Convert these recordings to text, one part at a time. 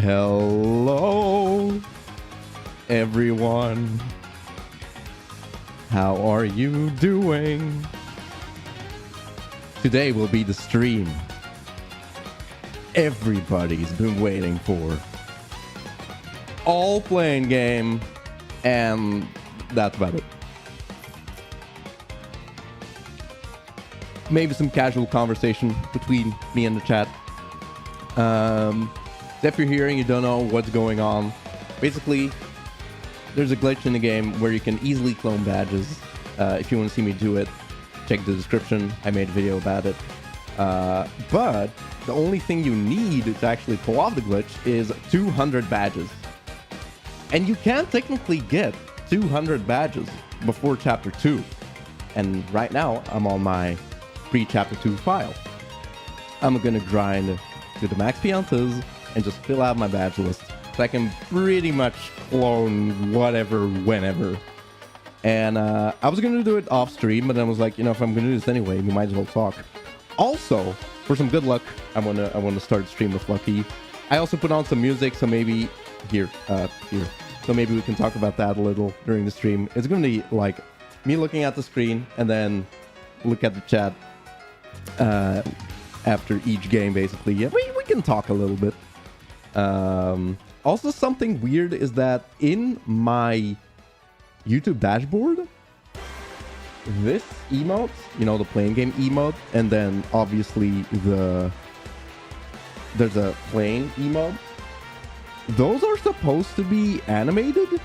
Hello, everyone. How are you doing? Today will be the stream everybody's been waiting for. All playing game, and that's about it. Maybe some casual conversation between me and the chat. If you're here and you don't know what's going on, basically, there's a glitch in the game where you can easily clone badges. If you want to see me do it, check the description. I made a video about it. But the only thing you need to actually pull off the glitch is 200 badges. And you can't technically get 200 badges before Chapter 2. And right now, I'm on my pre-Chapter 2 file. I'm gonna grind to the max piantas and just fill out my badge list so I can pretty much clone whatever, whenever. And I was gonna do it off stream, but then I was like, you know, if I'm gonna do this anyway, we might as well talk. Also, for some good luck, I wanna start stream with Lucky. I also put on some music, so maybe here. So maybe we can talk about that a little during the stream. It's gonna be like me looking at the screen and then look at the chat after each game, basically. Yeah, we can talk a little bit. Also, something weird is that in my YouTube dashboard, this emote, you know, the playing game emote, and then obviously there's a playing emote. Those are supposed to be animated.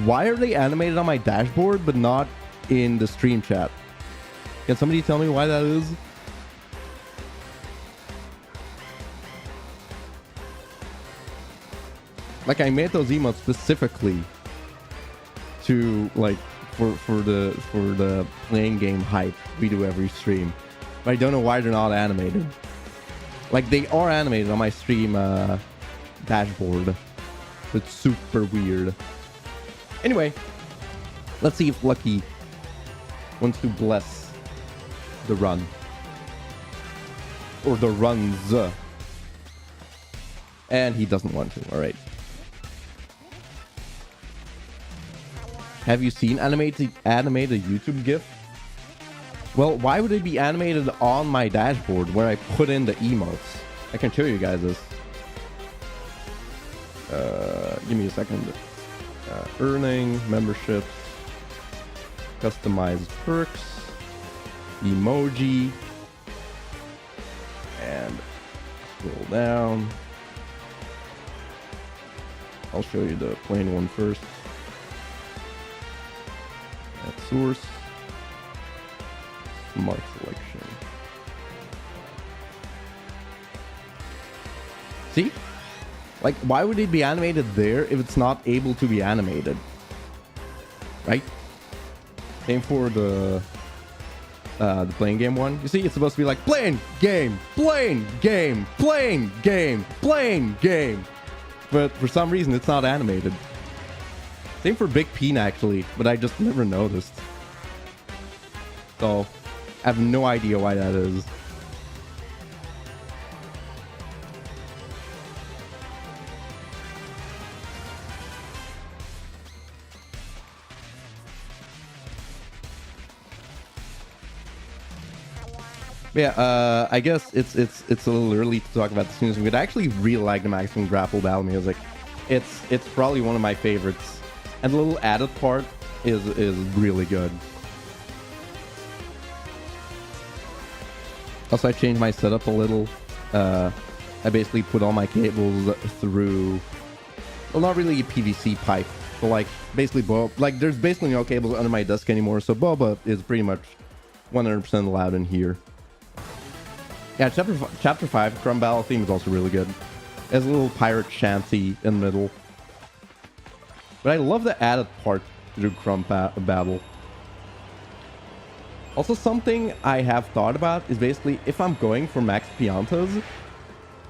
Why are they animated on my dashboard but not in the stream chat? Can somebody tell me why that is? Like, I made those emotes specifically to, like, for the playing game hype we do every stream. But I don't know why they're not animated. Like, they are animated on my stream dashboard. It's super weird. Anyway, let's see if Lucky wants to bless the run. Or the runs. And he doesn't want to. Alright. Have you seen animated YouTube GIF? Well, why would it be animated on my dashboard where I put in the emotes? I can show you guys this. Give me a second. Earning, memberships, customized perks, emoji, and scroll down. I'll show you the plain one first. At source, smart selection. See? Like, why would it be animated there if it's not able to be animated? Right? Same for the playing game one. You see, it's supposed to be like playing game, playing game, playing game, playing game. But for some reason, it's not animated. Same for Big Peen, actually, but I just never noticed. So, I have no idea why that is. Yeah, I guess it's a little early to talk about the tunes. But I actually really like the Maximum Grapple Battle music. It's probably one of my favorites. And the little added part is really good. Also, I changed my setup a little. I basically put all my cables through, well, not really a PVC pipe, but like basically like there's basically no cables under my desk anymore, so boba is pretty much 100% allowed in here. Yeah, chapter 5 Crumb Battle theme is also really good. There's a little pirate shanty in the middle. But I love the added part to do Crumb Battle. Also, something I have thought about is basically if I'm going for max piantas,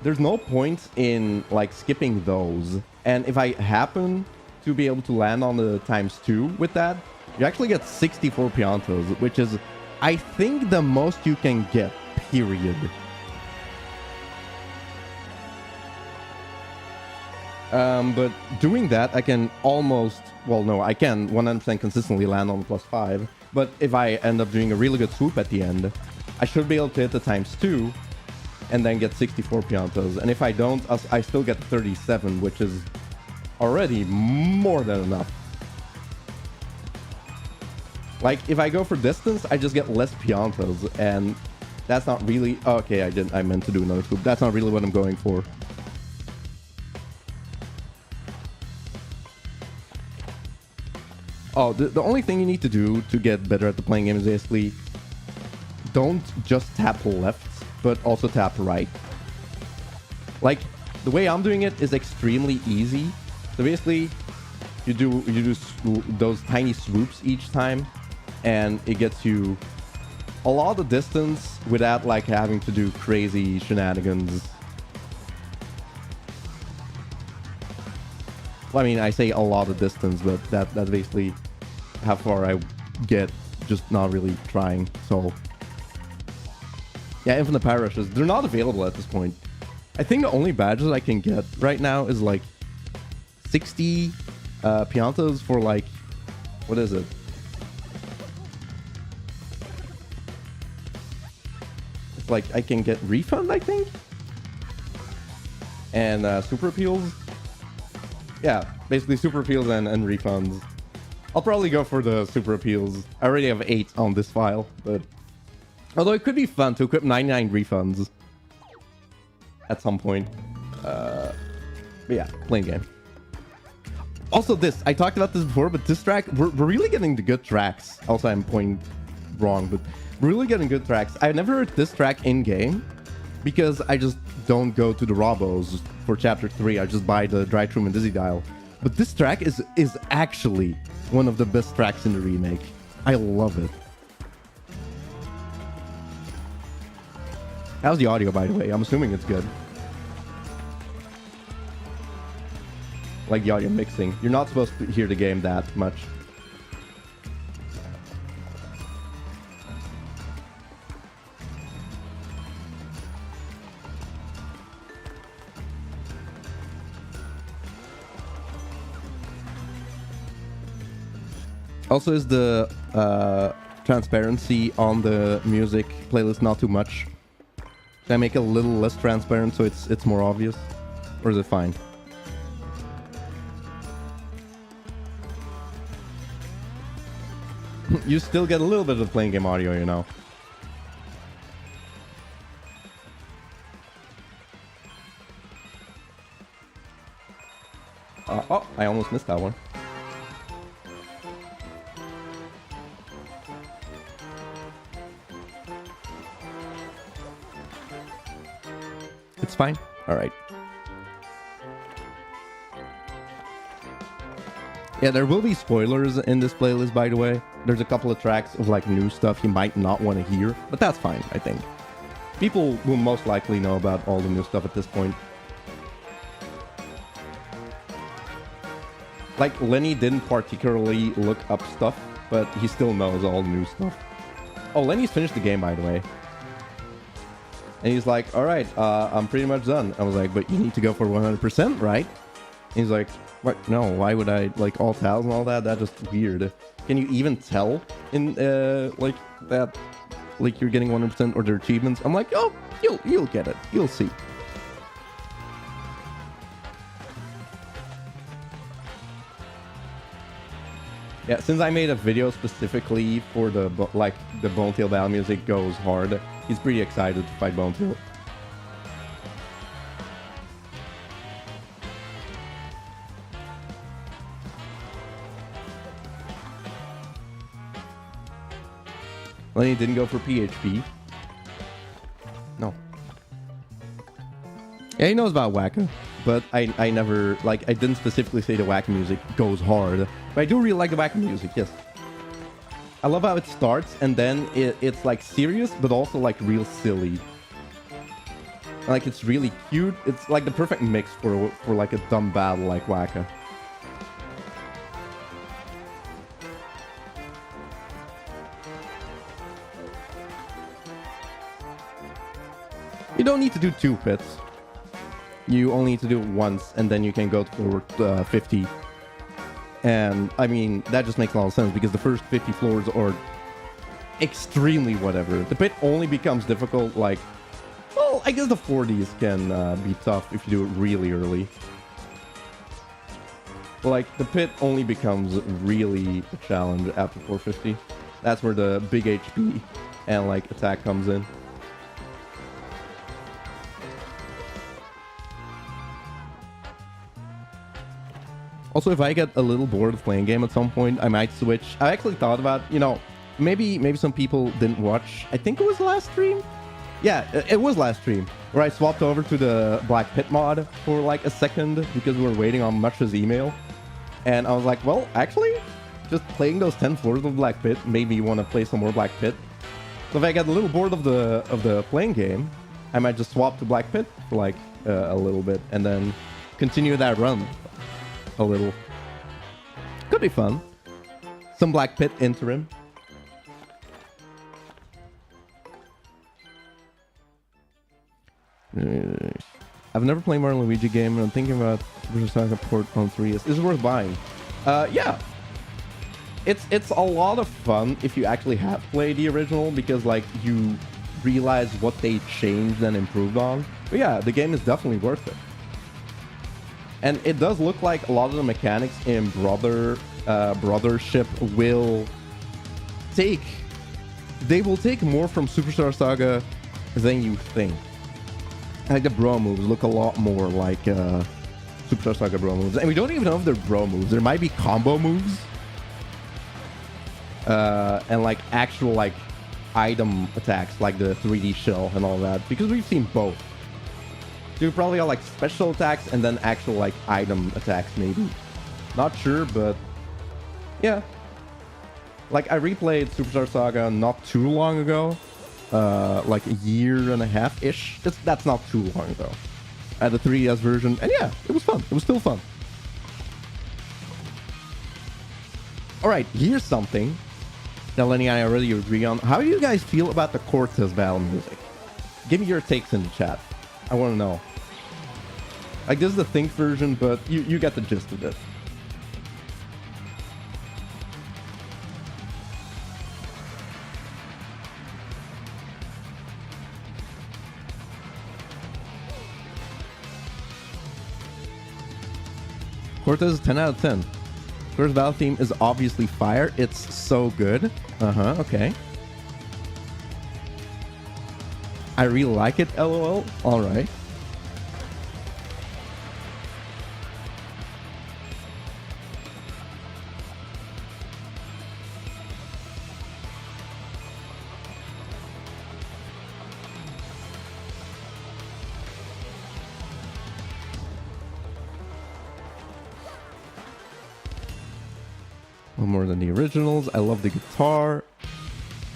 there's no point in like skipping those. And if I happen to be able to land on the ×2 with that, you actually get 64 piantas, which is, I think, the most you can get, period. But doing that, I can almost, well, no, I can 100% consistently land on +5. But if I end up doing a really good swoop at the end, I should be able to hit the ×2 and then get 64 piantas. And if I don't, I still get 37, which is already more than enough. Like, if I go for distance, I just get less piantas, and that's not really... Okay, I meant to do another swoop. That's not really what I'm going for. Oh, the only thing you need to do to get better at the playing game is basically don't just tap left, but also tap right. Like, the way I'm doing it is extremely easy. So basically, you do those tiny swoops each time, and it gets you a lot of distance without like having to do crazy shenanigans. Well, I mean, I say a lot of distance, but that's basically how far I get just not really trying. So yeah, infinite power rushes, they're not available at this point. I think the only badges I can get right now is like 60 piantas for like, what is it? It's like I can get refund, I think, and super appeals. Yeah, basically super appeals and refunds. I'll probably go for the super appeals. I already have 8 on this file, but although it could be fun to equip 99 refunds at some point. But yeah, playing game. Also this, I talked about this before, but this track, we're really getting the good tracks. Also, I'm pointing wrong, but we're really getting good tracks. I've never heard this track in-game because I just don't go to the Robos for Chapter 3. I just buy the Dry Truman Dizzy Dial. But this track is actually one of the best tracks in the remake. I love it. How's the audio, by the way? I'm assuming it's good. Like the audio mixing. You're not supposed to hear the game that much. Also, is the transparency on the music playlist not too much? Can I make it a little less transparent so it's more obvious? Or is it fine? You still get a little bit of playing game audio, you know. Oh, I almost missed that one. It's fine. All right. Yeah, there will be spoilers in this playlist, by the way. There's a couple of tracks of like new stuff you might not want to hear, but that's fine, I think. People will most likely know about all the new stuff at this point. Like, Lenny didn't particularly look up stuff, but he still knows all the new stuff. Oh, Lenny's finished the game, by the way. And he's like, all right, I'm pretty much done. I was like, but you need to go for 100%, right? And he's like, what? No, why would I, like, all towels and all that? That's just weird. Can you even tell in, like, that, like, you're getting 100% or their achievements? I'm like, oh, you'll get it. You'll see. Yeah, since I made a video specifically for the, like, the Bonetail battle music goes hard, he's pretty excited to fight Bonetail. Lenny didn't go for PHP. No. Yeah, he knows about Wacka, but I never, like, I didn't specifically say the Wacka music goes hard. But I do really like the Wacka music, yes. I love how it starts, and then it's, like, serious, but also, like, real silly. Like, it's really cute. It's, like, the perfect mix for like, a dumb battle like Wacka. You don't need to do 2 pits. You only need to do it once, and then you can go forward 50. And I mean, that just makes a lot of sense because the first 50 floors are extremely whatever. The pit only becomes difficult, like, well, I guess the 40s can be tough if you do it really early. Like, the pit only becomes really a challenge after 450. That's where the big HP and, like, attack comes in. Also, if I get a little bored of playing game at some point, I might switch. I actually thought about, you know, maybe some people didn't watch. I think it was last stream. Yeah, it was last stream where I swapped over to the Black Pit mod for like a second because we were waiting on Mush's email. And I was like, well, actually, just playing those 10 floors of Black Pit made me want to play some more Black Pit. So if I get a little bored of the playing game, I might just swap to Black Pit for like a little bit and then continue that run a little. Could be fun. Some Black Pit interim. I've never played Mario and Luigi game, and I'm thinking about Super Saga port on 3DS. Is it worth buying? Yeah. It's a lot of fun if you actually have played the original, because like you realize what they changed and improved on. But yeah, the game is definitely worth it. And it does look like a lot of the mechanics in Brothership will take... They will take more from Superstar Saga than you think. Like the bro moves look a lot more like Superstar Saga bro moves. And we don't even know if they're bro moves. There might be combo moves. And like actual like item attacks like the 3D shell and all that. Because we've seen both. You probably have like special attacks and then actual like item attacks maybe. Not sure, but yeah. Like I replayed Superstar Saga not too long ago. Like a year and a half-ish. That's not too long ago. I had the 3DS version, and yeah, it was fun. It was still fun. Alright, here's something that Lenny and I already agree on. How do you guys feel about the Cortez battle music? Give me your takes in the chat. I want to know. Like, this is the Think version, but you get the gist of it. Cortez is 10 out of 10. First battle theme is obviously fire. It's so good. Okay. I really like it, lol. Alright. More than the originals. I love the guitar.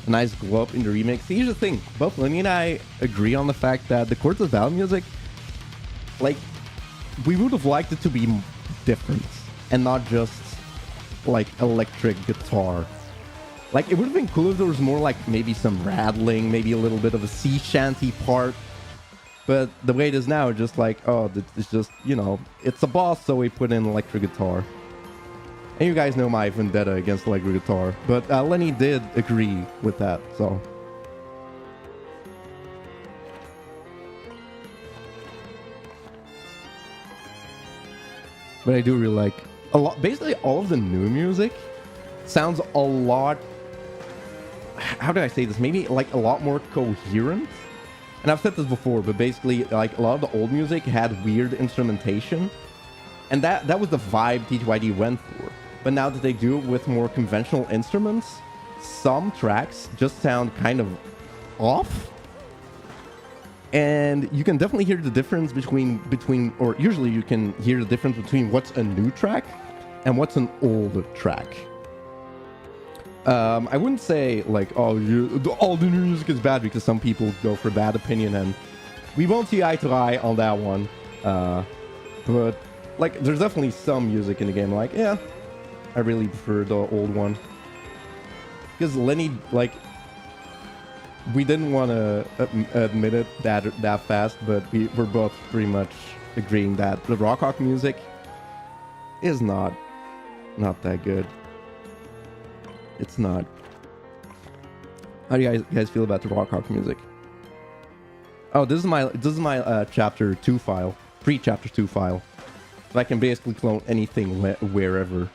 A nice glow up in the remix. See, here's the thing. Both Lenny and I agree on the fact that the Cortez battle music, like, we would have liked it to be different and not just like electric guitar. Like, it would have been cool if there was more like maybe some rattling, maybe a little bit of a sea shanty part. But the way it is now, just like, oh, it's just, you know, it's a boss, so we put in electric guitar. And you guys know my vendetta against electric guitar, but Lenny did agree with that, so. But I do really like a lot. Basically, all of the new music sounds a lot. How do I say this? Maybe like a lot more coherent. And I've said this before, but basically, like a lot of the old music had weird instrumentation, and that was the vibe TTYD went for. But now that they do it with more conventional instruments, some tracks just sound kind of off. And you can definitely hear the difference between, or usually you can hear the difference between what's a new track and what's an old track. I wouldn't say like, oh, all the new music is bad, because some people go for bad opinion, and we won't see eye to eye on that one. But like, there's definitely some music in the game like, yeah, I really prefer the old one. Because Lenny, like, we didn't want to admit it that fast, but we're both pretty much agreeing that the Rock Hawk music is not that good. It's not. How do you guys feel about the Rock Hawk music? Oh, this is my chapter 2 file, pre-chapter 2 file. So I can basically clone anything wherever.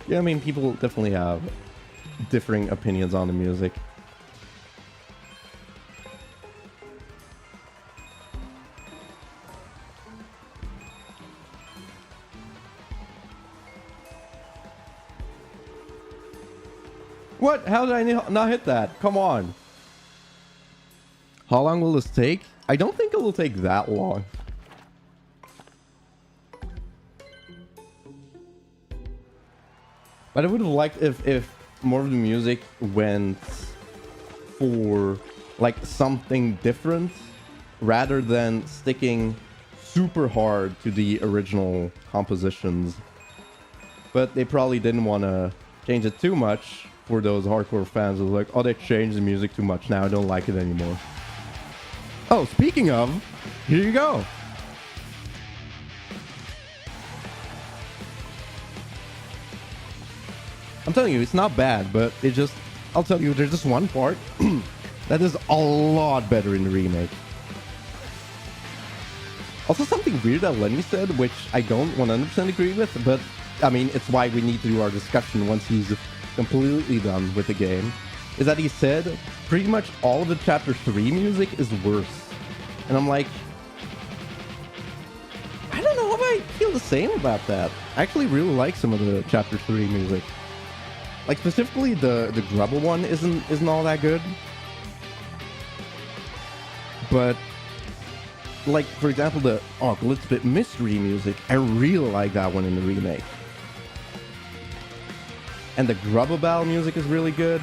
Yeah, I mean, people definitely have differing opinions on the music. What? How did I not hit that? Come on. How long will this take? I don't think it will take that long. But I would have liked if more of the music went for like something different rather than sticking super hard to the original compositions. But they probably didn't want to change it too much for those hardcore fans who are like, oh, they changed the music too much. Now I don't like it anymore. Oh, speaking of, here you go. I'm telling you, it's not bad, but it just... I'll tell you, there's just one part that is a lot better in the remake. Also, something weird that Lenny said, which I don't 100% agree with, but, I mean, it's why we need to do our discussion once he's completely done with the game, is that he said pretty much all of the Chapter 3 music is worse. And I'm like... I don't know if I feel the same about that. I actually really like some of the Chapter 3 music. Like, specifically, the Grubble one isn't all that good. But, like, for example, the Glitz Mystery music, I really like that one in the remake. And the Grubble music is really good.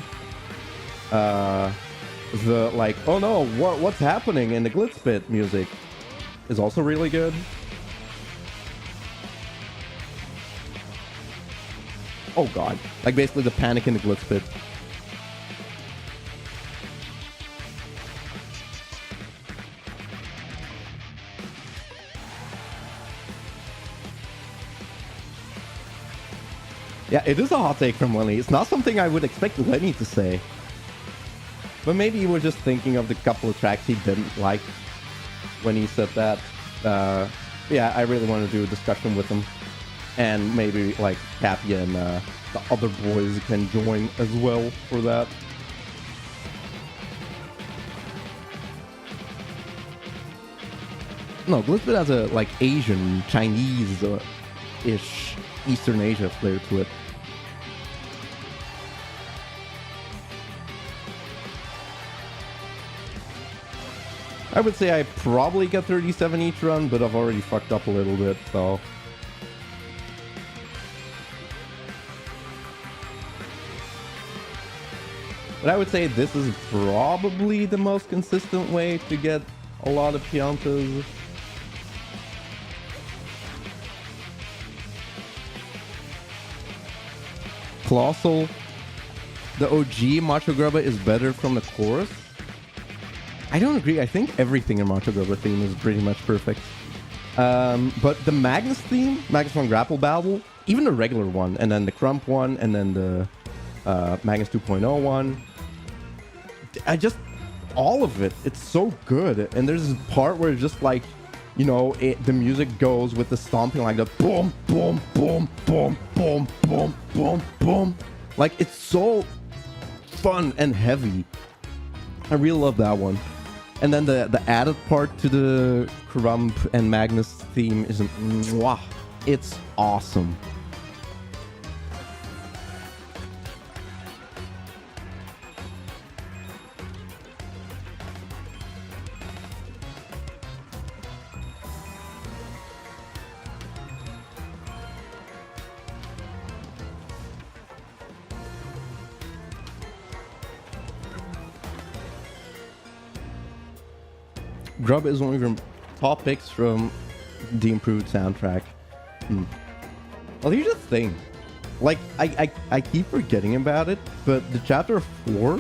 The, like, oh no, what's happening in the Glitz music is also really good. Oh god. Like basically the panic in the Glitz pit. Yeah, it is a hot take from Lenny. It's not something I would expect Lenny to say. But maybe he was just thinking of the couple of tracks he didn't like when he said that. Yeah, I really want to do a discussion with him. And maybe, like, Cappy and the other boys can join as well for that. No, Glitz has a, like, Asian, Chinese-ish, Eastern Asia flair to it. I would say I probably get 37 each run, but I've already fucked up a little bit, so... But I would say this is probably the most consistent way to get a lot of piantas. Colossal. The OG Macho Grubba is better from the chorus. I don't agree. I think everything in Macho Grubba theme is pretty much perfect. But the Magnus theme, Magnus von Grapple Babble, even the regular one, and then the Crump one, and then the Magnus 2.0 one. All of it, it's so good. And there's this part where it's just like, you know, the music goes with the stomping like the boom, boom, boom, boom, boom, boom, boom, boom. Like, it's so fun and heavy. I really love that one. And then the added part to the Crump and Magnus theme is mwah. It's awesome. Grub is one of your top picks from the improved soundtrack. Well, here's the thing. Like, I keep forgetting about it, but the chapter 4,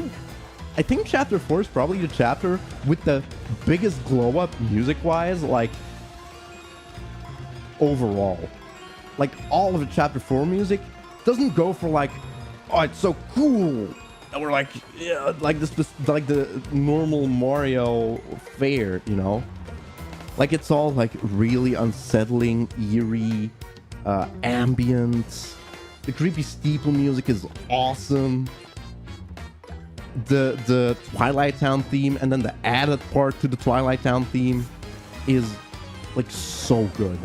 I think chapter 4 is probably the chapter with the biggest glow up music-wise, like, overall. Like, all of the chapter 4 music doesn't go for like, oh, it's so cool. Or like, yeah, like this, like the normal Mario fare, you know? Like, it's all like really unsettling, eerie, ambient. The creepy steeple music is awesome. The Twilight Town theme and then the added part to the Twilight Town theme is like so good.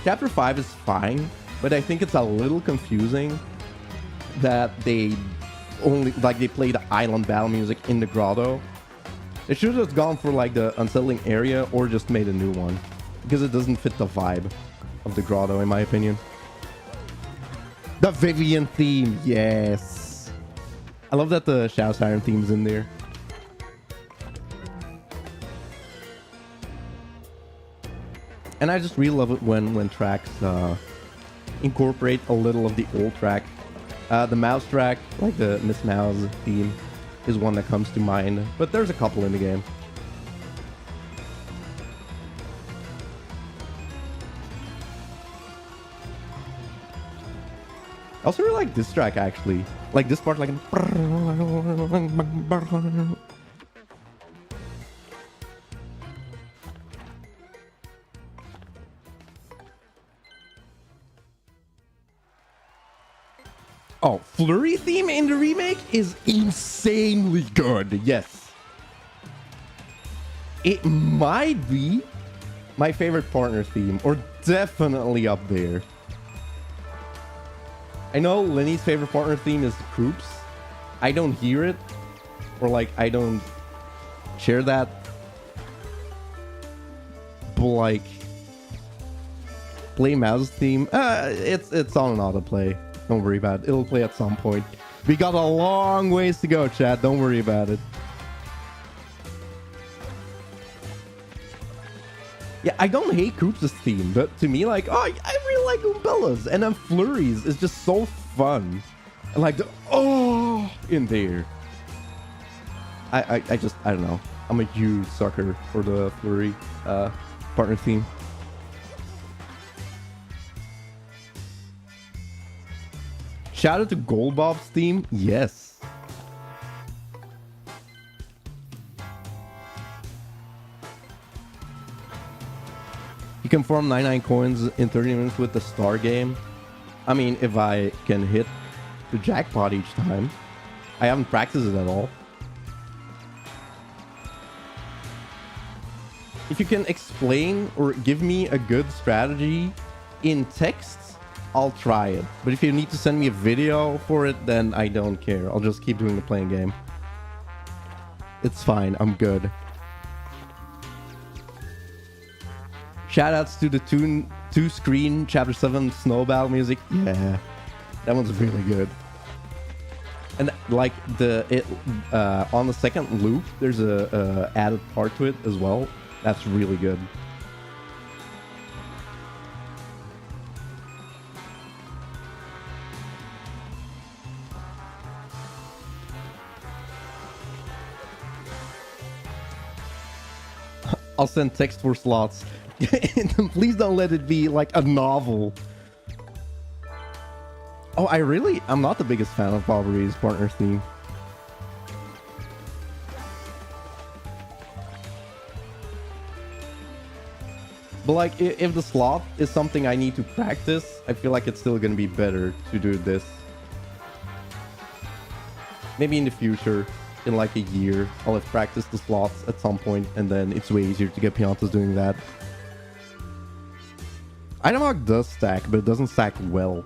Chapter 5 is fine, but I think it's a little confusing that they only, like, they play the island battle music in the grotto. They should have gone for like the unsettling area or just made a new one, because it doesn't fit the vibe of the grotto, in my opinion. The Vivian theme, yes. I love that the Shadow Siren theme's in there. And I just really love it when tracks incorporate a little of the old track. The mouse track, like the Miss Mouse theme, is one that comes to mind, but there's a couple in the game. I also really like this track, actually. Like this part, like... Oh, Flurry theme in the remake is insanely good, yes. It might be my favorite partner theme, or definitely up there. I know Lenny's favorite partner theme is Kroops. I don't hear it, or like, I don't share that. But like, Play Mouse theme, it's on an autoplay. Don't worry about it. It'll play at some point. We got a long ways to go, chat. Don't worry about it. Yeah, I don't hate Kroops' theme, but to me, like, oh, I really like Umbella's. And then Flurry's is just so fun. And like, the oh, in there. I don't know. I'm a huge sucker for the Flurry partner theme. Shout out to Goldbob's theme. Yes. You can farm 99 coins in 30 minutes with the star game. I mean, if I can hit the jackpot each time. I haven't practiced it at all. If you can explain or give me a good strategy in text, I'll try it. But if you need to send me a video for it, then I don't care. I'll just keep doing the playing game. It's fine. I'm good. Shoutouts to the two-screen Chapter 7 Snow Battle music. Yeah, that one's really good. And like on the second loop, there's a added part to it as well. That's really good. I'll send text for slots. Please don't let it be like a novel. Oh, I'm not the biggest fan of Bobbery's partner theme. But like, if the slot is something I need to practice, I feel like it's still gonna be better to do this. Maybe in the future, in like a year, I'll have practiced the slots at some point, and then it's way easier to get piantas doing that. Item Hawk does stack, but it doesn't stack well.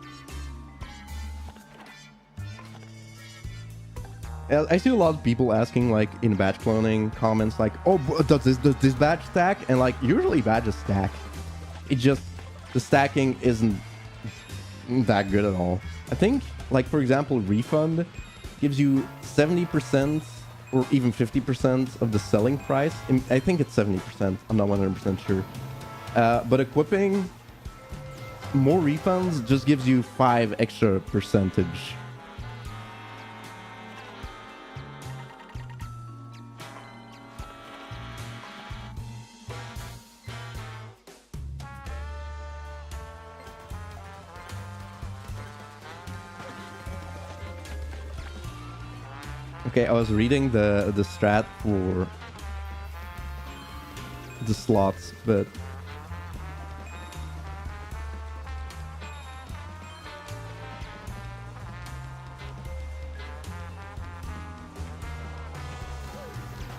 I see a lot of people asking, like, in badge cloning comments, like, oh, does this badge stack? And like, usually badges stack. It just, the stacking isn't that good at all. I think, like, for example, Refund gives you 70% or even 50% of the selling price. I think it's 70%. I'm not 100% sure. But equipping more refunds just gives you 5 extra percentage. Okay, I was reading the strat for the slots, but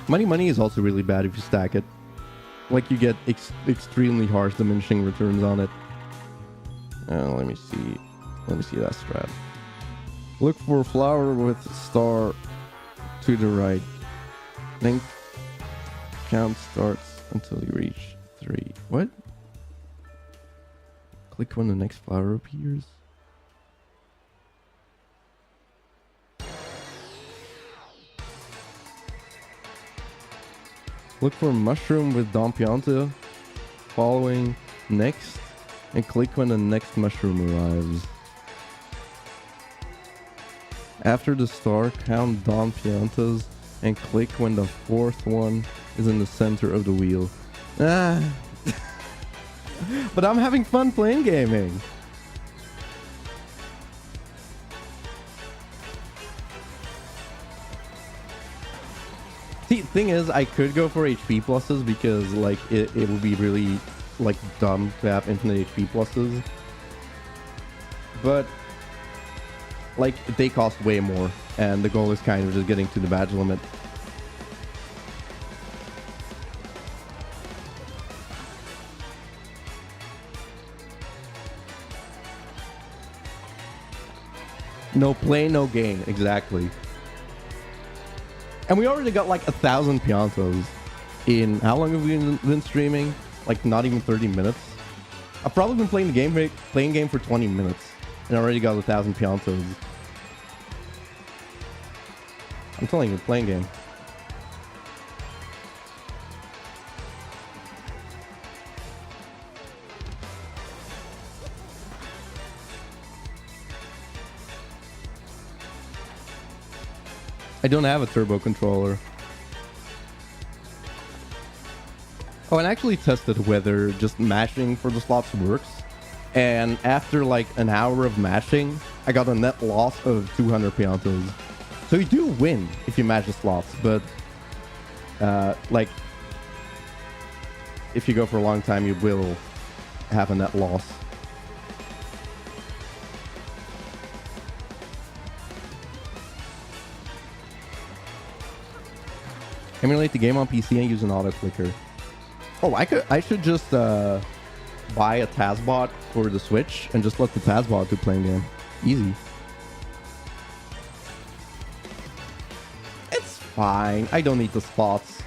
money is also really bad if you stack it. Like, you get extremely harsh diminishing returns on it. Let me see that strat. Look for a flower with star to the right. Then count starts until you reach 3. What? Click when the next flower appears. Look for a mushroom with Don Pianta following next, and click when the next mushroom arrives. After the star, count Don Piantas and click when the 4th one is in the center of the wheel. Ah! But I'm having fun playing gaming! See, thing is, I could go for HP pluses because, like, it would be really, like, dumb to have infinite HP pluses. But, like, they cost way more, and the goal is kind of just getting to the badge limit. No play, no gain, exactly. And we already got like 1,000 piantos in, how long have we been streaming? Like not even 30 minutes. I've probably been playing the game for 20 minutes and already got 1,000 piantos. I'm telling you, playing game. I don't have a turbo controller. Oh, and I actually tested whether just mashing for the slots works. And after like an hour of mashing, I got a net loss of 200 piantos. So you do win if you mash the slots, but like if you go for a long time, you will have a net loss. Emulate the game on PC and use an auto clicker. Oh, I should just buy a TASBot for the Switch and just let the TASBot do playing game. Easy. It's fine. I don't need the spots.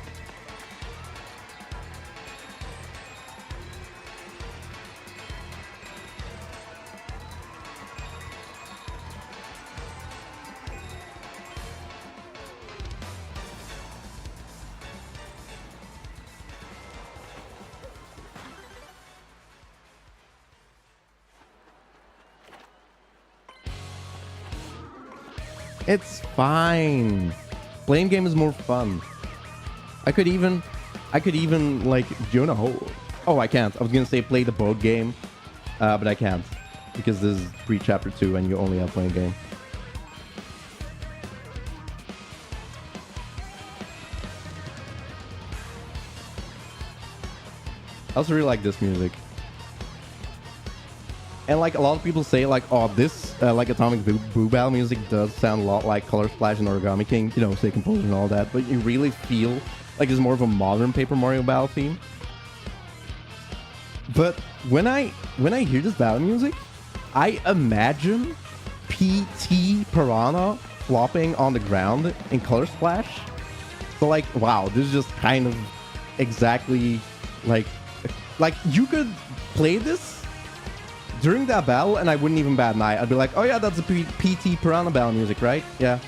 It's fine. Playing game is more fun. I could even like, you know, oh, I can't. I was gonna say play the boat game, but I can't because this is pre-chapter 2 and you only have playing game. I also really like this music. And like a lot of people say like, oh, this like Atomic Blue Battle music does sound a lot like Color Splash and Origami King, you know, say composer and all that, but you really feel like it's more of a modern Paper Mario battle theme. But when I hear this battle music, I imagine PT Piranha flopping on the ground in Color Splash. So like, wow, this is just kind of exactly like you could play this during that battle and I wouldn't even bat an eye. I'd be like, oh yeah, that's the PT Piranha battle music, right? Yeah.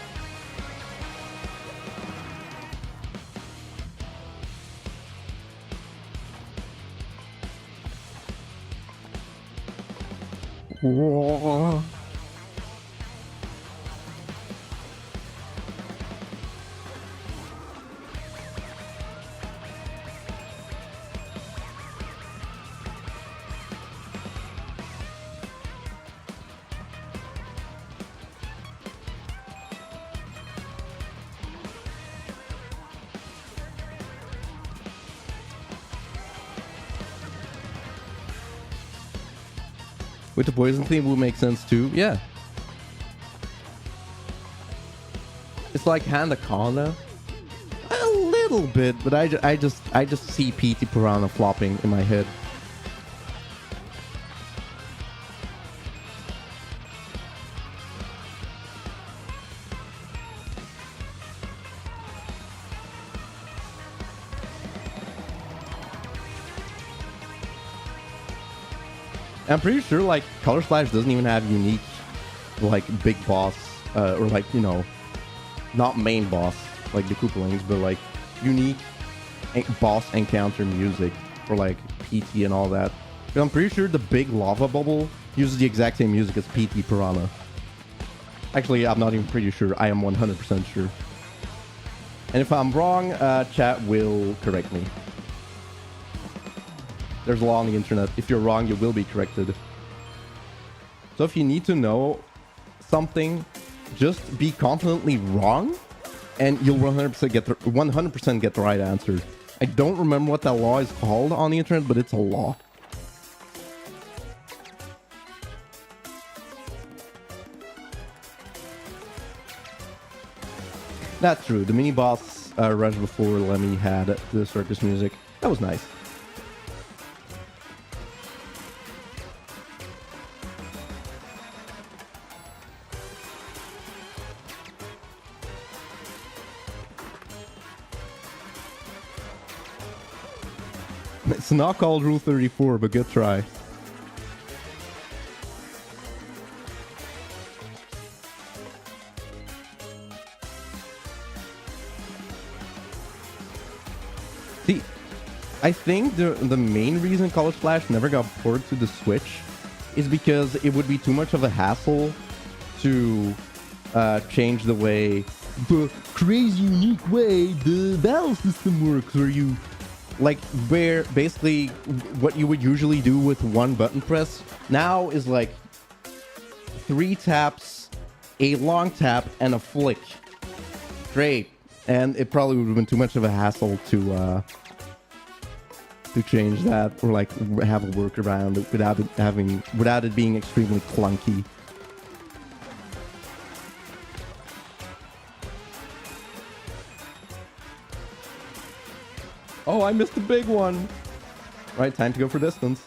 With the poison theme would make sense too. Yeah. It's like Anaconda. A little bit, but I just see PT Piranha flopping in my head. I'm pretty sure like Color Splash doesn't even have unique like big boss or like, you know, not main boss like the Koopalings, but like unique boss encounter music for like PT and all that. But I'm pretty sure the big lava bubble uses the exact same music as PT Piranha. Actually, I'm not even pretty sure. I am 100% sure. And if I'm wrong, chat will correct me. There's a law on the internet. If you're wrong, you will be corrected. So if you need to know something, just be confidently wrong, and you'll 100% get the right answer. I don't remember what that law is called on the internet, but it's a law. That's true. The mini boss rush before Lemmy had the circus music. That was nice. It's not called Rule 34, but good try. See, I think the main reason Color Splash never got ported to the Switch is because it would be too much of a hassle to change the way, the crazy unique way the battle system works, where you like where basically what you would usually do with one button press now is like 3 taps, a long tap, and a flick. Great. And it probably would have been too much of a hassle to change that, or like have a workaround without it being extremely clunky. Oh, I missed the big one. Right, time to go for distance.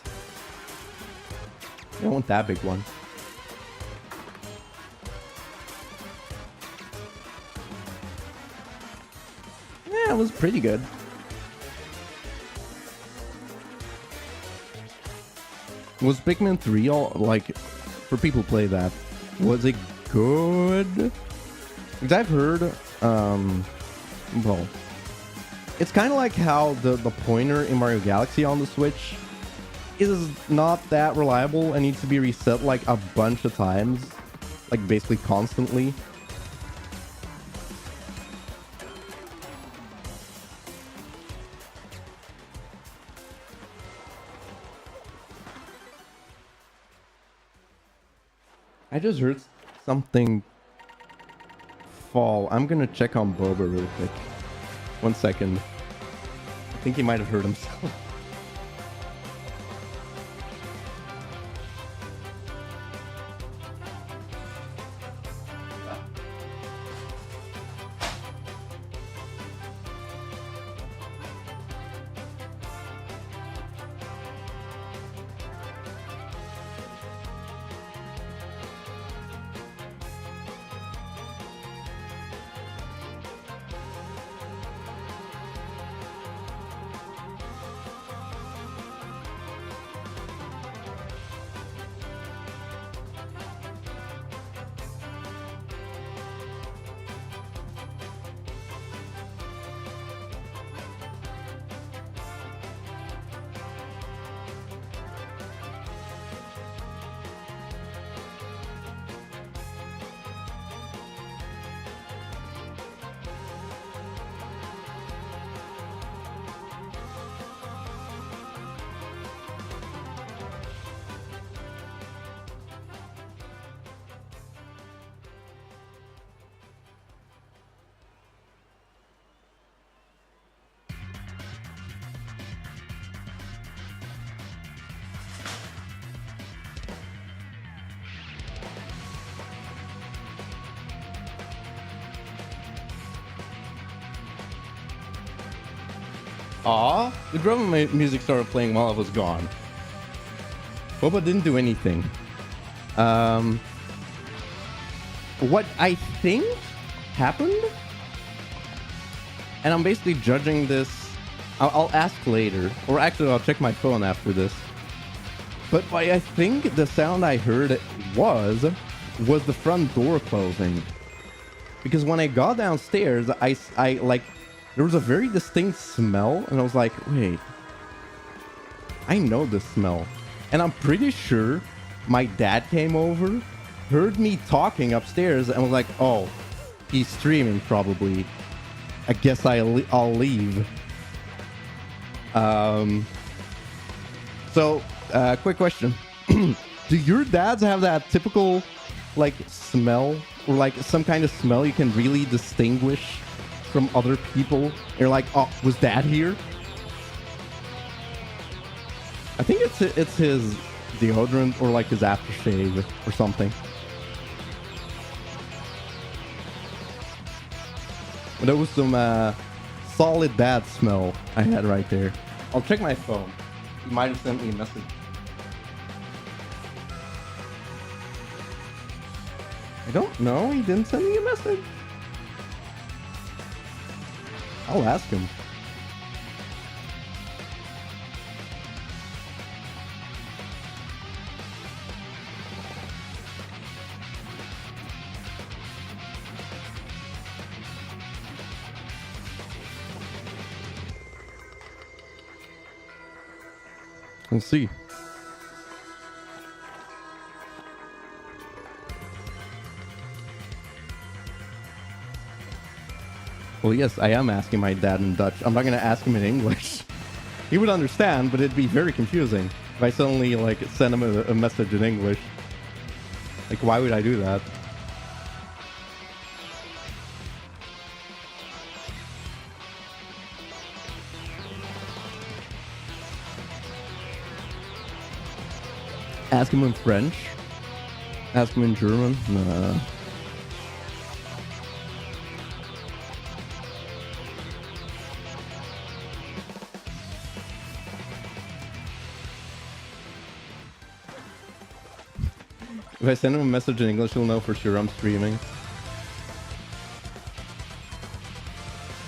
I don't want that big one. Yeah, it was pretty good. Was Pikmin 3 all, like, for people who play that, was it good? Because I've heard, well, it's kind of like how the pointer in Mario Galaxy on the Switch is not that reliable and needs to be reset like a bunch of times, like basically constantly. I just heard something fall. I'm gonna check on Boba real quick. 1 second. I think he might have hurt himself. Aw, the drum music started playing while I was gone. Boba didn't do anything. What I think happened, and I'm basically judging this. I'll ask later, or actually I'll check my phone after this. But what I think the sound I heard was the front door closing. Because when I got downstairs, I like, there was a very distinct smell, and I was like, wait, I know this smell. And I'm pretty sure my dad came over, heard me talking upstairs, and was like, oh, he's streaming probably. I guess I'll leave. So, quick question. Do your dads have that typical, like, smell? Or, like, some kind of smell you can really distinguish from other people? You're like, oh, was dad here? I think it's his deodorant or, like, his aftershave or something. But there was some solid dad smell I had right there. I'll check my phone. He might have sent me a message. I don't know. He didn't send me a message. I'll ask him. We'll see. Well, yes, I am asking my dad in Dutch. I'm not going to ask him in English. He would understand, but it'd be very confusing if I suddenly, like, send him a message in English. Like, why would I do that? Ask him in French. Ask him in German. Nah. If I send him a message in English, he'll know for sure I'm streaming.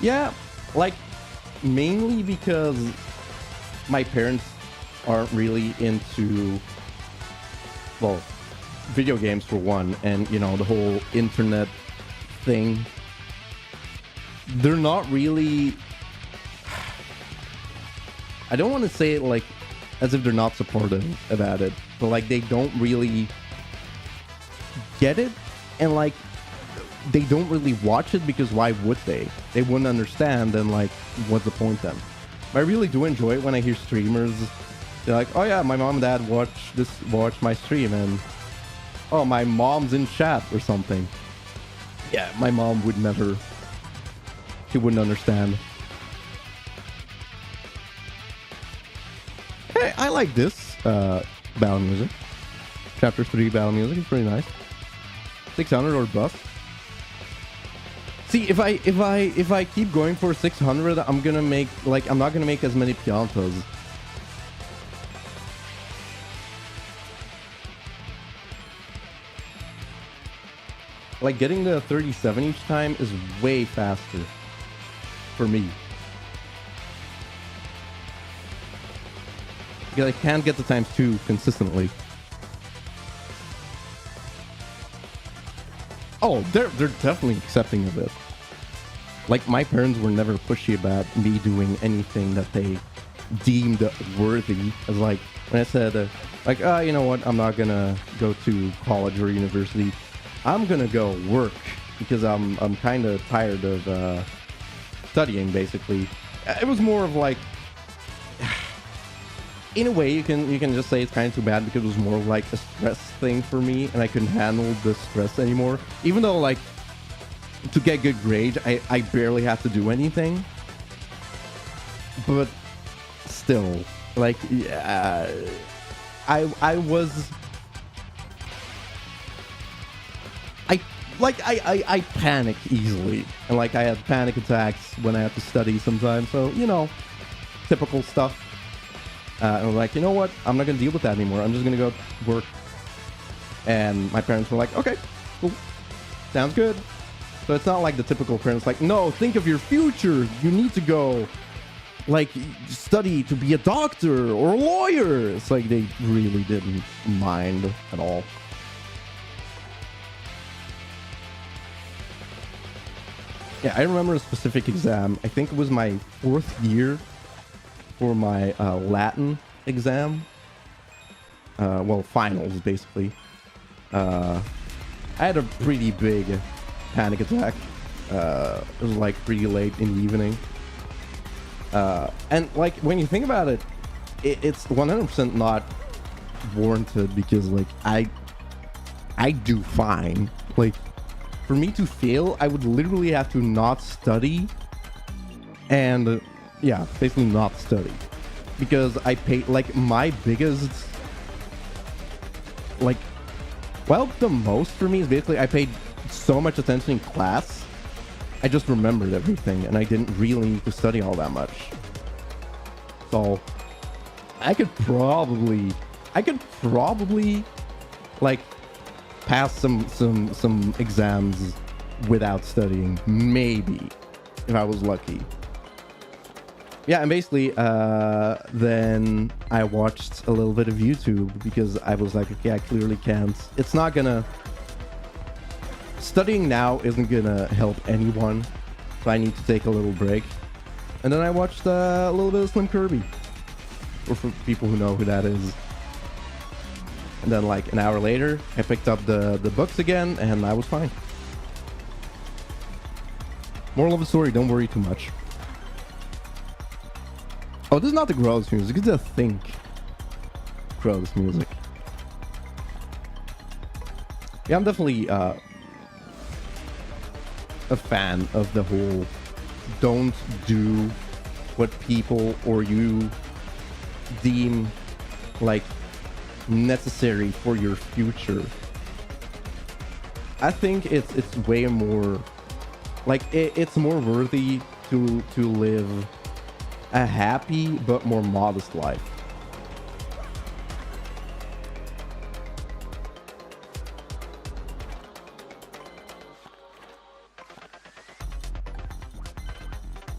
Yeah, like, mainly because my parents aren't really into, well, video games for one, and, you know, the whole internet thing. They're not really... I don't want to say it, like, as if they're not supportive about it, but, like, they don't really get it, and, like, they don't really watch it because why would they? They wouldn't understand, and, like, what's the point then? But I really do enjoy it when I hear streamers. They're like, oh yeah, my mom and dad watch my stream, and oh, my mom's in chat or something. Yeah, my mom would never. She wouldn't understand. Hey, I like this battle music. Chapter 3 battle music is pretty nice. 600 or bust. See, if I keep going for 600, I'm gonna make, like, I'm not gonna make as many piantas. Like, getting to 37 each time is way faster for me. Because I can't get the times 2 consistently. Oh, they're definitely accepting of it. Like, my parents were never pushy about me doing anything that they deemed worthy. As, like, when I said, like, you know what, I'm not gonna go to college or university. I'm gonna go work because I'm kind of tired of studying, basically. It was more of like, in a way, you can just say it's kind of too bad because it was more of like a stress thing for me, and I couldn't handle the stress anymore. Even though, like, to get good grades, I barely have to do anything. But still, like, I was... I panic easily, and, like, I have panic attacks when I have to study sometimes, so, you know, typical stuff. And I was like, you know what? I'm not gonna deal with that anymore. I'm just gonna go work. And my parents were like, okay, cool, sounds good. So it's not like the typical parents like, no, think of your future. You need to go, like, study to be a doctor or a lawyer. It's like they really didn't mind at all. Yeah, I remember a specific exam. I think it was my 4th year for my Latin exam. Well, finals, basically. I had a pretty big panic attack. It was like pretty late in the evening. And like when you think about it, it's 100% not warranted because like I do fine. Like for me to fail, I would literally have to not study and yeah, basically not study because I paid like my biggest like, well, the most for me is basically I paid so much attention in class. I just remembered everything and I didn't really need to study all that much. So I could probably like pass some exams without studying, maybe, if I was lucky. Yeah, and basically then I watched a little bit of YouTube because I was like, okay, I clearly can't. It's not gonna, studying now isn't gonna help anyone, so I need to take a little break. And then I watched a little bit of Slim Kirby, or for people who know who that is. And then like an hour later, I picked up the books again, and I was fine. Moral of the story, don't worry too much. Oh, this is not the gross music, it's the think gross music. Yeah, I'm definitely a fan of the whole don't do what people or you deem like necessary for your future. I think it's way more like it's more worthy to live a happy but more modest life.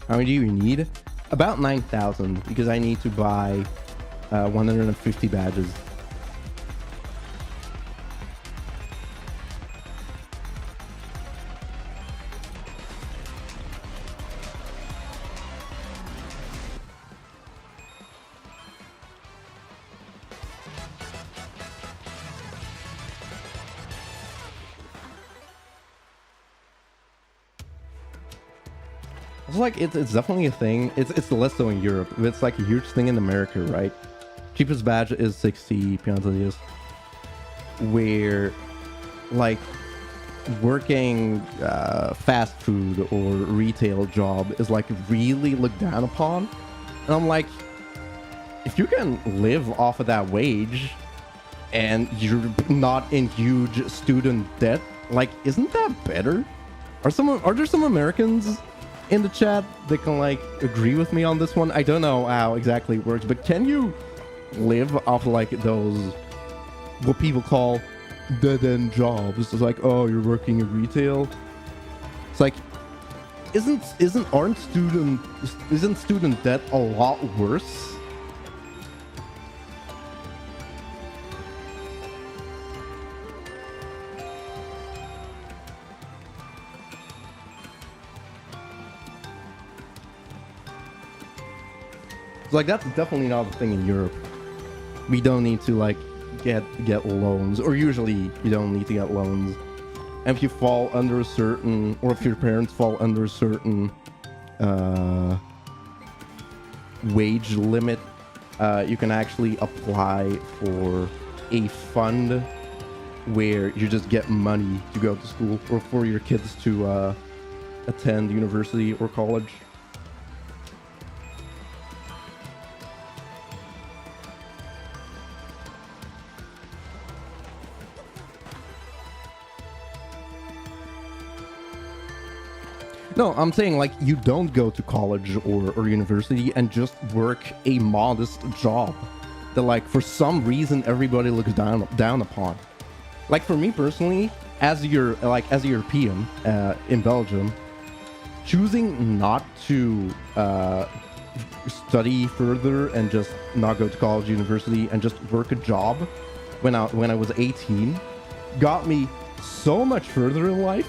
How many do you need? About 9,000 because I need to buy 150 badges. It's like it's definitely a thing. It's less so in Europe. It's like a huge thing in America, right? Cheapest badge is 60 piantas, where like working fast food or retail job is like really looked down upon. And I'm like, if you can live off of that wage and you're not in huge student debt, like, isn't that better? Are there some Americans in the chat that can like agree with me on this one? I don't know how exactly it works, but can you live off like those what people call dead-end jobs? It's like, oh, you're working in retail. It's like, isn't student debt a lot worse? Like, that's definitely not a thing in Europe. We don't need to like get loans, or usually you don't need to get loans. And if you fall under a certain, or if your parents fall under a certain wage limit, you can actually apply for a fund where you just get money to go to school, or for your kids to attend university or college. No, I'm saying like you don't go to college or university and just work a modest job that like for some reason everybody looks down upon. Like for me personally, as a European in Belgium, choosing not to study further and just not go to college, university, and just work a job when I was 18 got me so much further in life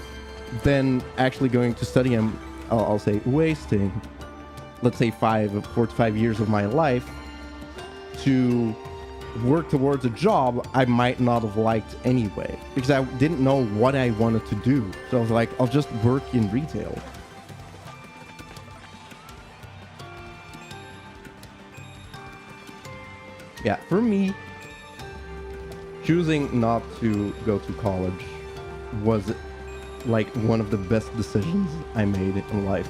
than actually going to study and I'll say wasting, let's say 4 to 5 years of my life to work towards a job I might not have liked anyway, because I didn't know what I wanted to do. So I was like, I'll just work in retail. Yeah, for me, choosing not to go to college was like one of the best decisions I made in life.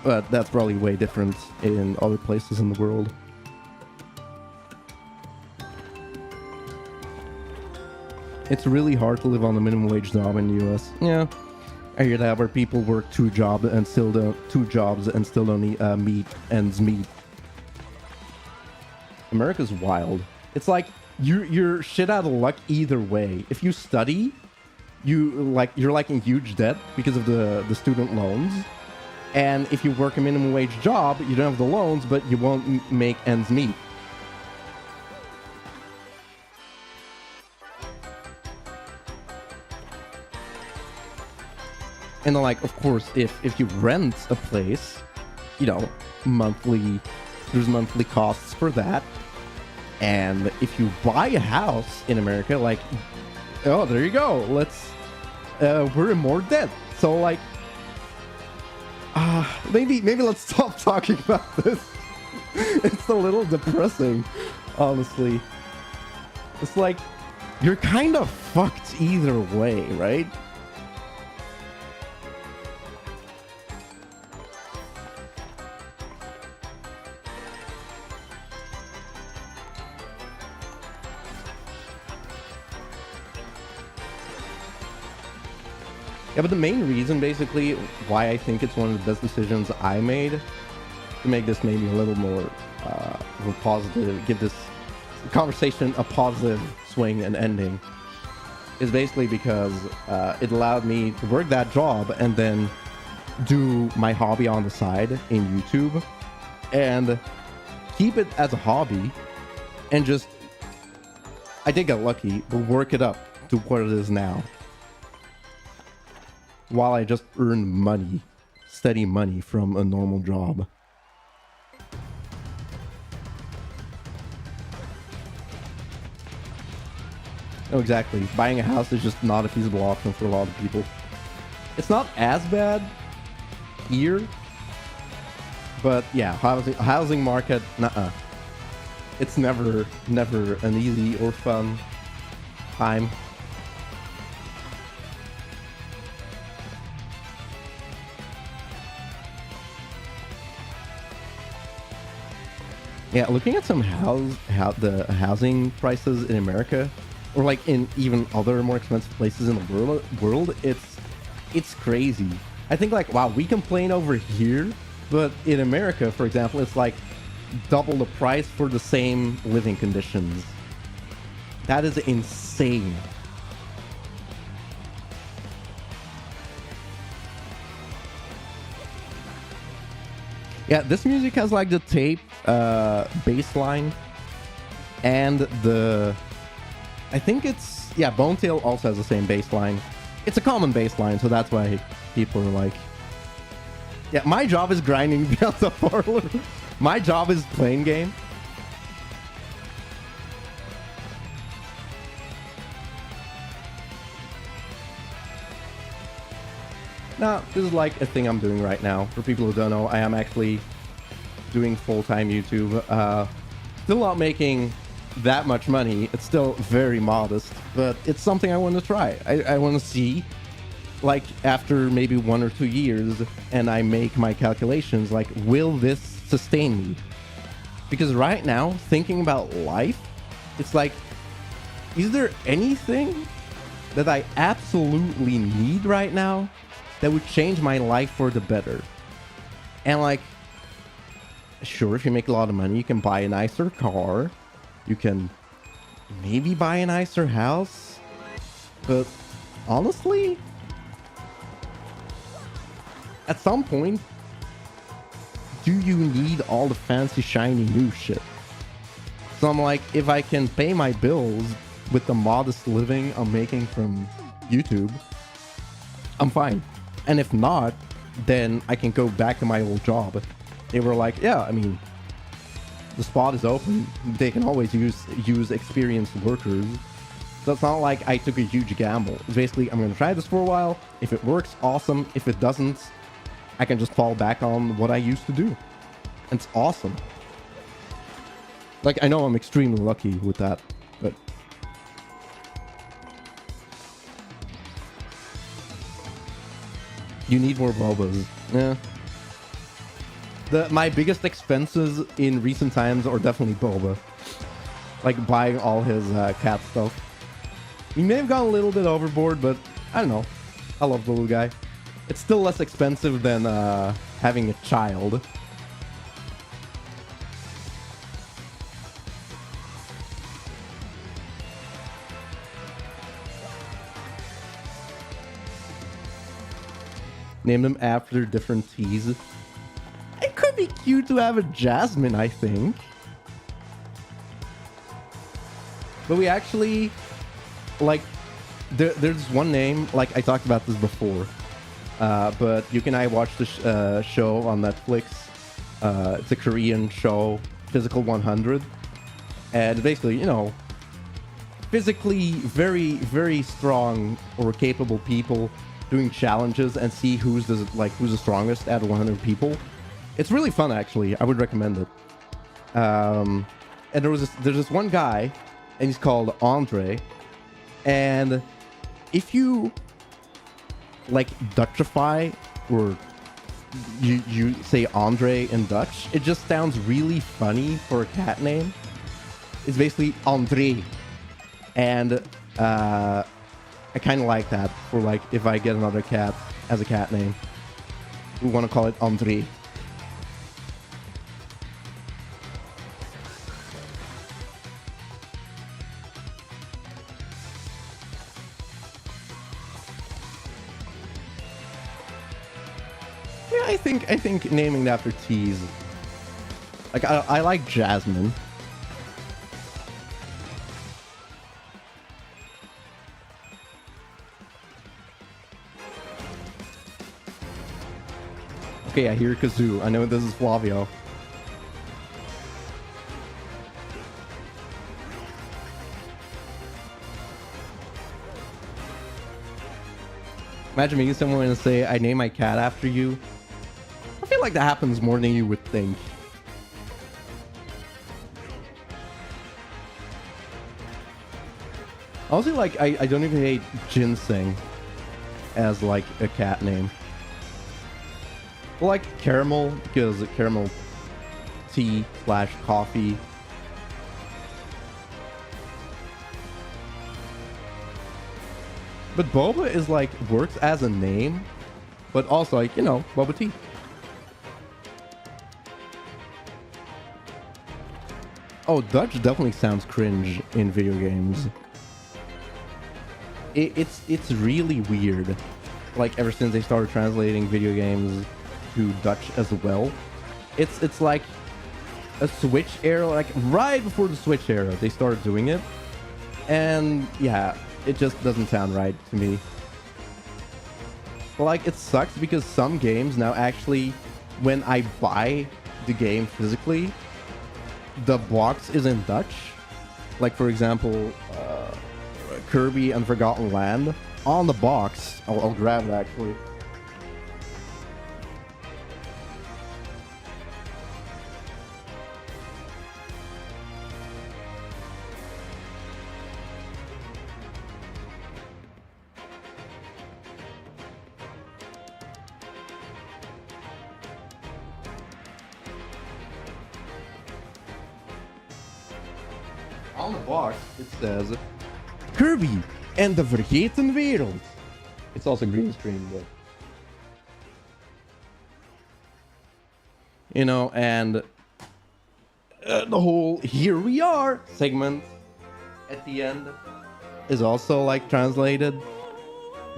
But that's probably way different in other places in the world. It's really hard to live on the minimum wage job in the US. Yeah, I hear that, where people work two jobs and still don't meet ends meet. America's wild. It's like you're shit out of luck either way. If you study, you're like in huge debt because of the student loans. And if you work a minimum wage job, you don't have the loans, but you won't make ends meet. And then, like, of course, if you rent a place, you know, there's monthly costs for that. And if you buy a house in America, like, oh, there you go. We're in more debt. So, like, maybe let's stop talking about this. It's a little depressing, honestly. It's like, you're kind of fucked either way, right? Yeah, but the main reason, basically, why I think it's one of the best decisions I made to make this maybe a little more of a positive, give this conversation a positive swing and ending, is basically because it allowed me to work that job and then do my hobby on the side in YouTube and keep it as a hobby and just, I did get lucky, but work it up to what it is now. While I just earn money, steady money from a normal job. Oh, exactly. Buying a house is just not a feasible option for a lot of people. It's not as bad here, but yeah, housing market, nuh-uh. It's never an easy or fun time. Yeah, looking at some the housing prices in America, or like in even other more expensive places in the world, it's crazy. I think like, wow, we complain over here, but in America, for example, it's like double the price for the same living conditions. That is insane. Yeah, this music has like the tape bass line and I think it's, yeah, Bone Tail also has the same bass line. It's a common bass line, so that's why people are like, yeah, my job is grinding beyond the parlor. My job is playing game. Now, this is like a thing I'm doing right now. For people who don't know, I am actually doing full-time YouTube. Still not making that much money. It's still very modest, but it's something I want to try. I want to see, like, after maybe 1 or 2 years, and I make my calculations, like, will this sustain me? Because right now, thinking about life, it's like, is there anything that I absolutely need right now that would change my life for the better. And like, sure, if you make a lot of money, you can buy a nicer car. You can maybe buy a nicer house. But honestly, at some point, do you need all the fancy, shiny new shit? So I'm like, if I can pay my bills with the modest living I'm making from YouTube, I'm fine. And if not, then I can go back to my old job. They were like, yeah, I mean, the spot is open. They can always use experienced workers. So it's not like I took a huge gamble. It's basically, I'm going to try this for a while. If it works, awesome. If it doesn't, I can just fall back on what I used to do. And it's awesome. Like, I know I'm extremely lucky with that, but... You need more bobas. Yeah. My biggest expenses in recent times are definitely boba. Like, buying all his cat stuff. He may have gone a little bit overboard, but I don't know. I love the little guy. It's still less expensive than having a child. Name them after different teas. It could be cute to have a Jasmine, I think. But we actually, like, there's one name, like I talked about this before. But you and I watched the show on Netflix. It's a Korean show, Physical 100. And basically, you know, physically very, very strong or capable people doing challenges and see who's the strongest out of 100 people. It's really fun, actually. I would recommend it. And there's this one guy, and he's called Andre. And if you like Dutchify, or you say Andre in Dutch, it just sounds really funny for a cat name. It's basically Andre. And I kind of like that for, like, if I get another cat as a cat name. We want to call it Andre. Yeah, I think naming it after teas. Like, I like Jasmine. Okay, I hear Kazoo. I know this is Flavio. Imagine meeting someone and say, I name my cat after you. I feel like that happens more than you would think. Honestly, like, I don't even hate ginseng as, like, a cat name. Well, like caramel, because caramel tea / coffee. But boba is like, works as a name, but also, like, you know, boba tea. Oh, Dutch definitely sounds cringe in video games. It's really weird. Like, ever since they started translating video games to Dutch as well, it's like a Switch era, like right before the Switch era they started doing it, and yeah, it just doesn't sound right to me. But like, it sucks because some games now actually, when I buy the game physically, the box is in Dutch. Like, for example, Kirby and Forgotten Land, on the box, I'll grab it actually. On the box, it says Kirby and the Vergeten Wereld. It's also green screen, but you know, and the whole "here we are" segment at the end is also like translated,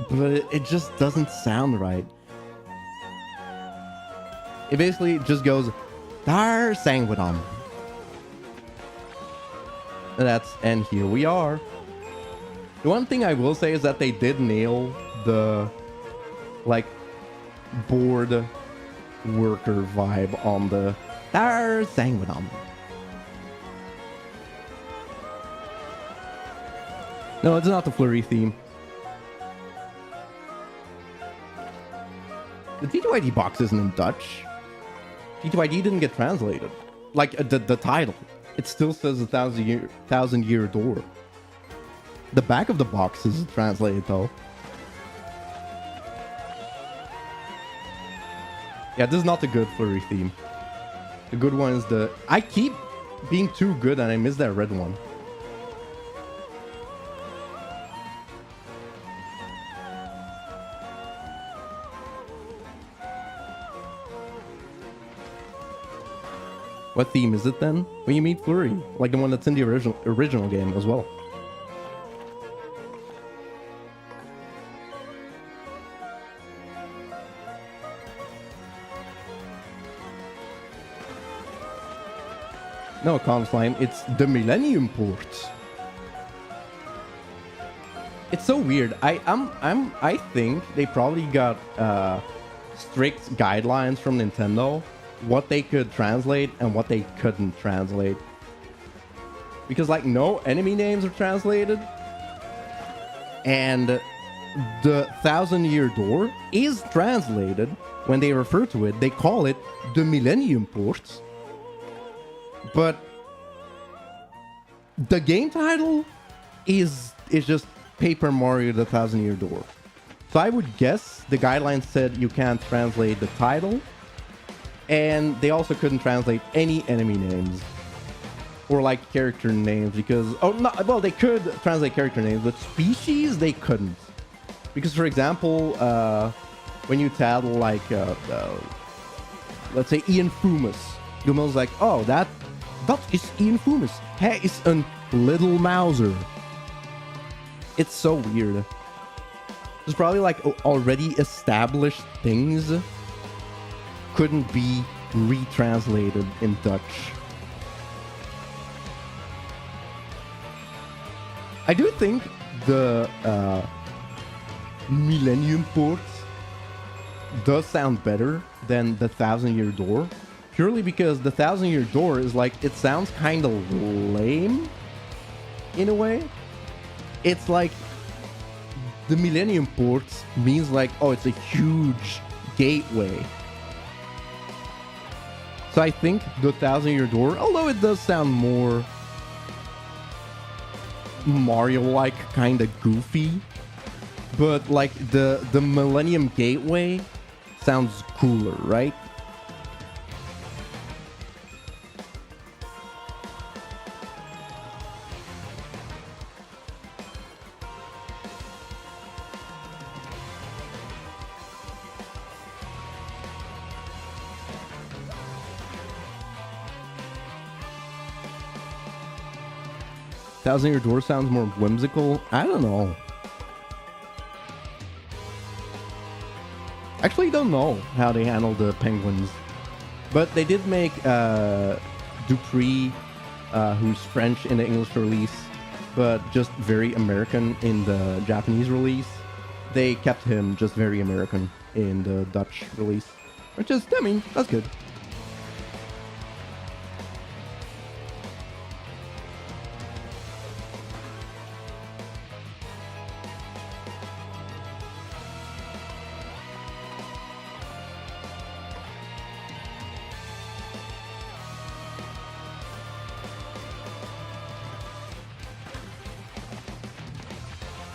but it just doesn't sound right. It basically just goes "Dar Sangwadam." And here we are. The one thing I will say is that they did nail the like board worker vibe on the Dar Sangwadam. No, it's not the flurry theme. The TTYD box isn't in Dutch. TTYD didn't get translated. Like the title. It still says a thousand year door. The back of the box is translated though. Yeah, this is not the good flurry theme. The good one is the... I keep being too good and I miss that red one. What theme is it then? When you meet Flurry, like the one that's in the original game as well. No, Slime, it's the Millennium Port. It's so weird. I think they probably got strict guidelines from Nintendo, what they could translate and what they couldn't translate. Because like no enemy names are translated, and the 1000-year door is translated. When they refer to it, they call it the Millennium Port. But the game title is just Paper Mario the 1000-year door. So I would guess the guidelines said you can't translate the title, and they also couldn't translate any enemy names or like character names because well, they could translate character names, but species they couldn't. Because for example, when you title like let's say Ian Fumus, you'll know like, oh, that is Ian Fumus. Hij is een little Mouser. It's so weird. There's probably like already established things couldn't be retranslated in Dutch. I do think the Millennium Port does sound better than the 1000-year door, purely because the 1000-year door is like, it sounds kind of lame in a way. It's like the Millennium Port means like, oh, it's a huge gateway. So I think the 1000-year door, although it does sound more Mario-like, kind of goofy, but like the Millennium Gateway sounds cooler, right? Thousand-year door sounds more whimsical. I don't know. Actually, don't know how they handle the penguins, but they did make Dupree, who's French in the English release, but just very American in the Japanese release. They kept him just very American in the Dutch release, which is, I mean, that's good.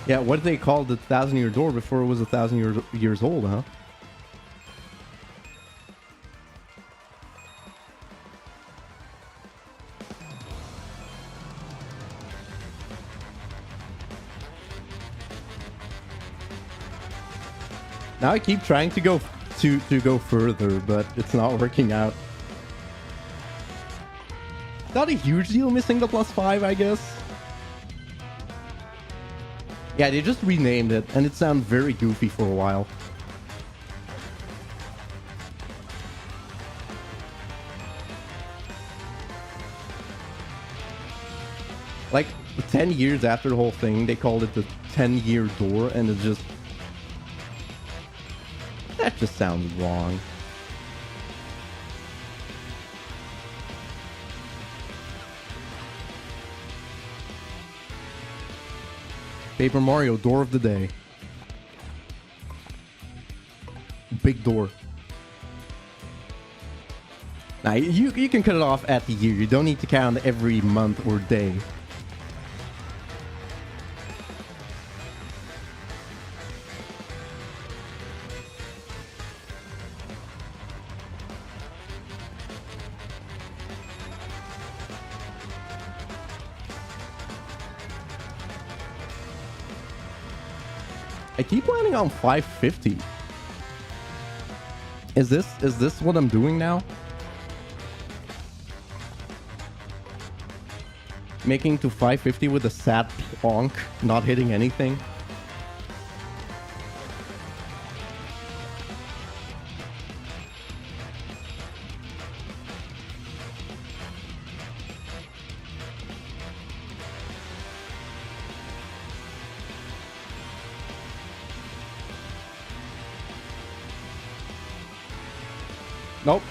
Yeah, what did they call the 1000-year door before it was 1,000 years old, huh? Now I keep trying to go further, but it's not working out. Not a huge deal missing the +5, I guess. Yeah, they just renamed it, and it sounded very goofy for a while. Like, 10 years after the whole thing, they called it the 10-year door, and it just... That just sounds wrong. Paper Mario, door of the day. Big door. Now, you can cut it off at the year. You don't need to count every month or day. I keep landing on 550. Is this what I'm doing now? Making to 550 with a sad plonk, not hitting anything. Nope.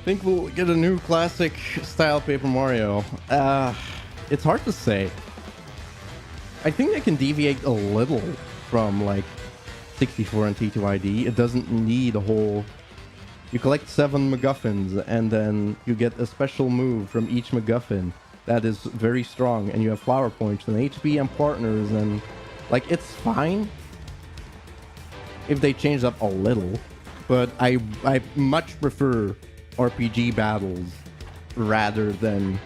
Think we'll get a new classic style Paper Mario. It's hard to say. I think they can deviate a little from like 64 and T2ID. It doesn't need a whole... You collect 7 MacGuffins and then you get a special move from each MacGuffin that is very strong, and you have flower points and HP and partners, and like it's fine if they change up a little, but I much prefer RPG battles rather than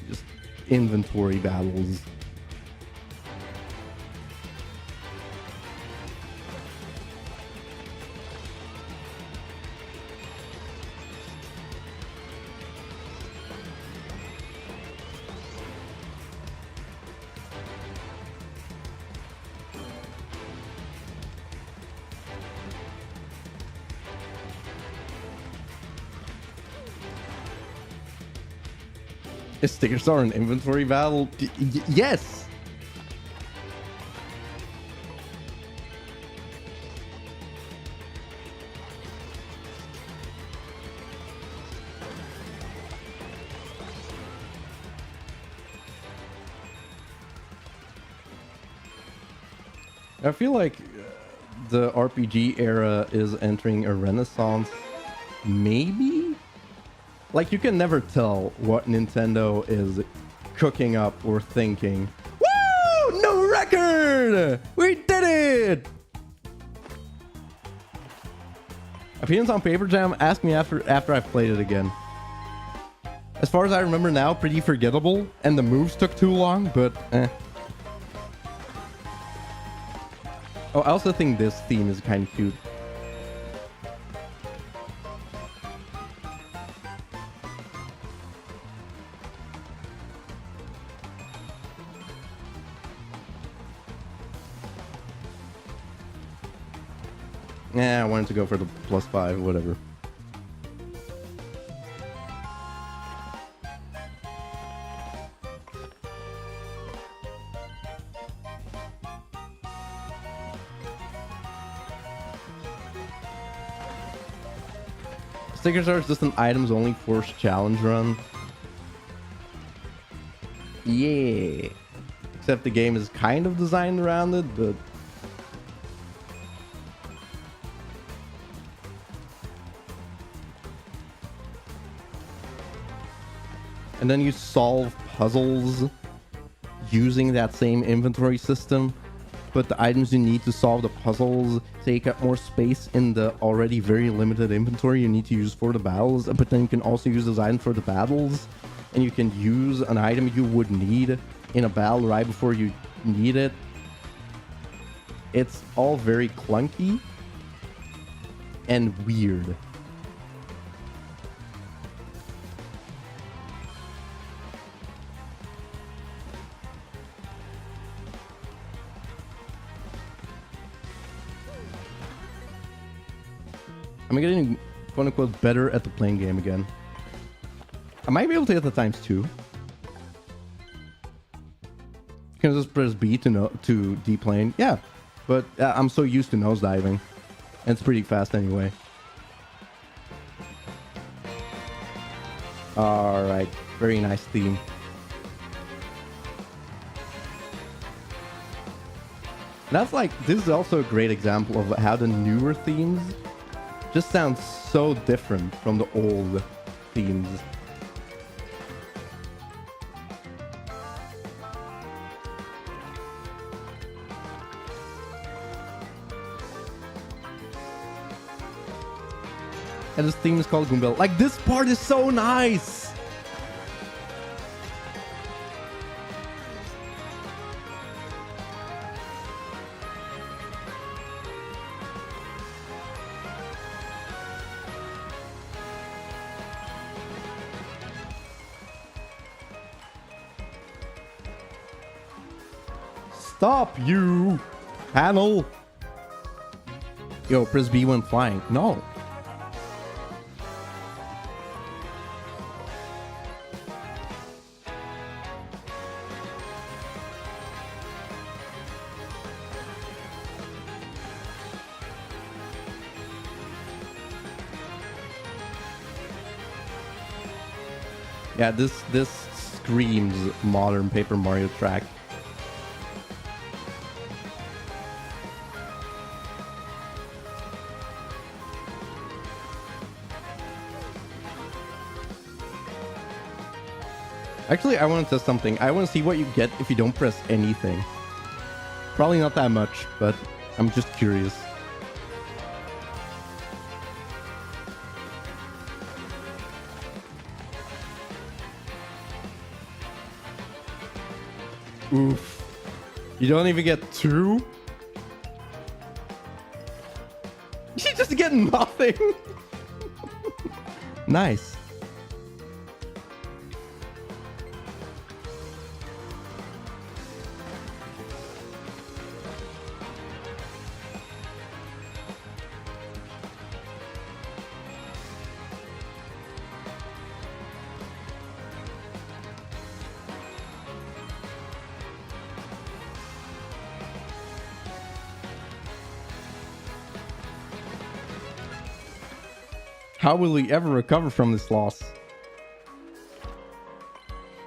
just inventory battles. Is Sticker Star an inventory battle? Yes! I feel like the RPG era is entering a renaissance. Maybe? Like, you can never tell what Nintendo is cooking up or thinking. Woo! No record! We did it! Opinions on Paper Jam? Ask me after I've played it again. As far as I remember now, pretty forgettable, and the moves took too long, but eh. Oh, I also think this theme is kind of cute. Yeah, I wanted to go for the +5, whatever. Stickers are just an items only forced challenge run. Yeah. Except the game is kind of designed around it, but... And then you solve puzzles using that same inventory system, but the items you need to solve the puzzles take up more space in the already very limited inventory you need to use for the battles, but then you can also use those items for the battles, and you can use an item you would need in a battle right before you need it. It's all very clunky and weird. I'm getting, quote unquote, better at the playing game again. I might be able to hit the times 2. You can just press B to deplane. Yeah, but I'm so used to nosediving. And it's pretty fast anyway. Alright, very nice theme. That's like, this is also a great example of how the newer themes just sound so different from the old themes. And this theme is called Goombell. Like, this part is so nice! Stop, you panel! Yo, press B when flying. No. Yeah, this screams modern Paper Mario track. Actually, I want to test something. I want to see what you get if you don't press anything. Probably not that much, but I'm just curious. Oof. You don't even get 2? You just get nothing. Nice. How will we ever recover from this loss?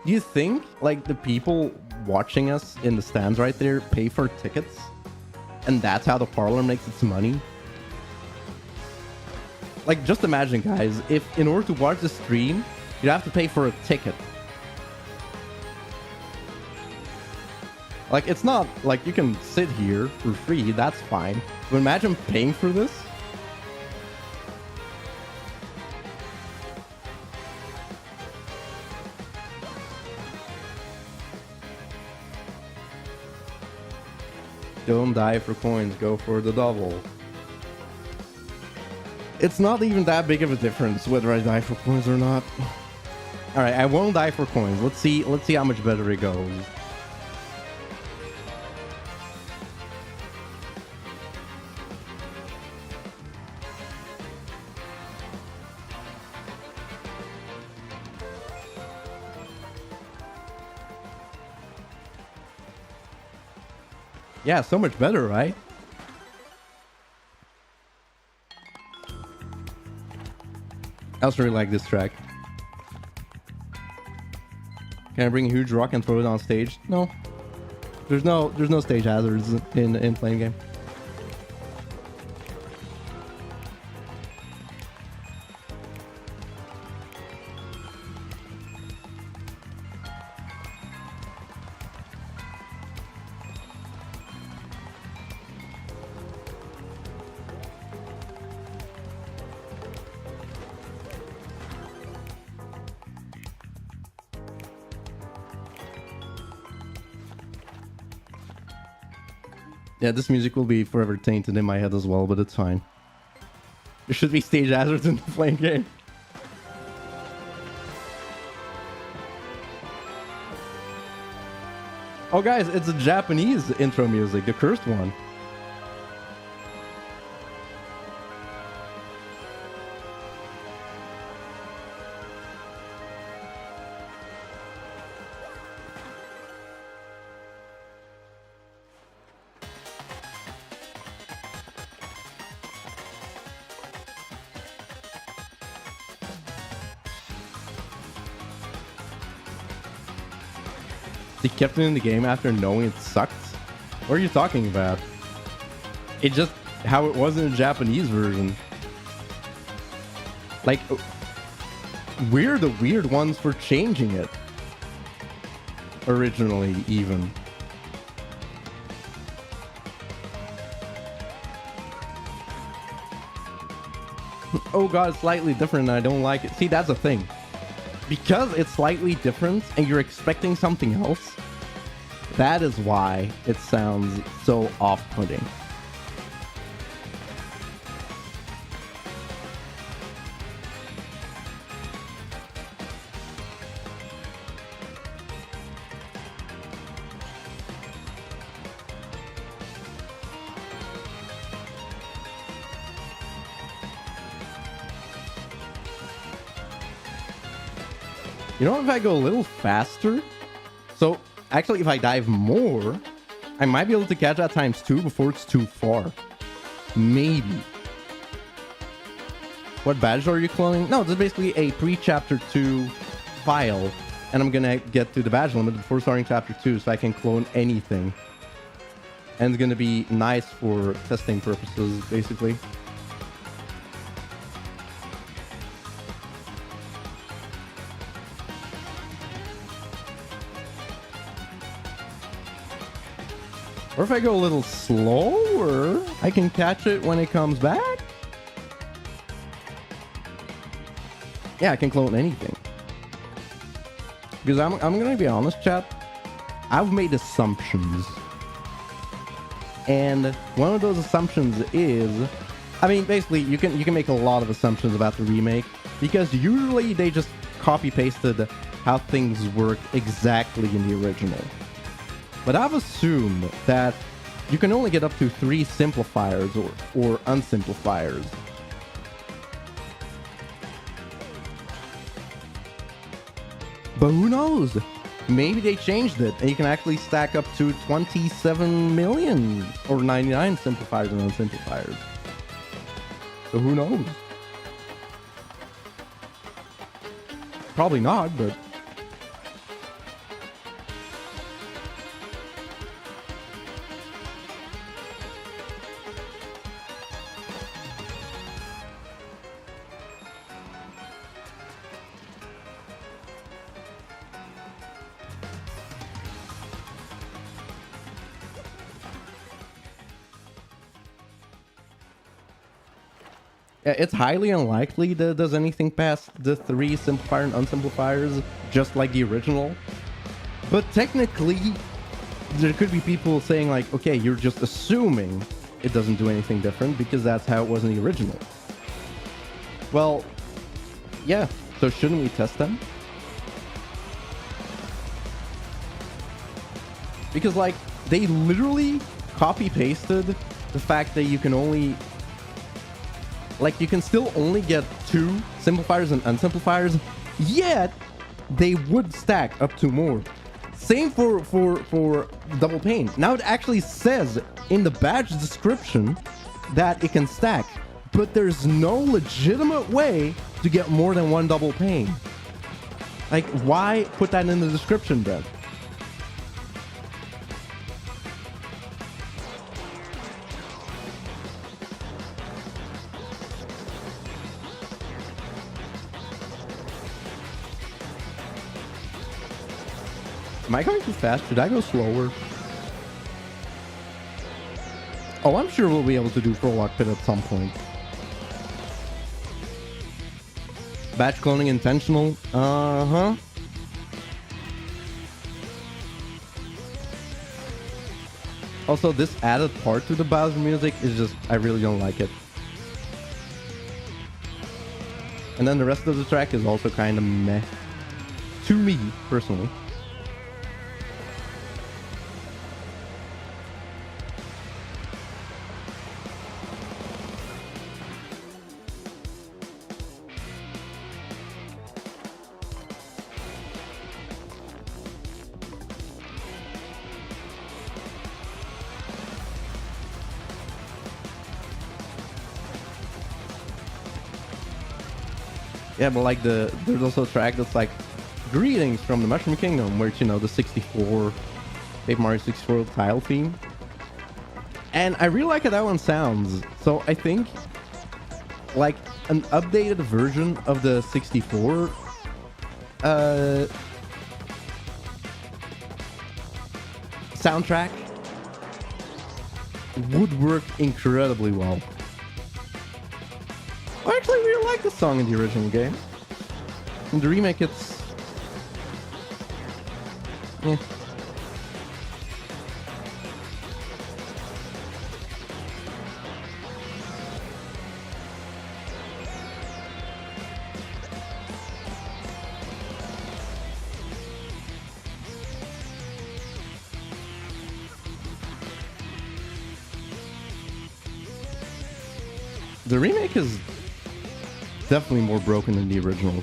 Do you think, like, the people watching us in the stands right there pay for tickets? And that's how the parlor makes its money? Like, just imagine, guys, if in order to watch the stream, you'd have to pay for a ticket. Like, it's not like you can sit here for free, that's fine. But imagine paying for this? Don't die for coins, go for the double. It's not even that big of a difference whether I die for coins or not. Alright, I won't die for coins. Let's see how much better it goes. Yeah, so much better, right? I also really like this track. Can I bring a huge rock and throw it on stage? No. There's no stage hazards in playing game. Yeah, this music will be forever tainted in my head as well, but it's fine. There should be stage hazards in the flame game. Oh guys, it's a Japanese intro music, the cursed one. They kept it in the game after knowing it sucked? What are you talking about? It just how it was in the Japanese version. Like, we're the weird ones for changing it. Originally, even. Oh god, it's slightly different and I don't like it. See, that's the thing. Because it's slightly different and you're expecting something else, that is why it sounds so off-putting. You know, if I go a little faster, so actually if I dive more, I might be able to catch that ×2 before it's too far. Maybe. What badge are you cloning? No, this is basically a pre-chapter 2 file, and I'm gonna get to the badge limit before starting chapter 2 so I can clone anything. And it's gonna be nice for testing purposes, basically. Or if I go a little slower, I can catch it when it comes back. Yeah, I can clone anything. Because I'm gonna be honest, chat. I've made assumptions. And one of those assumptions is, I mean, basically you can make a lot of assumptions about the remake, because usually they just copy pasted how things work exactly in the original. But I've assumed that you can only get up to 3 simplifiers or unsimplifiers. But who knows? Maybe they changed it and you can actually stack up to 27 million or 99 simplifiers and unsimplifiers. So who knows? Probably not, but... It's highly unlikely that it does anything past the 3 simplifier and unsimplifiers, just like the original. But technically, there could be people saying like, okay, you're just assuming it doesn't do anything different because that's how it was in the original. Well, yeah, so shouldn't we test them? Because like, they literally copy-pasted the fact that you can only... Like, you can still only get 2 simplifiers and unsimplifiers, yet they would stack up to more. Same for double pane. Now it actually says in the badge description that it can stack, but there's no legitimate way to get more than 1 double pane. Like, why put that in the description then? Am I going too fast? Should I go slower? Oh, I'm sure we'll be able to do Prologue Pit at some point. Batch cloning intentional? Uh-huh. Also, this added part to the Bowser music is just, I really don't like it. And then the rest of the track is also kind of meh. To me, personally. Yeah, but like there's also a track that's like greetings from the Mushroom Kingdom, where it's, you know, the 64 Paper Mario 64 tile theme. And I really like how that one sounds. So I think like an updated version of the 64 soundtrack would work incredibly well. I actually really like the song in the original game. In the remake, it's... yeah. The remake is definitely more broken than the original.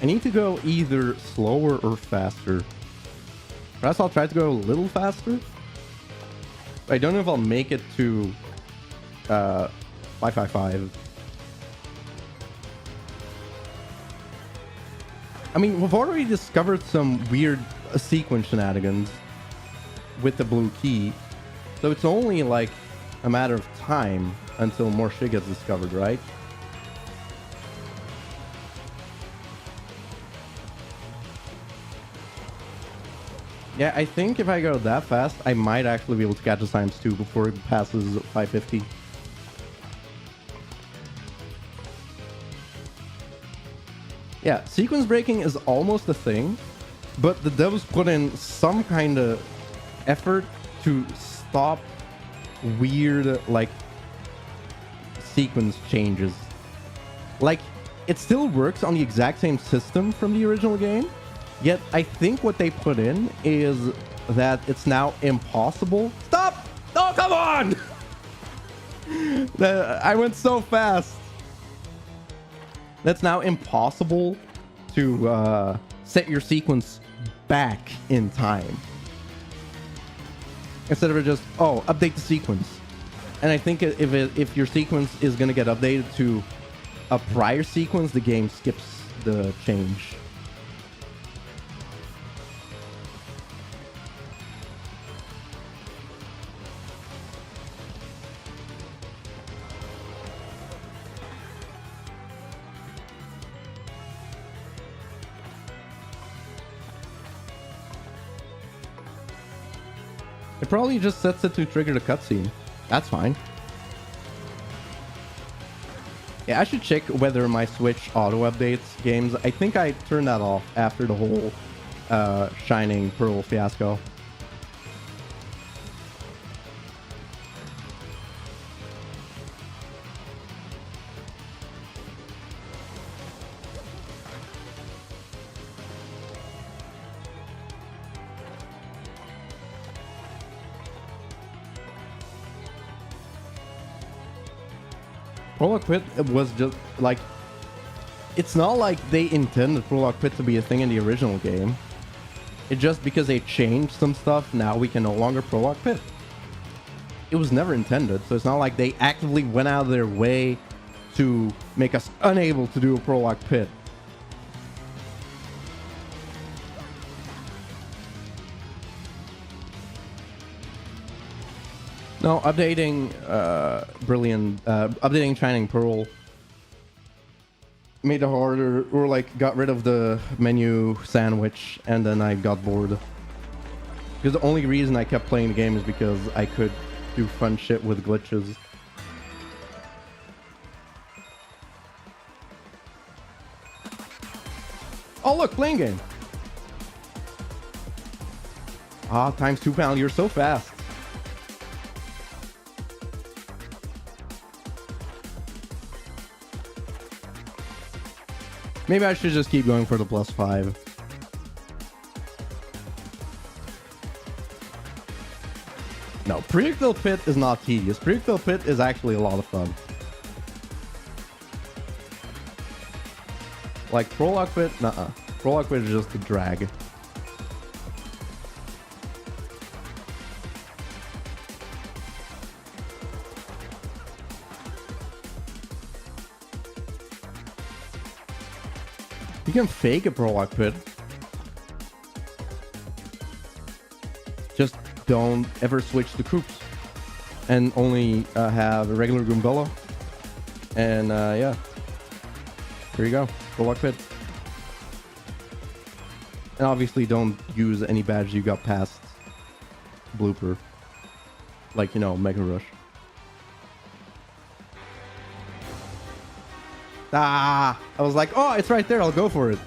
I need to go either slower or faster. Perhaps I'll try to go a little faster. I don't know if I'll make it to 555. I mean, we've already discovered some weird sequence shenanigans with the blue key. So it's only like a matter of time until more shit gets discovered, right? Yeah, I think if I go that fast, I might actually be able to catch the times 2 before it passes 550. Yeah, sequence breaking is almost a thing, but the devs put in some kind of effort to stop weird, like, sequence changes. Like, it still works on the exact same system from the original game, yet I think what they put in is that it's now impossible. Stop! Oh, come on! I went so fast. That's now impossible to set your sequence back in time. Instead of just, oh, update the sequence. And I think if your sequence is going to get updated to a prior sequence, the game skips the change. It probably just sets it to trigger the cutscene. That's fine. Yeah, I should check whether my Switch auto updates games. I think I turned that off after the whole Shining Pearl fiasco. Prologue Pit was just like, it's not like they intended Prologue Pit to be a thing in the original game. It's just because they changed some stuff, now we can no longer Prologue Pit. It was never intended, so it's not like they actively went out of their way to make us unable to do a Prologue Pit. No, updating updating Shining Pearl made it harder, or like got rid of the menu sandwich, and then I got bored. Because the only reason I kept playing the game is because I could do fun shit with glitches. Oh look, playing game. Ah, times £2. You're so fast. Maybe I should just keep going for the +5. No, Predictable Pit is not tedious. Predictable Pit is actually a lot of fun. Like Prologue Pit, nuh-uh. Prologue Pit is just a drag. You can fake a Prologue Pit. Just don't ever switch the troops. And only have a regular Goombella. And yeah. Here you go. Prologue Pit. And obviously don't use any badge you got past Blooper. Like, you know, Mega Rush. Ah! I was like, oh, it's right there. I'll go for it.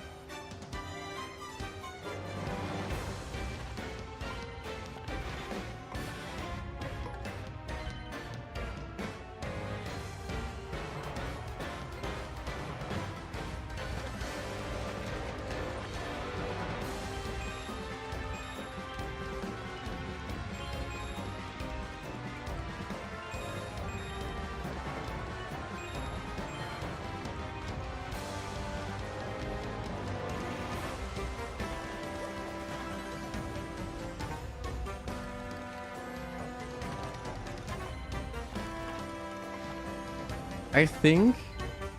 I think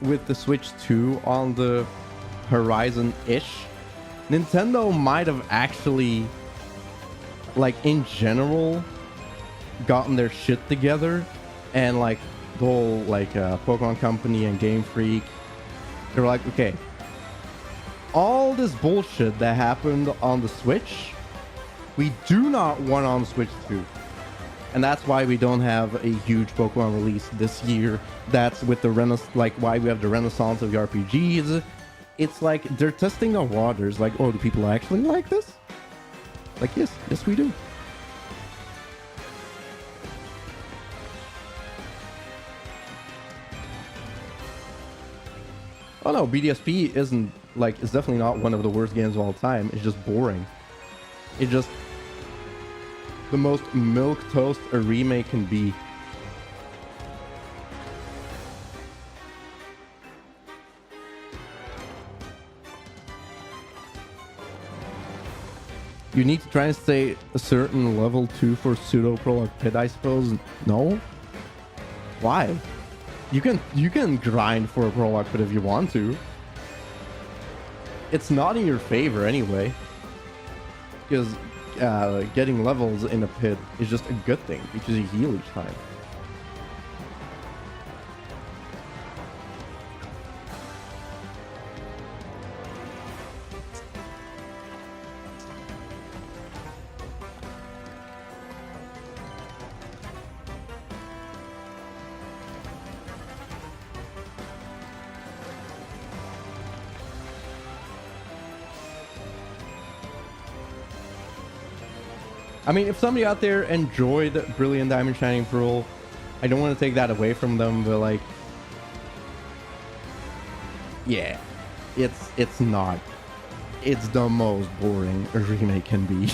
with the Switch 2 on the horizon-ish, Nintendo might have actually, like, in general, gotten their shit together, and like the whole like Pokemon Company and Game Freak, they were like, okay, all this bullshit that happened on the Switch, we do not want on the Switch 2. And that's why we don't have a huge Pokemon release this year. That's with the like why we have the renaissance of the RPGs. It's like they're testing the waters. Like, oh, do people actually like this? Like, yes, we do. Oh no, BDSP isn't like, it's definitely not one of the worst games of all time. It's just boring. It's just the most milquetoast a remake can be. You need to try and stay a certain level 2 for pseudo prologue pit, I suppose. No? Why? You can grind for a prologue pit if you want to. It's not in your favor anyway. Because getting levels in a pit is just a good thing because you heal each time. I mean, if somebody out there enjoyed Brilliant Diamond Shining Pearl, I don't want to take that away from them, but like, yeah, it's not. It's the most boring a remake can be.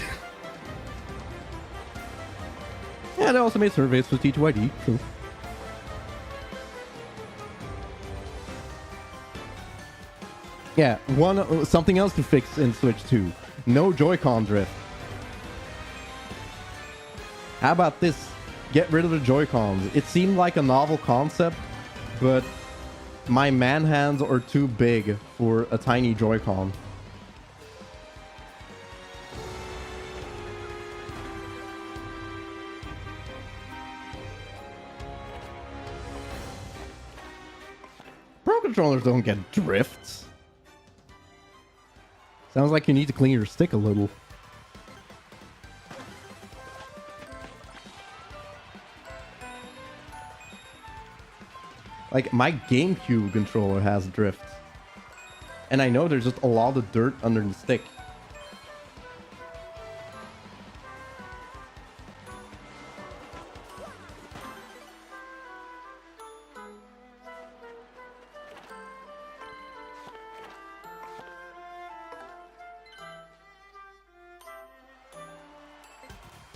Yeah, they also made surveys for T2ID, so. Yeah, something else to fix in Switch 2. No Joy-Con drift. How about this? Get rid of the Joy-Cons. It seemed like a novel concept, but my man hands are too big for a tiny Joy-Con. controllers don't get drifts. Sounds like you need to clean your stick a little. Like, my GameCube controller has drifts. And I know there's just a lot of dirt under the stick.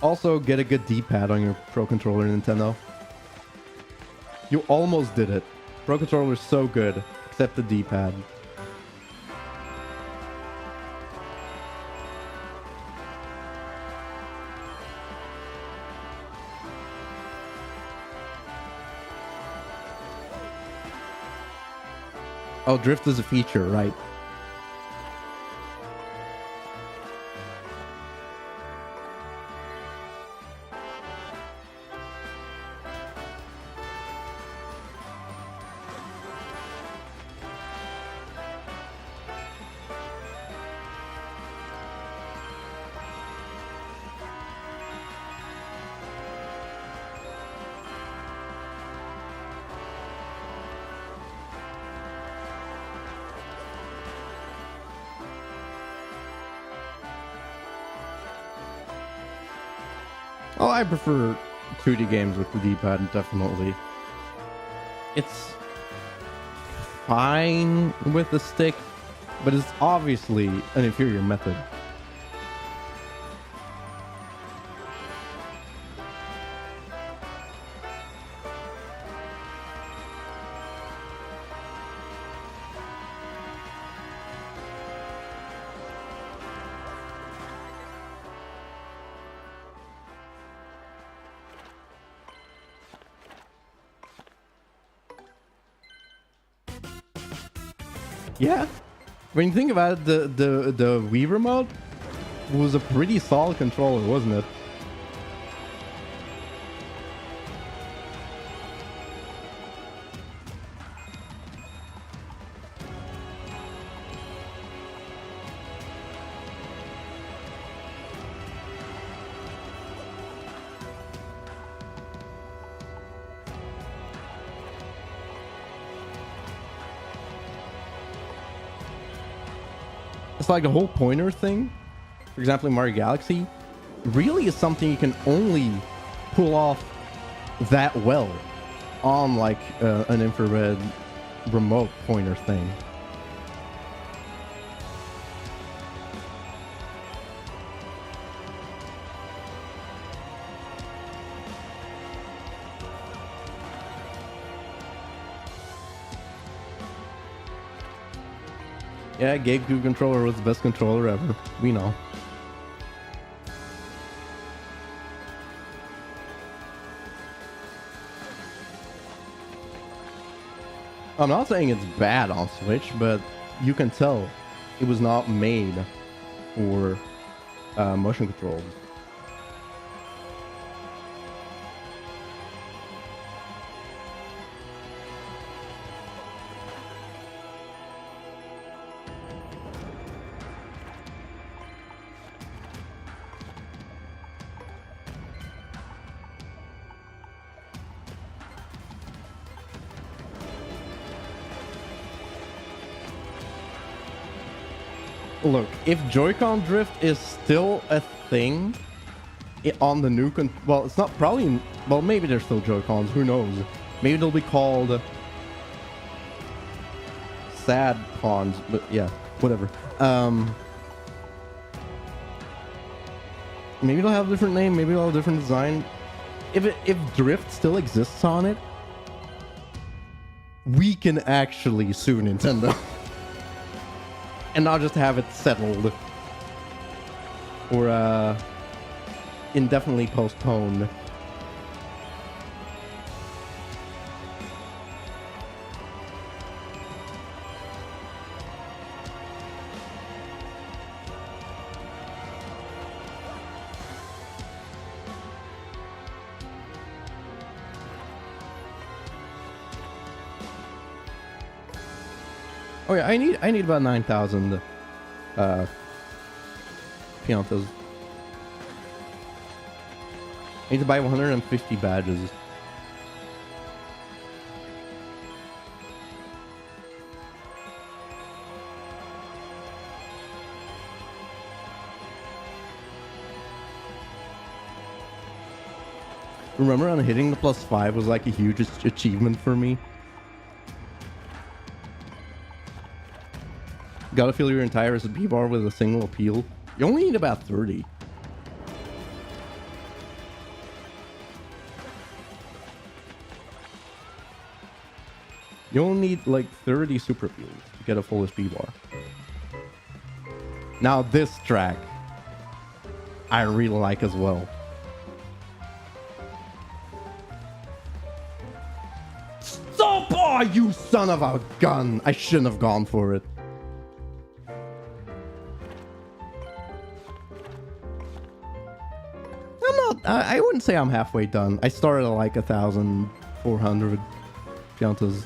Also, get a good D-pad on your Pro Controller, Nintendo. You almost did it. Pro Controller is so good, except the D-pad. Oh, drift is a feature, right? Oh, I prefer 2D games with the D-pad, definitely. It's fine with the stick, but it's obviously an inferior method. Yeah, when you think about it, the Wii remote was a pretty solid controller, wasn't it? It's like the whole pointer thing, for example in Mario Galaxy, really is something you can only pull off that well on like an infrared remote pointer thing. Yeah, GameCube controller was the best controller ever. We know. I'm not saying it's bad on Switch, but you can tell it was not made for motion controls. Look, if Joy-Con drift is still a thing on the new well, it's not probably, well, maybe there's still Joy-Cons, who knows? Maybe they'll be called sad cons, but yeah, whatever. Maybe they'll have a different name, maybe they'll have a different design. If drift still exists on it, we can actually sue Nintendo. And not just have it settled or indefinitely postponed. Oh yeah, I need about 9,000 piantas. I need to buy 150 badges. Remember on hitting the +5 was like a huge achievement for me. Gotta fill your entire recipe bar with a single appeal. You only need about 30. You only need like 30 super appeals to get a full SP bar. Now this track, I really like as well. Stop! Oh, you son of a gun! I shouldn't have gone for it. I wouldn't say I'm halfway done. I started at like 1,400 piantas.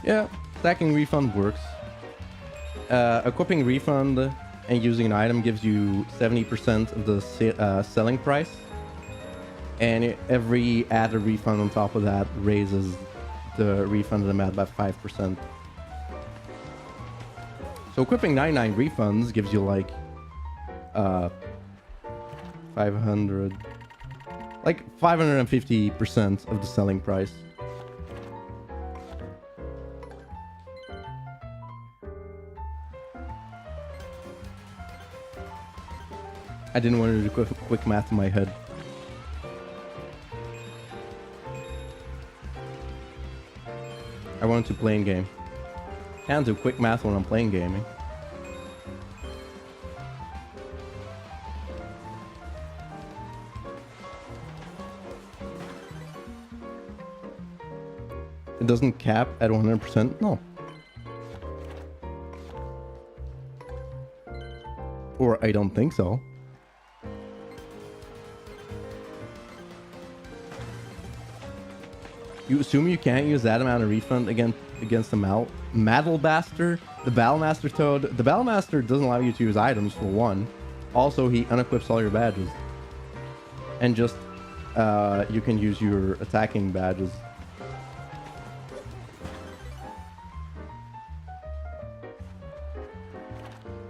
Yeah, stacking refund works. Equipping refund and using an item gives you 70% of the selling price. And every added refund on top of that raises the refunded amount by 5%. So equipping 99 refunds gives you like 500, like 550% of the selling price. I didn't want to do quick math in my head. I wanted to play in game. Can't do quick math when I'm playing gaming. It doesn't cap at 100%? No. Or I don't think so. You assume you can't use that amount of refund against the Maddlebaster, the Battlemaster Toad. The Battlemaster doesn't allow you to use items for one. Also, he unequips all your badges. And just, you can use your attacking badges.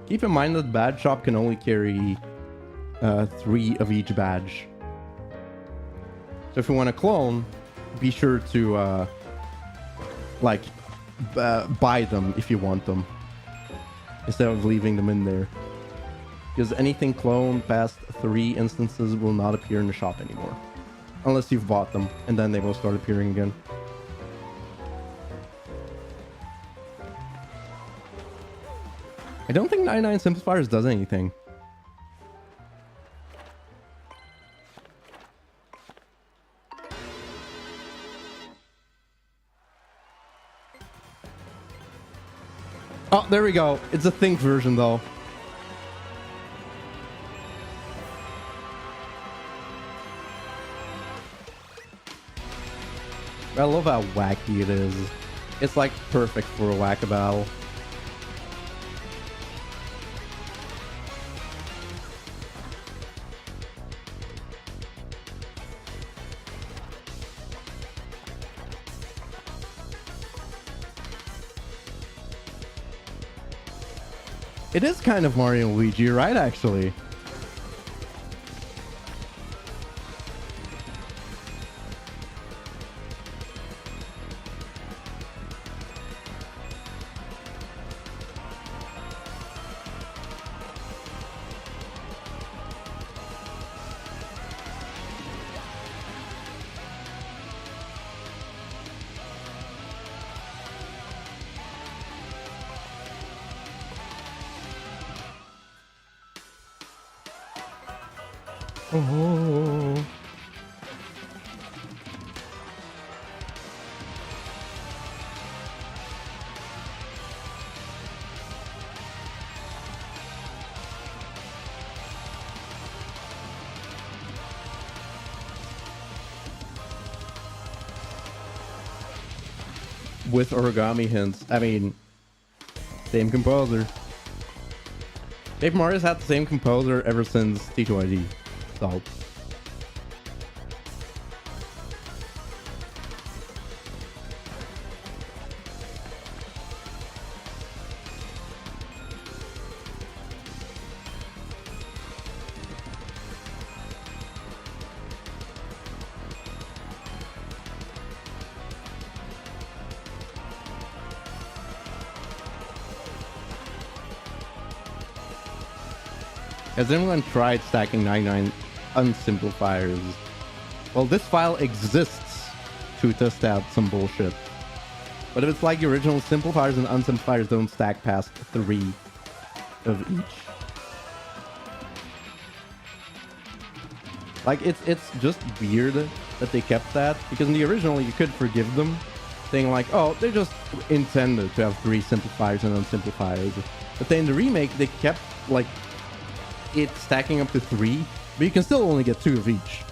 Keep in mind that the badge shop can only carry 3 of each badge. So if you want to clone, be sure to buy them if you want them instead of leaving them in there, because anything cloned past 3 instances will not appear in the shop anymore unless you've bought them, and then they will start appearing again. I don't think 99 Simplifiers does anything. Oh, there we go. It's a Think version, though. I love how wacky it is. It's like perfect for a whack-a-battle. It is kind of Mario and Luigi, right, actually? Oh. With origami hints. I mean, same composer. Paper Mario's had the same composer ever since T2ID. So. Has anyone tried stacking 99 unsimplifiers? Well, this file exists to test out some bullshit. But if it's like the original, simplifiers and unsimplifiers don't stack past 3 of each. Like, it's just weird that they kept that, because in the original you could forgive them, saying like, oh, they just intended to have 3 simplifiers and unsimplifiers. But then in the remake, they kept like it stacking up to 3, but you can still only get 2 of each.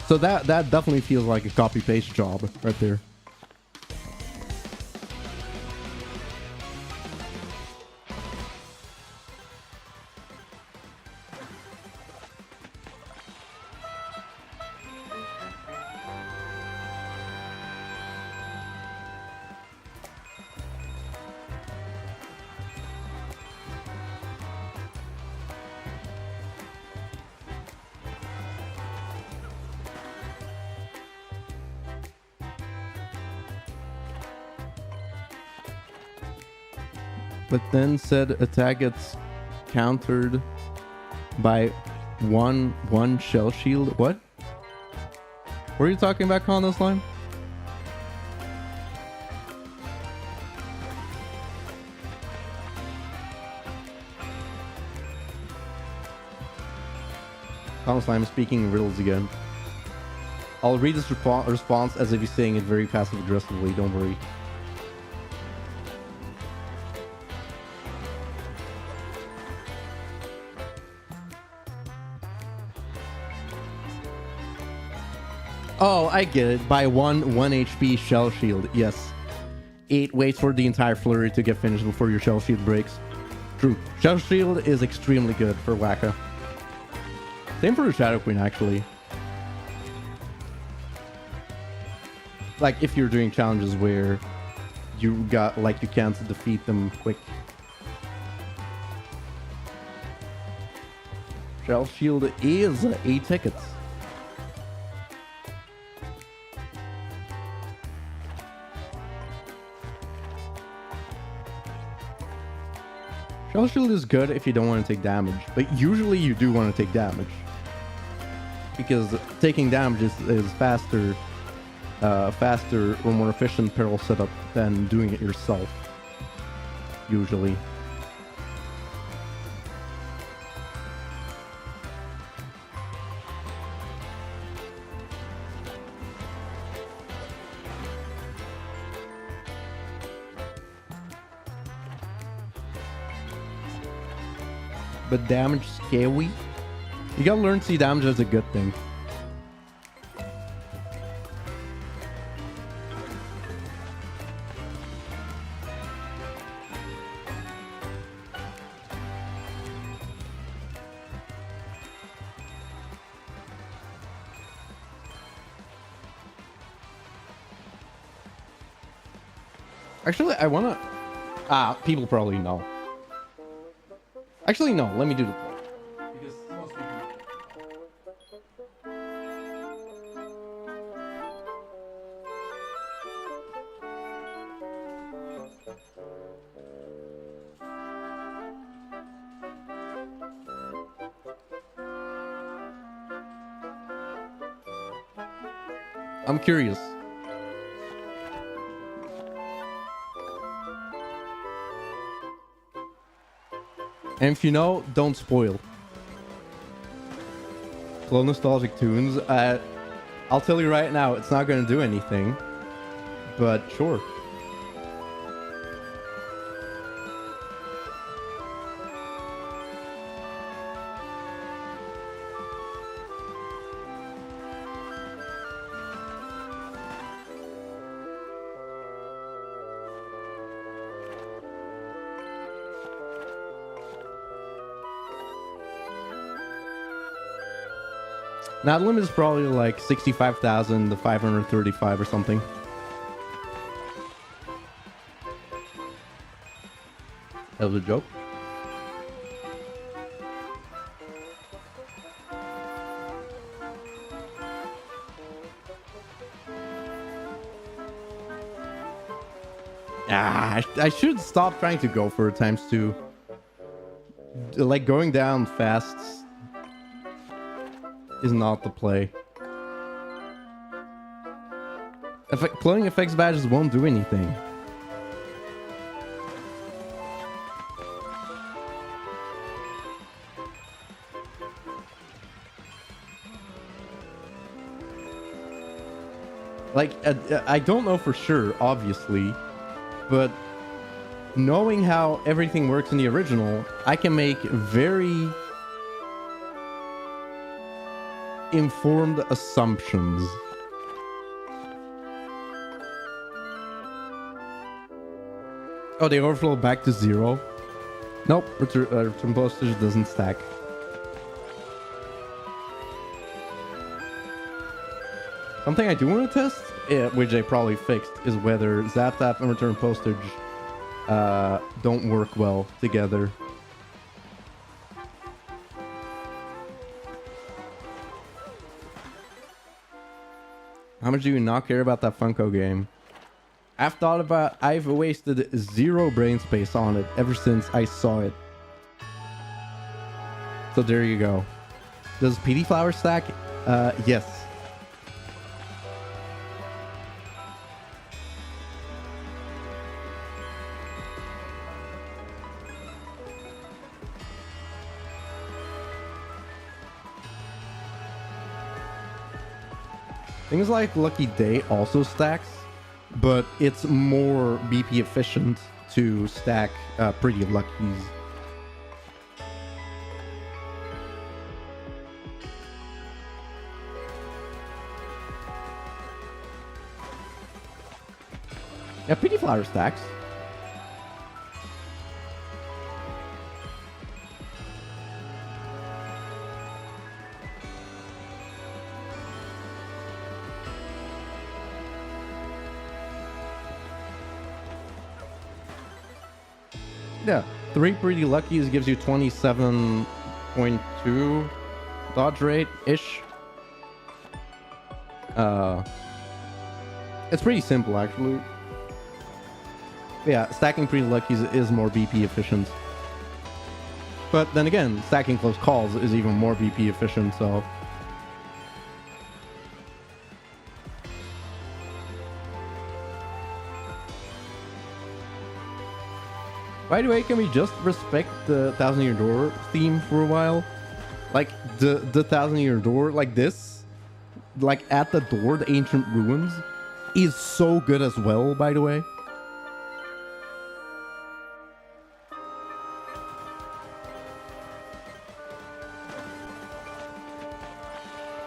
So that definitely feels like a copy-paste job right there. But then said attack gets countered by one shell shield. What? Were you talking about on this line? Honestly, I'm speaking riddles again. I'll read this response as if he's saying it very passive-aggressively, don't worry. Oh, I get it. By one HP shell shield, yes. 8 waits for the entire flurry to get finished before your shell shield breaks. True. Shell shield is extremely good for Waka. Same for Shadow Queen, actually. Like, if you're doing challenges where you can't defeat them quick. Shell shield is 8 tickets. Shell shield is good if you don't want to take damage, but usually you do want to take damage. Because taking damage is faster or more efficient peril setup than doing it yourself. Usually. But damage is scary. You gotta learn to see damage as a good thing. Actually, I wanna... people probably know. Actually, no. Let me do the poll. Because most people... I'm curious. And if you know, don't spoil. clone nostalgic tunes. I'll tell you right now, it's not going to do anything. But sure. Now the limit is probably like 65,000 to 535 or something. That was a joke. I should stop trying to go for times 2. Like going down fast is not the play. Cloning effects badges won't do anything. Like, I don't know for sure, obviously, but knowing how everything works in the original, I can make very informed assumptions. Oh, they overflow back to 0. Nope, return postage doesn't stack. Something I do want to test, which I probably fixed, is whether ZapTap and return postage don't work well together. How much do you not care about that Funko game? I've wasted 0 brain space on it ever since I saw it. So there you go. Does PD Flower stack? Yes. Things like Lucky Day also stacks, but it's more BP efficient to stack Pretty Luckies. Yeah, Pretty Flower stacks. Yeah, 3 Pretty Luckies gives you 27.2 dodge rate-ish. It's pretty simple, actually. Yeah, stacking Pretty Luckies is more BP efficient. But then again, stacking close calls is even more BP efficient, so... By the way, can we just respect the Thousand Year Door theme for a while? Like, the Thousand Year Door, like this, like at the door, the Ancient Ruins, is so good as well, by the way.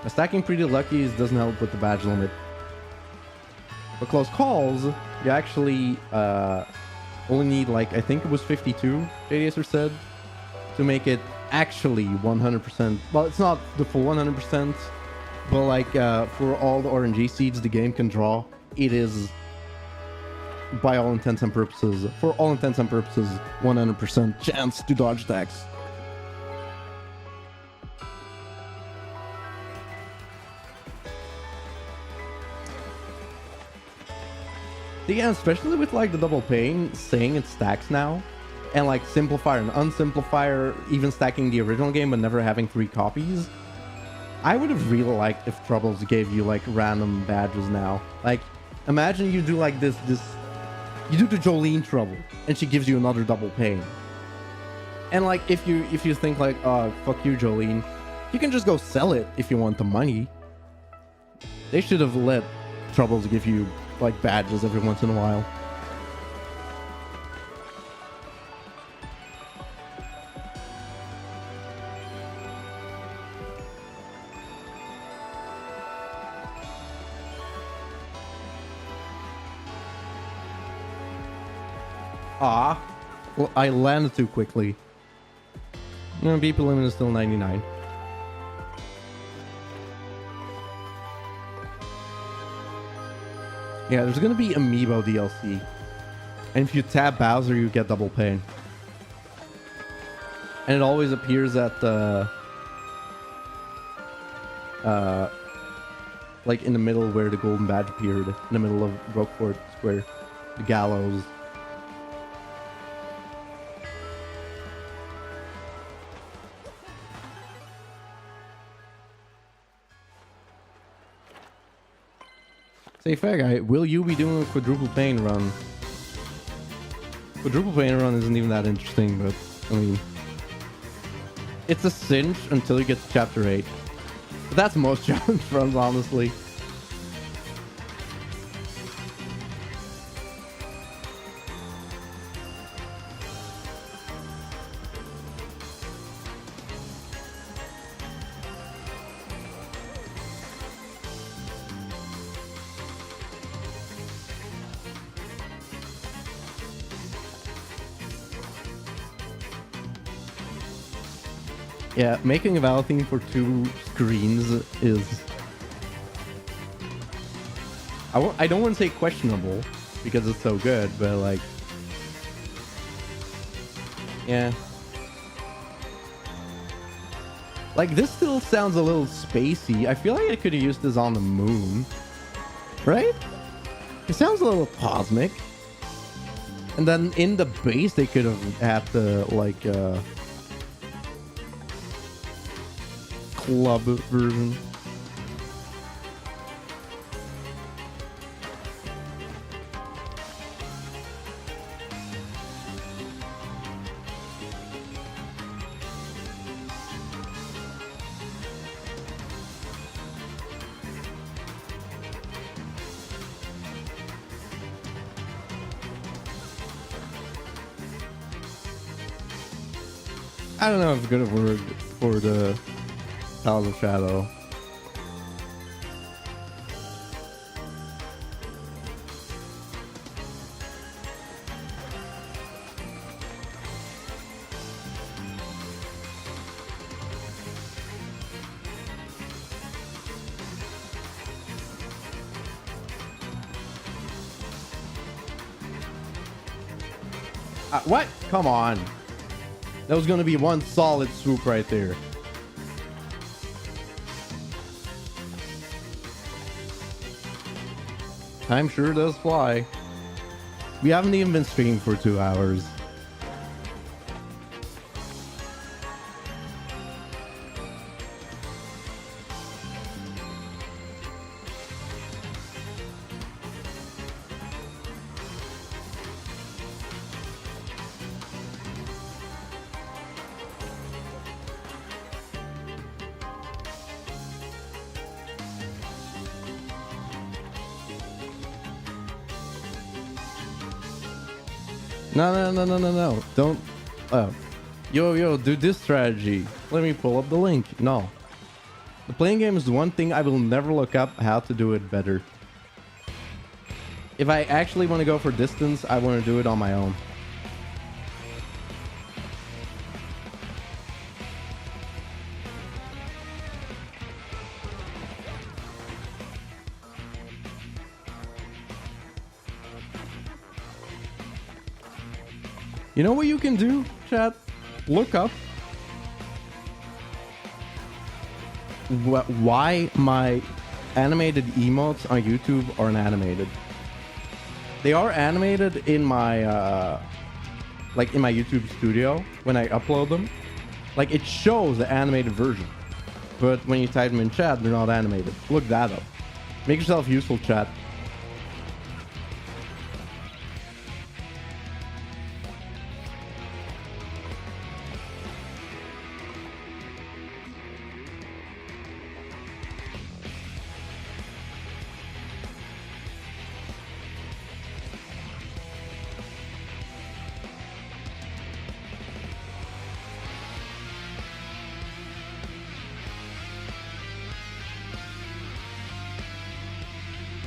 Stacking Pretty Luckies doesn't help with the badge limit. But close calls, you actually only need, like, I think it was 52, JDSer said, to make it actually 100%. Well, it's not the full 100%, but like for all the RNG seeds the game can draw, it is, by all intents and purposes, 100% chance to dodge stacks. Yeah, especially with like the double pane saying it stacks now, and like simplifier and unsimplifier even stacking the original game but never having 3 copies. I would have really liked if Troubles gave you like random badges now. Like, imagine you do like this, you do the Jolene Trouble and she gives you another double pane. And like if you think like, oh fuck you Jolene, You can just go sell it if you want the money. They should have let Troubles give you like badges every once in a while. Ah, well, I landed too quickly. No, BP limit is still 99. Yeah, there's gonna be Amiibo DLC. And if you tap Bowser, you get double pain. And it always appears at the... like in the middle where the golden badge appeared. In the middle of Roquefort Square. The gallows. Say, fair guy, will you be doing a quadruple pain run? Quadruple pain run isn't even that interesting, but I mean, it's a cinch until you get to chapter 8. But that's most challenge runs, honestly. Yeah, making a Valve theme for 2 screens is... I don't want to say questionable, because it's so good, but like... Yeah. Like, this still sounds a little spacey. I feel like I could have used this on the moon. Right? It sounds a little cosmic. And then in the base, they could have had the, like, club version. I don't know if it's gonna work for the Palace of Shadow. What? Come on. That was gonna be one solid swoop right there. Time sure does fly. We haven't even been streaming for 2 hours. No. Don't. Yo, do this strategy. Let me pull up the link. No. The playing game is the one thing I will never look up how to do it better. If I actually want to go for distance, I want to do it on my own. You know what you can do, chat? Look up why my animated emotes on YouTube aren't animated. They are animated in my like in my YouTube studio when I upload them. Like it shows the animated version, but when you type them in chat, they're not animated. Look that up. Make yourself useful, chat.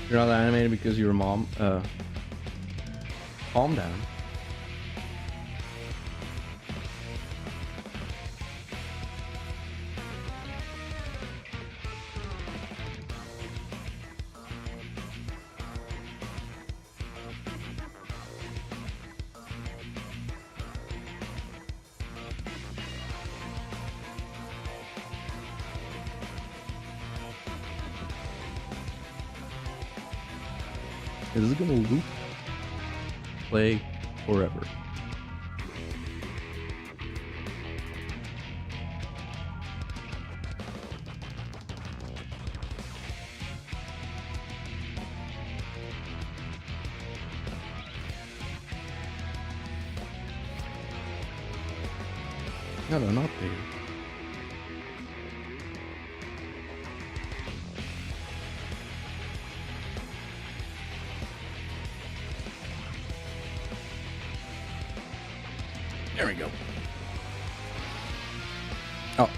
You're not animated because you're a mom. Calm down. Is it gonna loop? Play forever. No, no, not bigger. There we go. Oh.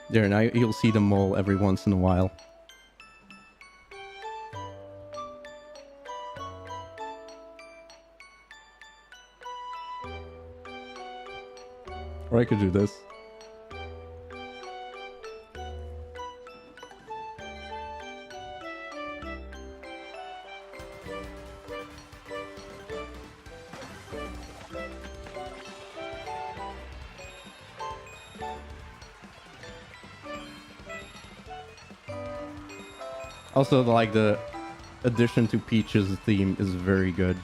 There, now you'll see the mole every once in a while. Or I could do this. Also, like, the addition to Peach's theme is very good.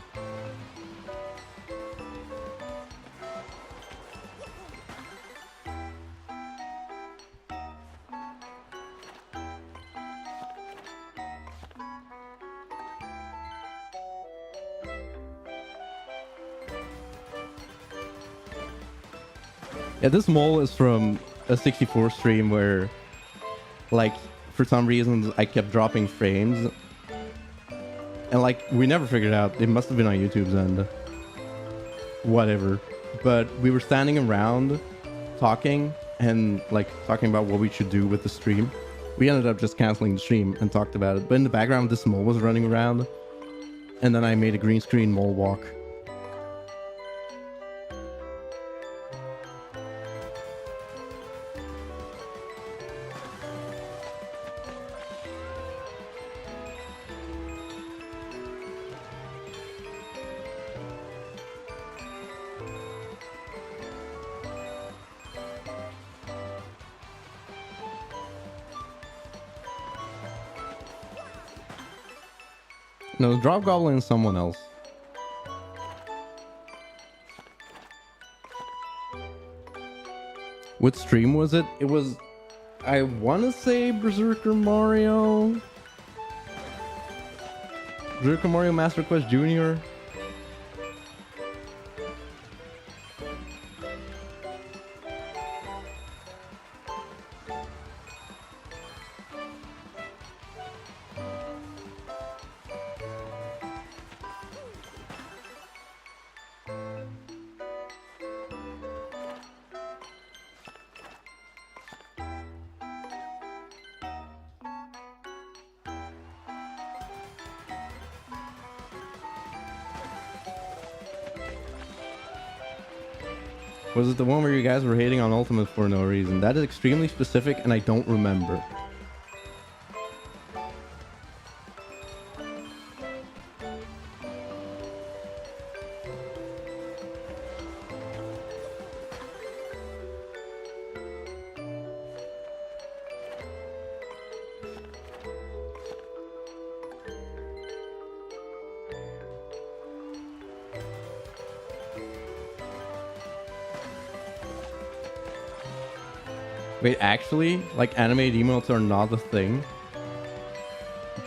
Yeah, this mole is from a 64 stream where, like, for some reasons I kept dropping frames. And, like, we never figured out. It must have been on YouTube's end. Whatever. But we were standing around talking and, like, talking about what we should do with the stream. We ended up just canceling the stream and talked about it. But in the background, this mole was running around. And then I made a green screen mole walk. No, the drop goblin is someone else. What stream was it? It was, I want to say Berserker Mario. Berserker Mario Master Quest Jr. Was it the one where you guys were hating on Ultimate for no reason? That is extremely specific and I don't remember. Wait, actually, like, animated emotes are not a thing.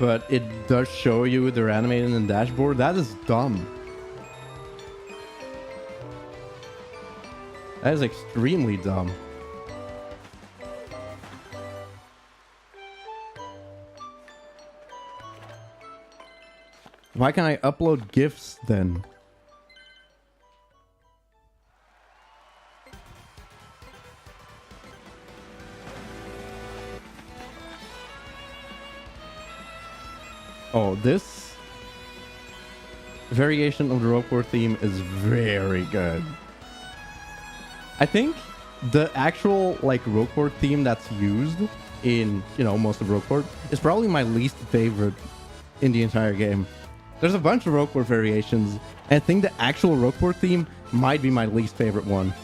But it does show you they're animated in the dashboard. That is dumb. That is extremely dumb. Why can't I upload GIFs then? Oh, this variation of the Roquefort theme is very good. I think the actual like Roquefort theme that's used in, you know, most of Roquefort is probably my least favorite in the entire game. There's a bunch of Roquefort variations, and I think the actual Roquefort theme might be my least favorite one.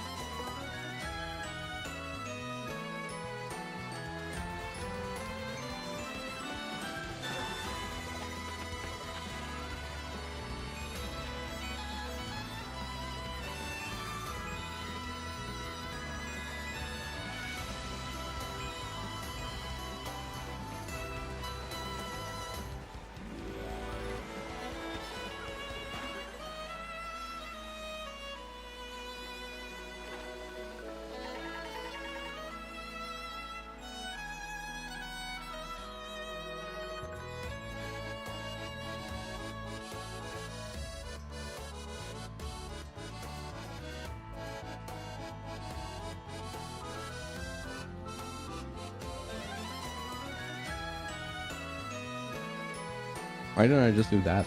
Why didn't I just do that?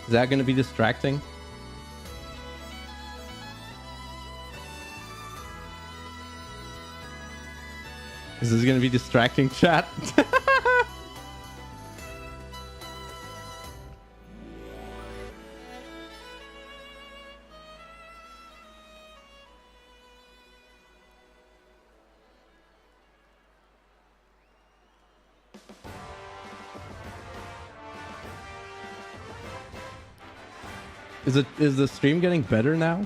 Is that going to be distracting? Is this going to be distracting, chat? Is the stream getting better now?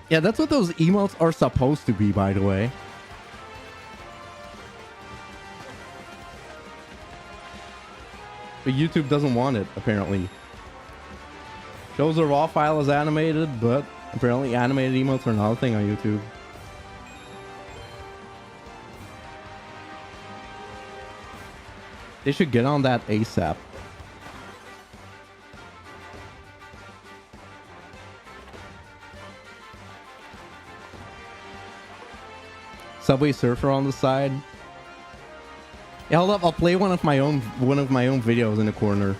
Yeah, that's what those emotes are supposed to be, by the way. But YouTube doesn't want it, apparently. Shows a raw file as animated, but apparently animated emotes are not a thing on YouTube. They should get on that ASAP. Subway Surfer on the side. Yeah, hold up. I'll play one of my own videos in the corner.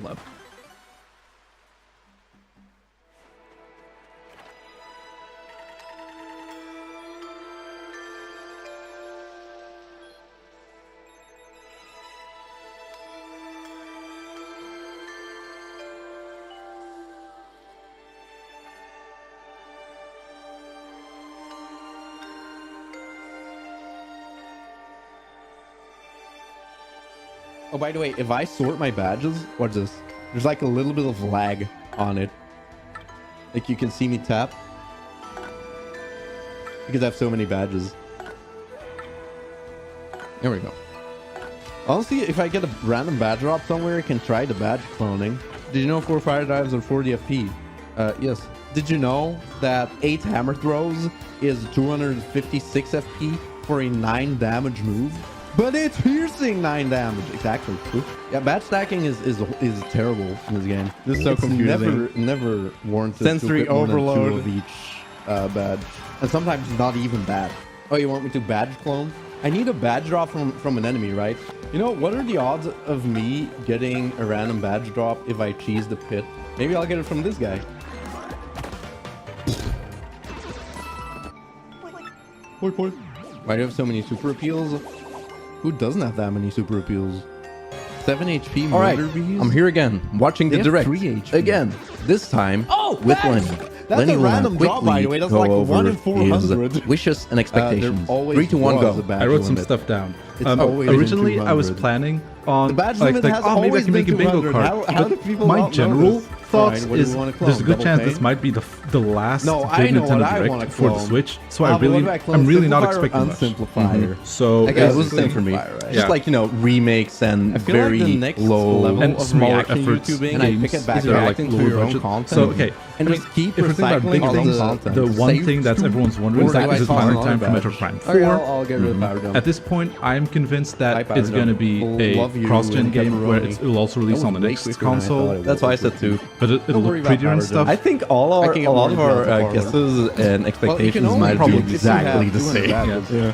Love. Oh, by the way, if I sort my badges, what's this? There's like a little bit of lag on it. Like you can see me tap. Because I have so many badges. There we go. Honestly, if I get a random badge drop somewhere, I can try the badge cloning. Did you know 4 fire dives are 40 FP? Yes. Did you know that 8 hammer throws is 256 FP for a 9 damage move? But it's piercing 9 damage. Exactly. Yeah, badge stacking is terrible in this game. This is so confusing. Never warranted. Sensory overload of each badge, and sometimes not even bad. Oh, you want me to badge clone? I need a badge drop from an enemy, right? You know, what are the odds of me getting a random badge drop if I cheese the pit? Maybe I'll get it from this guy. Boy. Why do you have so many super appeals? Who doesn't have that many super appeals? 7 HP. All right, bees? I'm here again, watching the direct 3 HP. again. This time with Lenny. That's Lenny a random drop, by the way. That's like 1 in 400. Wishes and expectations. 3, 2, 1, go. I wrote some stuff down. Always Originally, I was planning on the badge limit has maybe I always can make a been bingo 200. card. How do people My not know general this? thoughts is there's a good chance this might be the last big Nintendo Direct for the Switch. So I'm really not expecting much. So I guess it was the same for me. Yeah. Just like, you know, remakes and very low and smaller efforts games that are like lower budget. So okay, and I mean, just keep if we're thinking about big recycling things, the one thing that's everyone's wondering is like, is it finally time for Metroid Prime 4? I'll get rid of Power Jump. At this point, I'm convinced that it's going to be a cross-gen game where it will also release on the next console. That's why I said 2. But it'll look prettier and stuff. I think a lot of our guesses and expectations might be exactly the same. Yeah.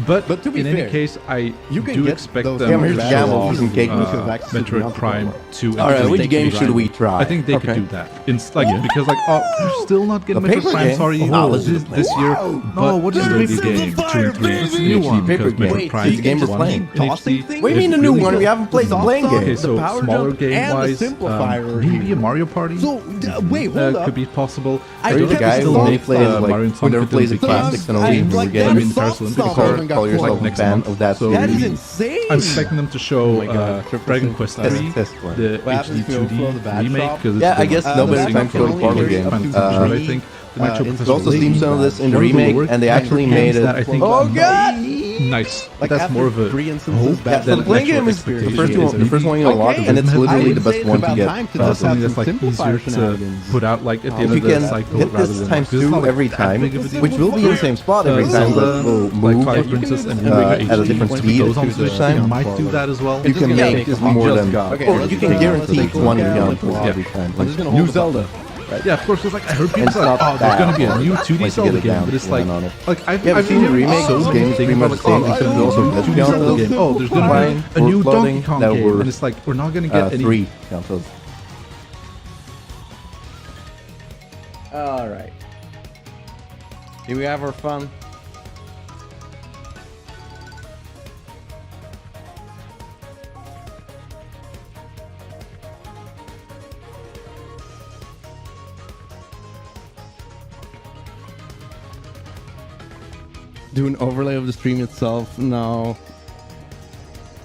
But to be in any case, I do expect them to show Metroid Prime 2. Alright, which game should we try? I think they could do that. Because like, we're still not getting Metroid Prime, sorry, this year. No, what is the game? 2 and 3. It's a new one. Because Metroid Prime the game we're playing. What do you mean a new one? We haven't played the playing game. Okay, so smaller game-wise, maybe a Mario Party? So, wait, hold up. Could be possible. Are you the guy who only plays, like, who never plays the classics and only new games? I mean, Paris Olympics call yourself a fan of that. So that is insane. I'm expecting them to show Dragon Quest 3, the HD 2D remake. Yeah, I guess nobody time for a parlor game. I think there's also Steam some of this in the remake, and they actually made it. Oh god! Nice. Like that's more of a the playing game is the first one you unlock, and it's literally the best one to get. Something that's like easier to put out like at the end of the cycle rather than times 2 every time, which will be in the same spot every time, but will move at a different speed each time. Might do that as well. You can make more than, or you can guarantee one jump every time. New Zelda. Right. Yeah, of course. It's like I heard people say, "Oh, there's going to be a new 2D Zelda game," but it's like I've seen the remake. So games pretty much the same. Also, 2D Zelda game. Oh, there's going to be a new Donkey Kong game, and it's like we're not going to get any 3 consoles. All right. Do we have our fun? Do an overlay of the stream itself? No.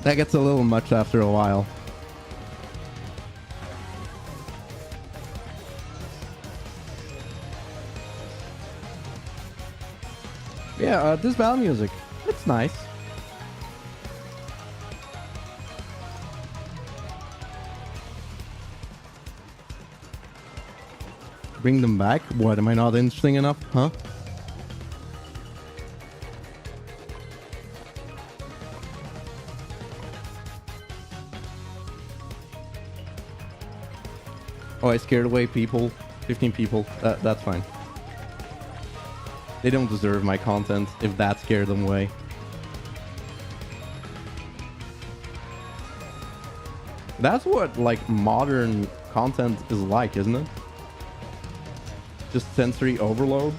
That gets a little much after a while. Yeah, this Val music. It's nice. Bring them back? What, am I not interesting enough? Huh? Oh, I scared away people. 15 people. That's fine. They don't deserve my content if that scared them away. That's what, like, modern content is like, isn't it? Just sensory overload.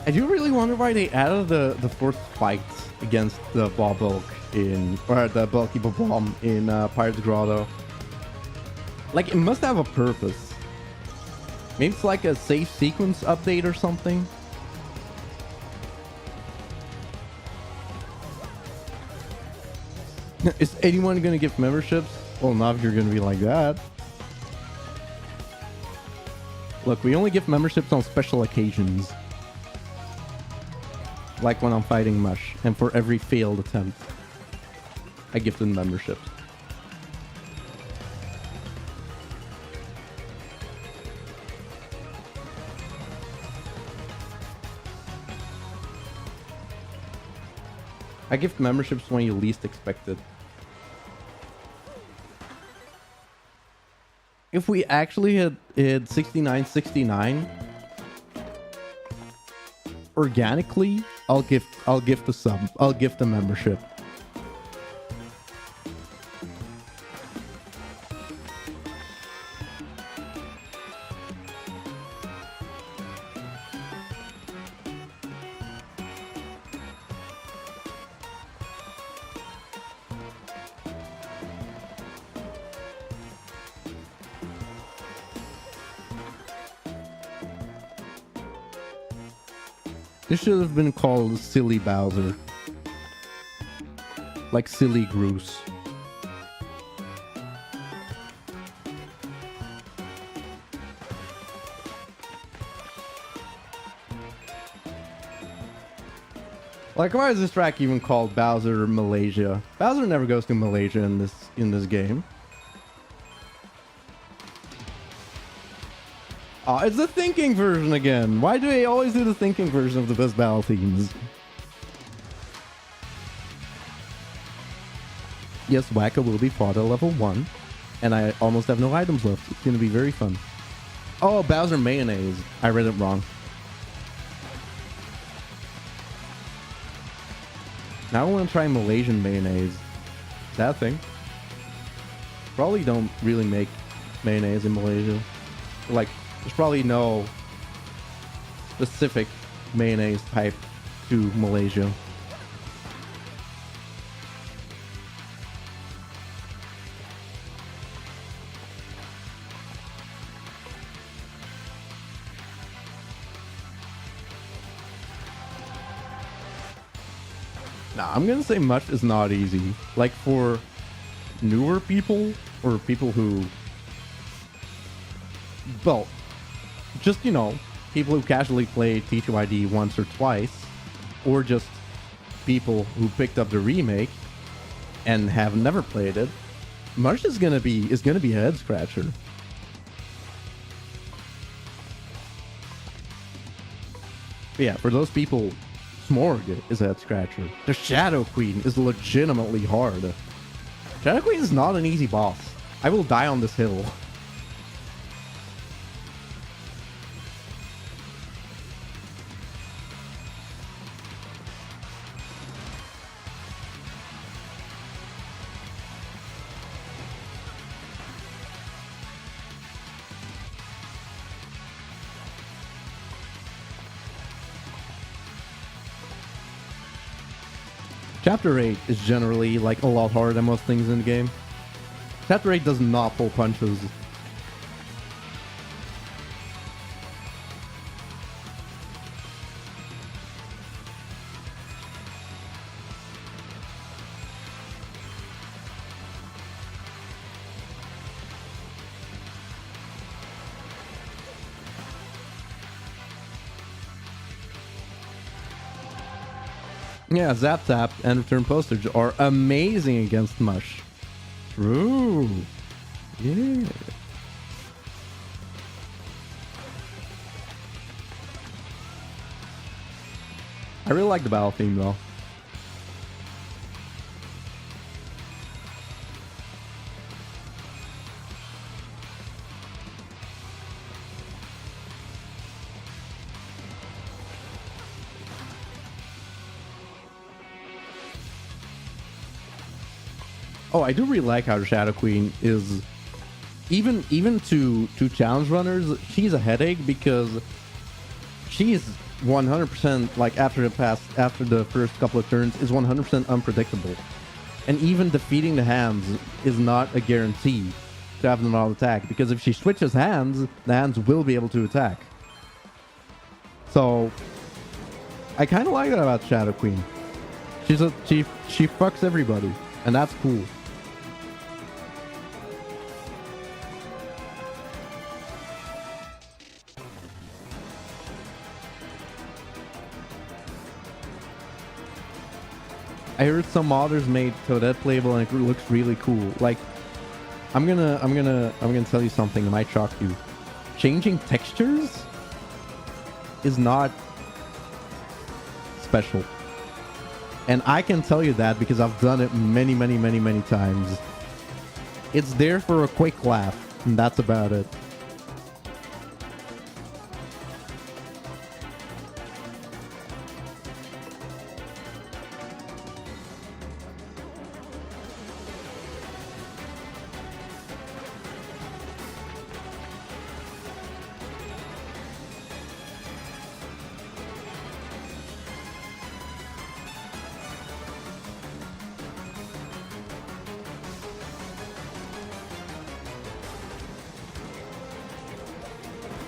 I do really wonder why they added the forced fights against the Bulk in, or the Bulky Bomb in Pirate's Grotto. Like, it must have a purpose. Maybe it's like a safe sequence update or something. Is anyone gonna give memberships? Well, not if you're gonna be like that. Look, we only give memberships on special occasions. Like when I'm fighting Mush, and for every failed attempt, I give them memberships. I give memberships when you least expect it. If we actually had 6969 organically, I'll gift the sub. I'll gift the membership. This should have been called Silly Bowser. Like Silly Groose. Like, why is this track even called Bowser Malaysia? Bowser never goes to Malaysia in this game. Oh, it's the thinking version again. Why do they always do the thinking version of the best battle themes? Yes, Wacka will be fought at level 1. And I almost have no items left. It's going to be very fun. Oh, Bowser Mayonnaise. I read it wrong. Now I want to try Malaysian mayonnaise. Is that a thing? Probably don't really make mayonnaise in Malaysia. Like, there's probably no specific mayonnaise type to Malaysia. Nah, I'm gonna say much is not easy. Like, for newer people, or people who, well, just, you know, people who casually play T2ID once or twice, or just people who picked up the remake and have never played it, much is gonna be a head scratcher. But yeah, for those people, Smorg is a head scratcher. The Shadow Queen is legitimately hard. Shadow Queen is not an easy boss. I will die on this hill. Chapter 8 is generally, like, a lot harder than most things in the game. Chapter 8 does not pull punches. Yeah, Zap Tap and Return Postage are amazing against Mush. True. Yeah. I really like the battle theme though. Oh, I do really like how the Shadow Queen is, even to challenge runners, she's a headache because she's 100%, like, after the first couple of turns, is 100% unpredictable. And even defeating the hands is not a guarantee to have them all attack, because if she switches hands, the hands will be able to attack. So I kind of like that about Shadow Queen. She fucks everybody, and that's cool. I heard some modders made Toadette playable and it looks really cool. Like, I'm gonna tell you something that might shock you. Changing textures is not special. And I can tell you that because I've done it many times. It's there for a quick laugh, and that's about it.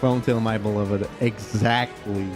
Phone Tail, my beloved. Exactly.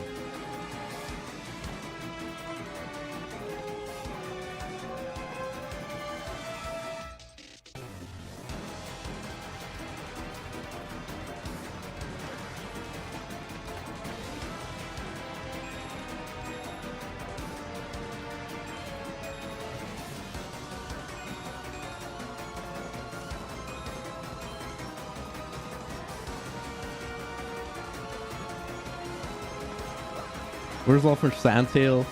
Where's love for Sandtail?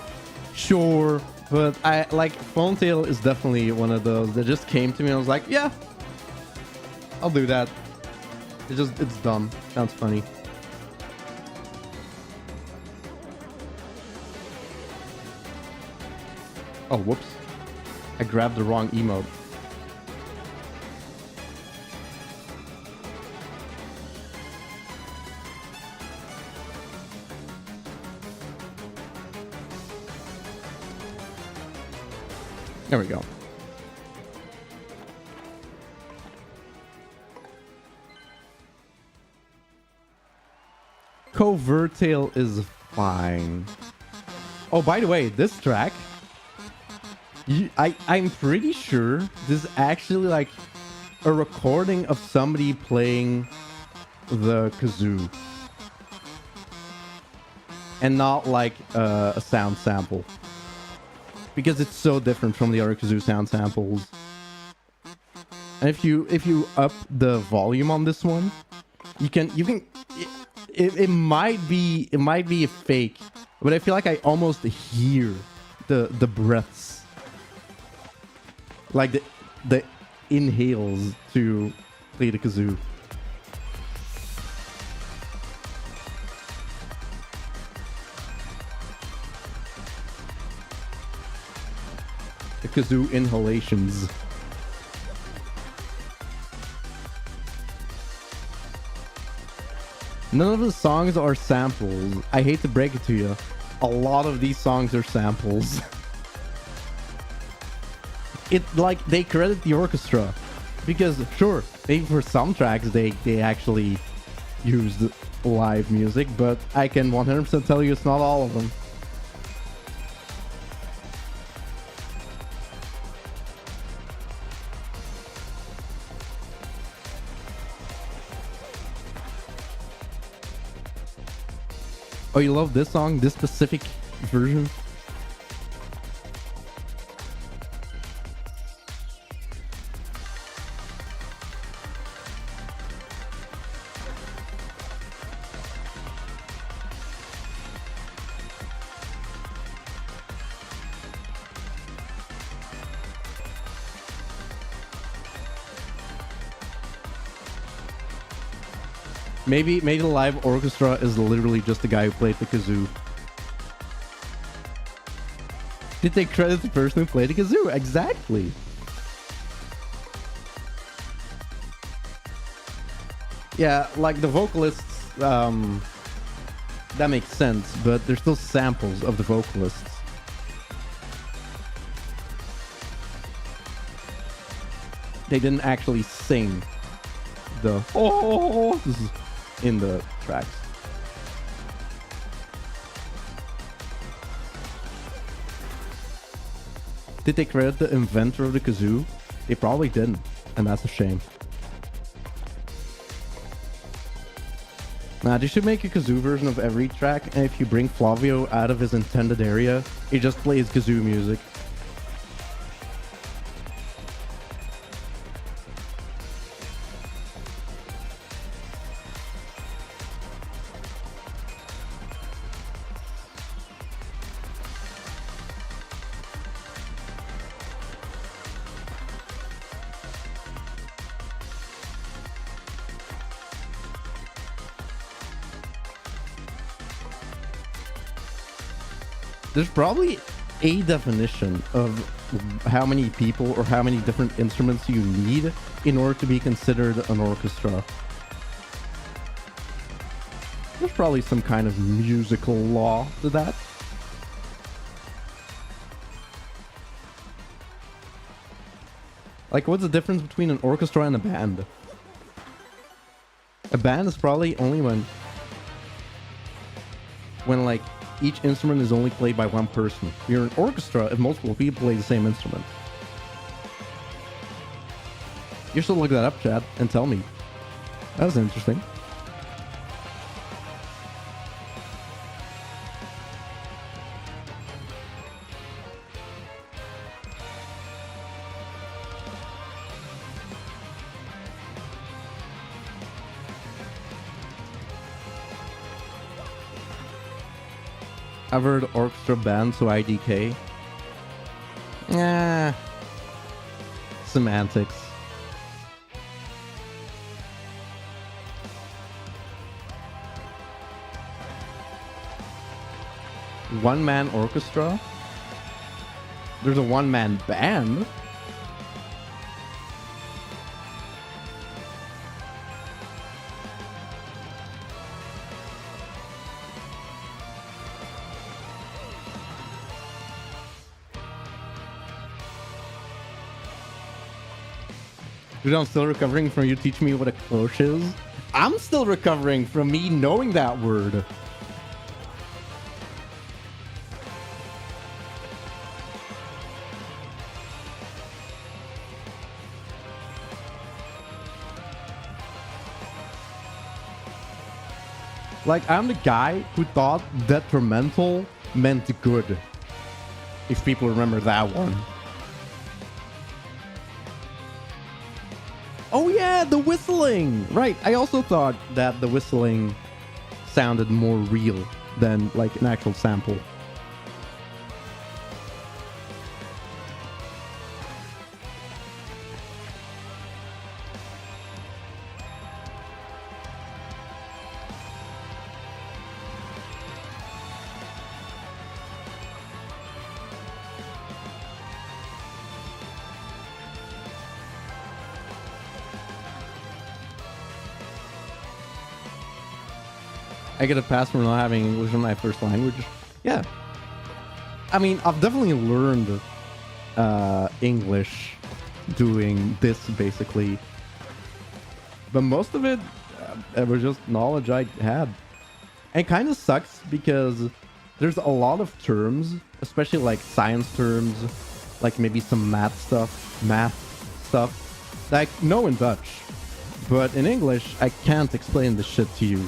Sure, but I like Phone Tail is definitely one of those that just came to me. I was like, yeah, I'll do that. It's dumb. Sounds funny. Oh, whoops. I grabbed the wrong emote. There we go. Covertail is fine. Oh, by the way, this track, I'm pretty sure this is actually like a recording of somebody playing the kazoo. And not like a sound sample. Because it's so different from the other kazoo sound samples. And if you up the volume on this one, you can it might be a fake, but I feel like I almost hear the breaths, like the inhales to play the kazoo. The kazoo inhalations. None of the songs are samples. I hate to break it to you. A lot of these songs are samples. It's like they credit the orchestra. Because, sure, maybe for some tracks they actually used live music, but I can 100% tell you it's not all of them. Oh, you love this song? This specific version? Maybe the live orchestra is literally just the guy who played the kazoo. Did they credit the person who played the kazoo? Exactly. Yeah, like the vocalists, that makes sense, but they're still samples of the vocalists. They didn't actually sing the oh, this is in the tracks. Did they credit the inventor of the kazoo? They probably didn't, and that's a shame. Nah, they should make a kazoo version of every track, and if you bring Flavio out of his intended area, he just plays kazoo music. There's probably a definition of how many people or how many different instruments you need in order to be considered an orchestra. There's probably some kind of musical law to that. Like, what's the difference between an orchestra and a band? A band is probably only when like each instrument is only played by one person. You're an orchestra if multiple people play the same instrument. You should look that up, Chad, and tell me. That was interesting. I've heard orchestra band, so IDK. Semantics. One-man orchestra? There's a one-man band? Dude, I'm still recovering from you teaching me what a cloche is. I'm still recovering from me knowing that word. Like, I'm the guy who thought detrimental meant good. If people remember that one. Oh yeah, the whistling! Right, I also thought that the whistling sounded more real than like an actual sample. I get a pass for not having English in my first language. Yeah. I mean, I've definitely learned English doing this, basically. But most of it was just knowledge I had. And it kind of sucks because there's a lot of terms, especially like science terms, like maybe some math stuff, that I know in Dutch. But in English, I can't explain this shit to you.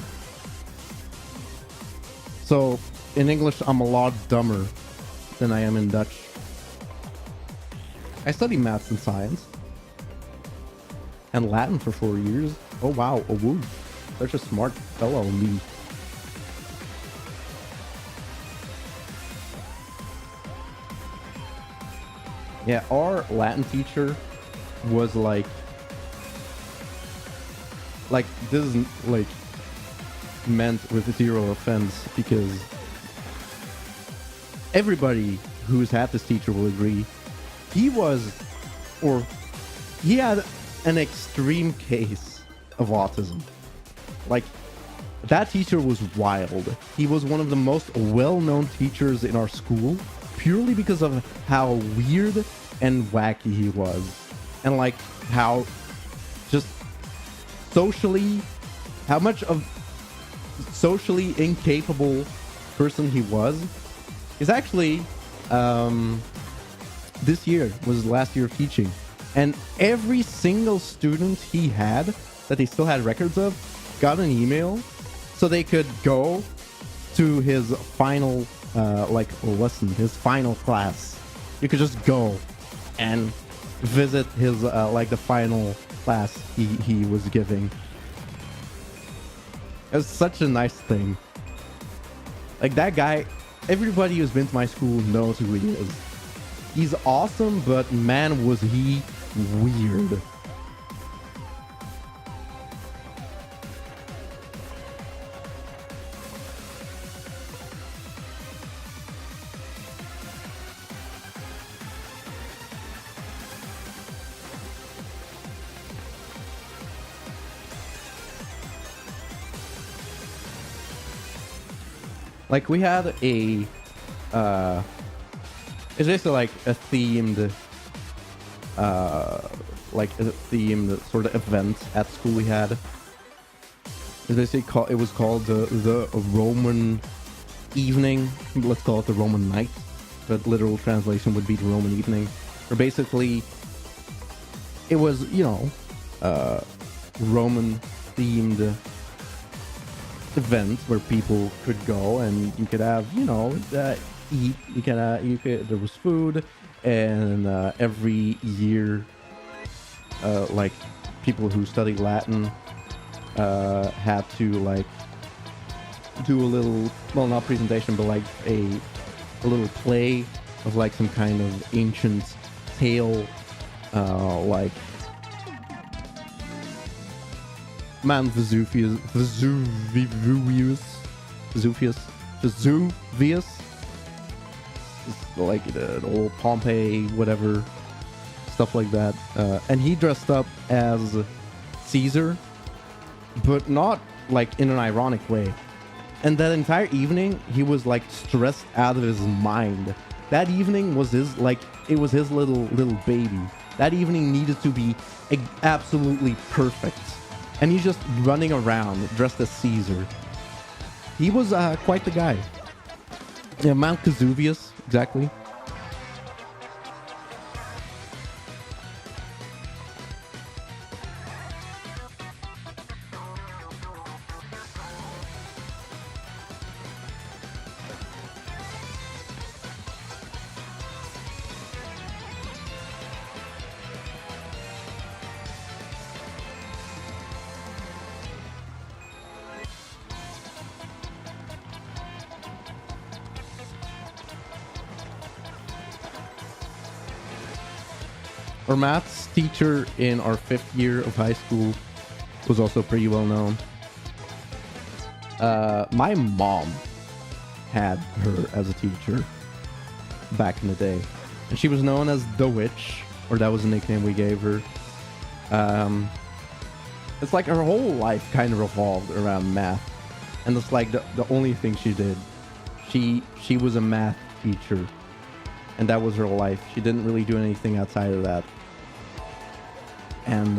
So, in English, I'm a lot dumber than I am in Dutch. I studied maths and science. And Latin for 4 years. Oh wow, oh woo. Such a smart fellow, me. Yeah, our Latin teacher was like this isn't like meant with zero offense, because everybody who's had this teacher will agree he had an extreme case of autism. Like, that teacher was wild. He was one of the most well-known teachers in our school purely because of how weird and wacky he was, and like how just how much of socially incapable person he was. Is actually this year was his last year of teaching, and every single student he had that they still had records of got an email so they could go to his final lesson, his final class. You could just go and visit his the final class he was giving. It was such a nice thing. Like, that guy, everybody who's been to my school knows who he is. He's awesome, but man, was he weird. Like, we had it's basically like a themed sort of event at school we had. It's basically it was called the Roman evening. Let's call it the Roman night, but literal translation would be the Roman evening. Where basically it was, Roman themed event where people could go and you could have, eat. There was food, and every year, people who study Latin had to do a little, well, not presentation, but like a little play of like some kind of ancient tale, like Mount Vesuvius, like the old Pompeii, whatever, stuff like that. And he dressed up as Caesar, but not like in an ironic way. And that entire evening, he was like stressed out of his mind. That evening was his, like, it was his little baby. That evening needed to be absolutely perfect. And he's just running around dressed as Caesar. He was quite the guy. Yeah, Mount Vesuvius, exactly. Our maths teacher in our 5th year of high school was also pretty well known. My mom had her as a teacher back in the day. And she was known as the Witch, or that was the nickname we gave her. It's like her whole life kind of revolved around math. And it's like the only thing she did. She was a math teacher. And that was her life. She didn't really do anything outside of that. And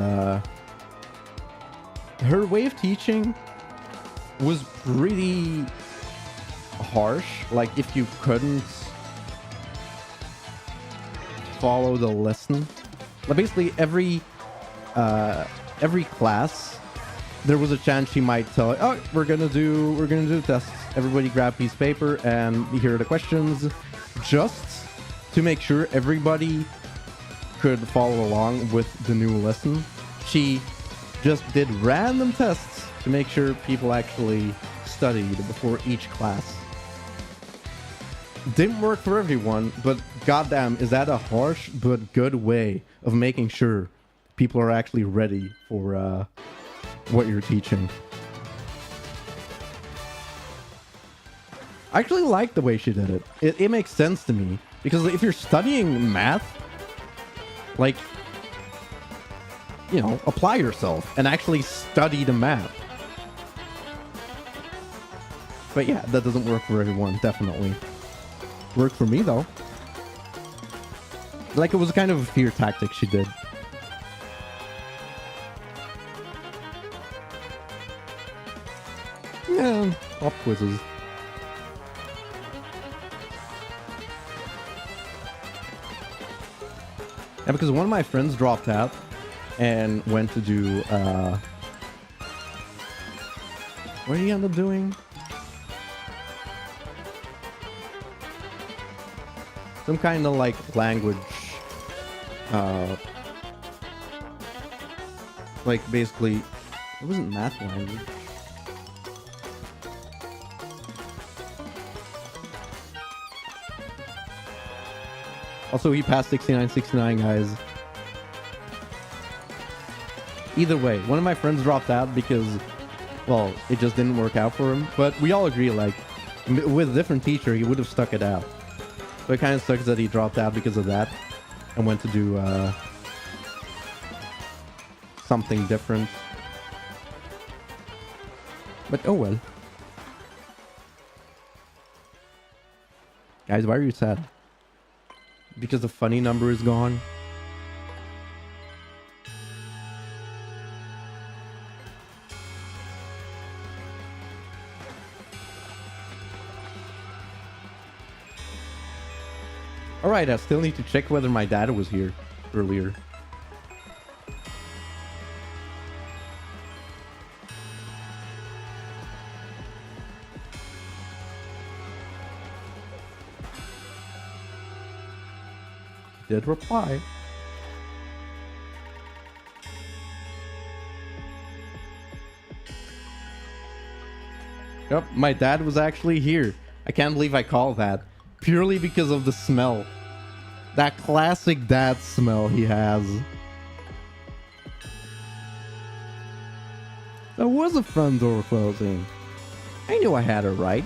her way of teaching was pretty harsh. Like, if you couldn't follow the lesson, like basically every class, there was a chance she might tell, oh, we're gonna do tests. Everybody grab a piece of paper and here are the questions, just to make sure everybody could follow along with the new lesson. She just did random tests to make sure people actually studied before each class. Didn't work for everyone, but goddamn, is that a harsh but good way of making sure people are actually ready for what you're teaching. I actually like the way she did it. It makes sense to me, because if you're studying math, like, you know, apply yourself and actually study the math. But yeah, that doesn't work for everyone, definitely. Worked for me, though. Like, it was kind of a fear tactic she did. Yeah, pop quizzes. Yeah, because one of my friends dropped out and went to do, what did he end up doing? Some kind of like language, like basically, it wasn't math language. Also, he passed 69, guys. Either way, one of my friends dropped out because, well, it just didn't work out for him. But we all agree, like, with a different teacher, he would have stuck it out. So it kind of sucks that he dropped out because of that and went to do something different. But oh well. Guys, why are you sad? Because the funny number is gone? Alright, I still need to check whether my dad was here earlier. Did reply. Yep, my dad was actually here. I can't believe I called that. Purely because of the smell. That classic dad smell he has. That was a front door closing. I knew I had it right.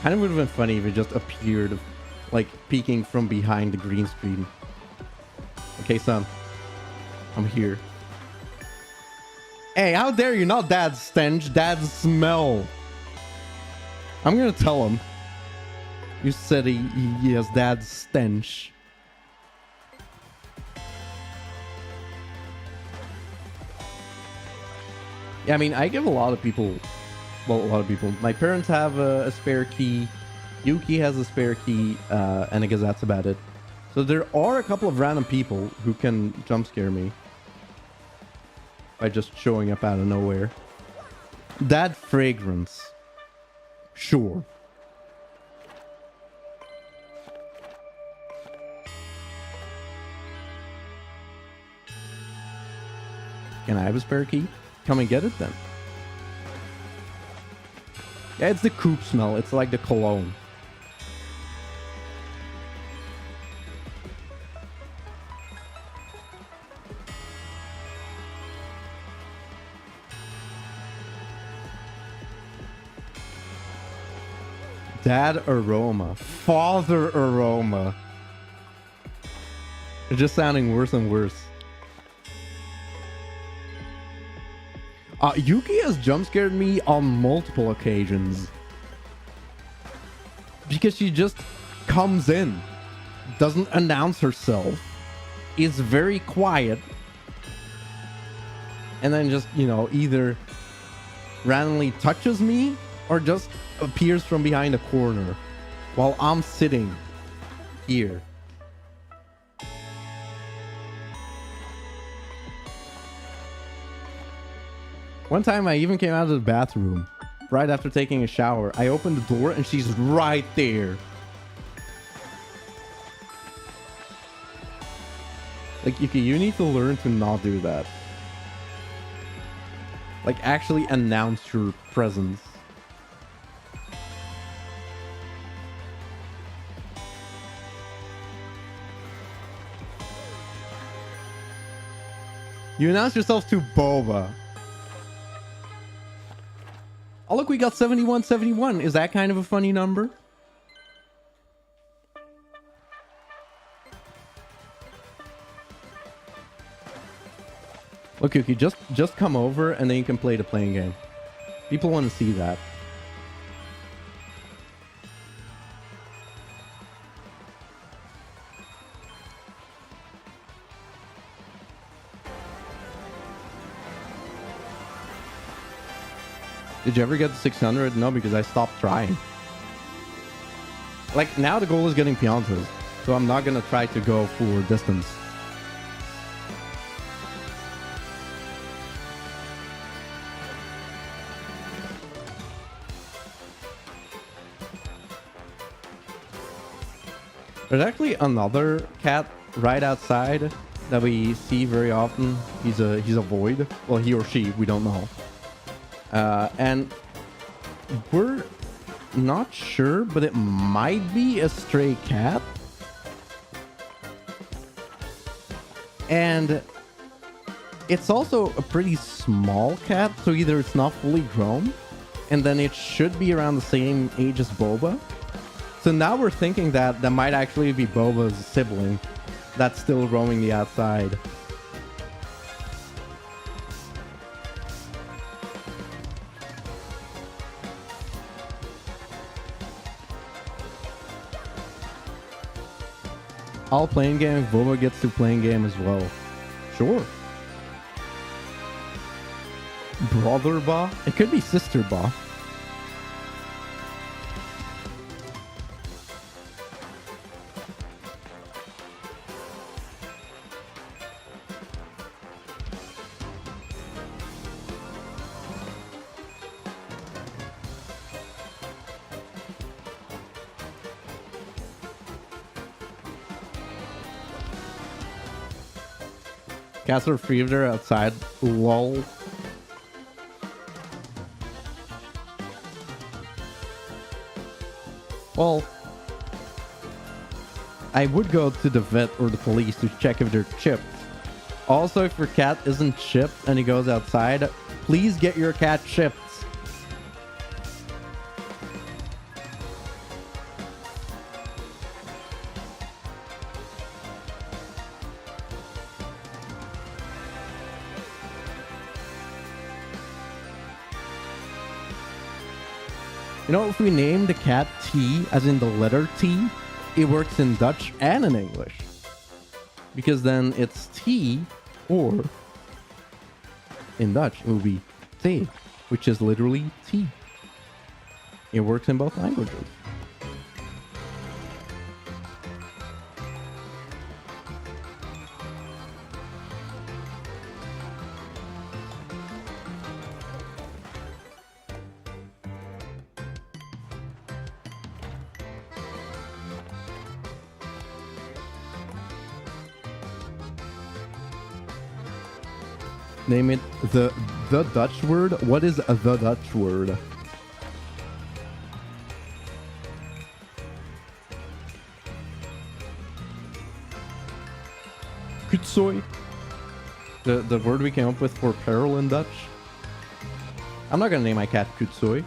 Kind of would have been funny if it just appeared, like, peeking from behind the green screen. Okay, son. I'm here. Hey, how dare you? Not dad's stench, dad's smell. I'm gonna tell him. You said he has dad's stench. Yeah, I mean, I give a lot of people... Well, a lot of people. My parents have a spare key. Yuki has a spare key. And I guess that's about it. So there are a couple of random people who can jump scare me. By just showing up out of nowhere. That fragrance. Sure. Can I have a spare key? Come and get it then. Yeah, it's the coop smell. It's like the cologne. Dad aroma. Father aroma. It's just sounding worse and worse. Yuki has jump scared me on multiple occasions. Because she just comes in. Doesn't announce herself. Is very quiet. And then just, you know, either randomly touches me or just appears from behind a corner while I'm sitting here. One time I even came out of the bathroom right after taking a shower. I opened the door and she's right there. Like, Yuki, you need to learn to not do that. Like, actually announce your presence. You announce yourself to Boba. Oh, look, we got 7171. Is that kind of a funny number? Look, Yuki, just come over and then you can play the playing game. People want to see that. Did you ever get to 600? No, because I stopped trying. Like, now the goal is getting piantas, so I'm not gonna try to go for distance. There's actually another cat right outside that we see very often. He's a void. Well, he or she, we don't know. And we're not sure, but it might be a stray cat. And it's also a pretty small cat, so either it's not fully grown, and then it should be around the same age as Boba. So now we're thinking that that might actually be Boba's sibling that's still roaming the outside. I'll playing game if Boba gets to playing game as well. Sure. Brother Ba? It could be Sister Ba. Cats are free if they're outside. Lol. Well, I would go to the vet or the police to check if they're chipped. Also, if your cat isn't chipped and he goes outside, please get your cat chipped. You know, if we name the cat T, as in the letter T, it works in Dutch and in English. Because then it's T, or in Dutch, it would be T, which is literally T. It works in both languages. Name it the Dutch word. What is the Dutch word? Kutsooi. The word we came up with for peril in Dutch. I'm not gonna name my cat Kutsooi.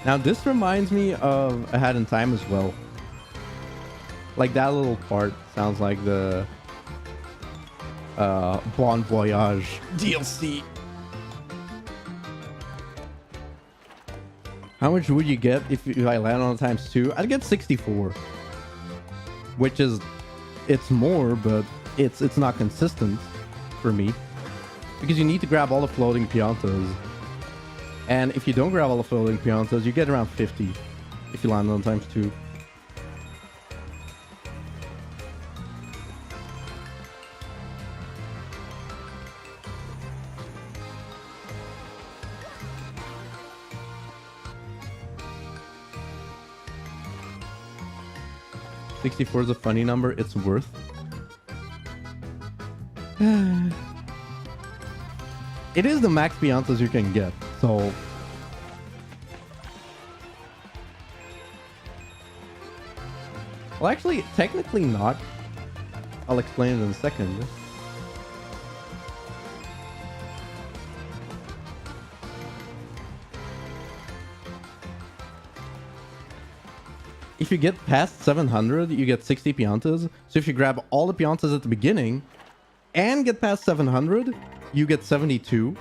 Now this reminds me of A Hat in Time as well. Like that little part sounds like the Bon Voyage DLC. How much would you get if I land on times 2? I'd get 64. Which is, it's more, but it's not consistent for me. Because you need to grab all the floating piantas. And if you don't grab all the floating piantas, you get around 50 if you land on times 2. $64 is a funny number. It's worth. It is the max piantas you can get. So, well, actually, technically not. I'll explain it in a second. If you get past 700, you get 60 piantas. So if you grab all the piantas at the beginning and get past 700, you get 72.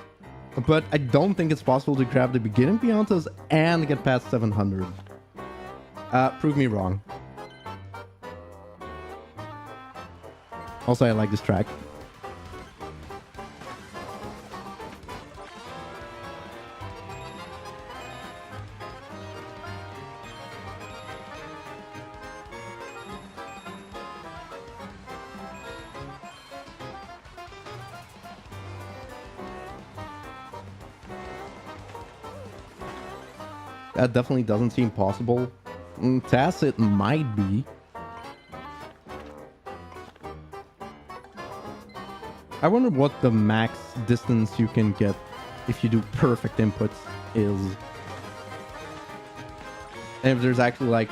But I don't think it's possible to grab the beginning piantas and get past 700. Prove me wrong. Also, I like this track. That definitely doesn't seem possible. TAS, it might be. I wonder what the max distance you can get if you do perfect inputs is. And if there's actually like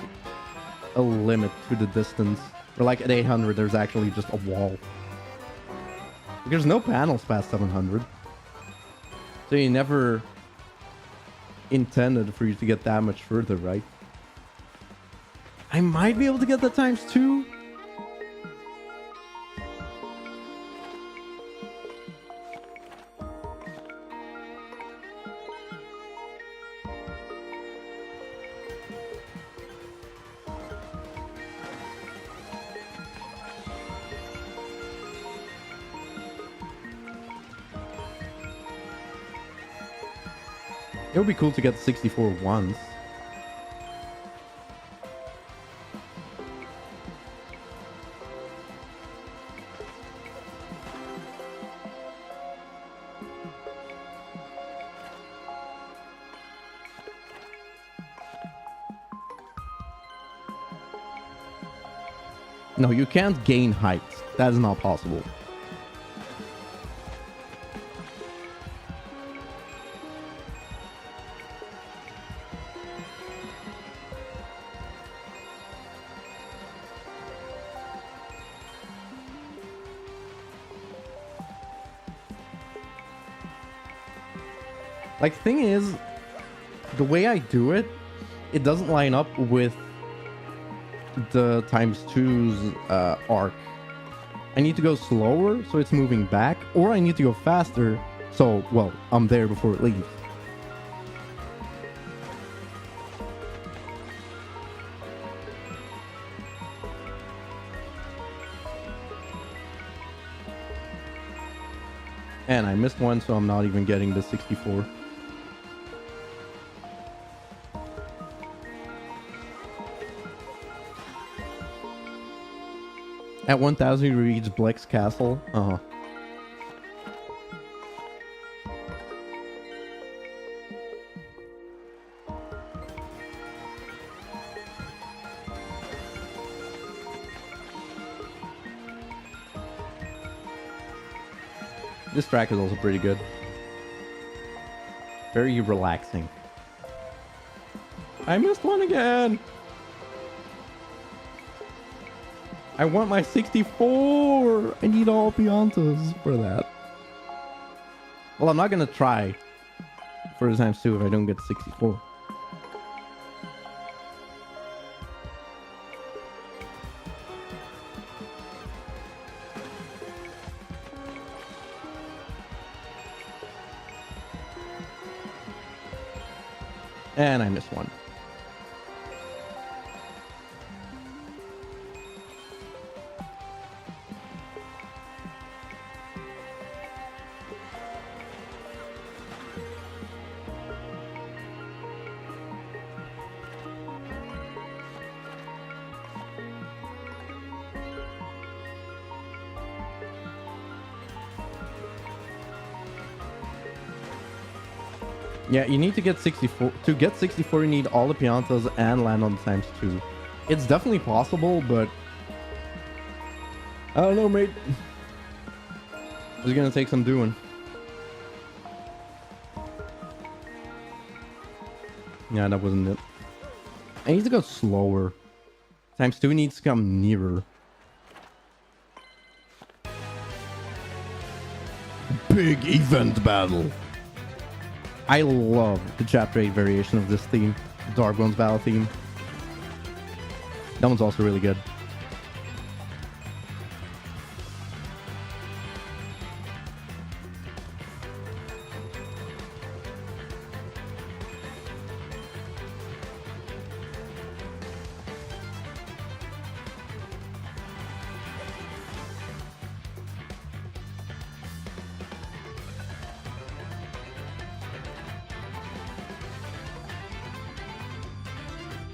a limit to the distance. Or like at 800, there's actually just a wall. There's no panels past 700. So you never intended for you to get that much further, right? I might be able to get that times 2. It would be cool to get 64 once. No, you can't gain height. That is not possible. Like, thing is, the way I do it, it doesn't line up with the ×2's arc. I need to go slower so it's moving back, or I need to go faster so, well, I'm there before it leaves. And I missed one, so I'm not even getting the 64. At 1000 you reach Bleck's castle. This track is also pretty good. Very relaxing. I missed one again! I want my 64! I need all piantas for that. Well, I'm not gonna try for the ×2 if I don't get 64. And I missed one. Yeah, you need to get 64. To get 64, you need all the piantas and land on the ×2. It's definitely possible, but I don't know, mate. It's gonna take some doing. Yeah, that wasn't it. I need to go slower. ×2 needs to come nearer. Big event battle. I love the Chapter 8 variation of this theme, the Dark Bones Battle theme. That one's also really good.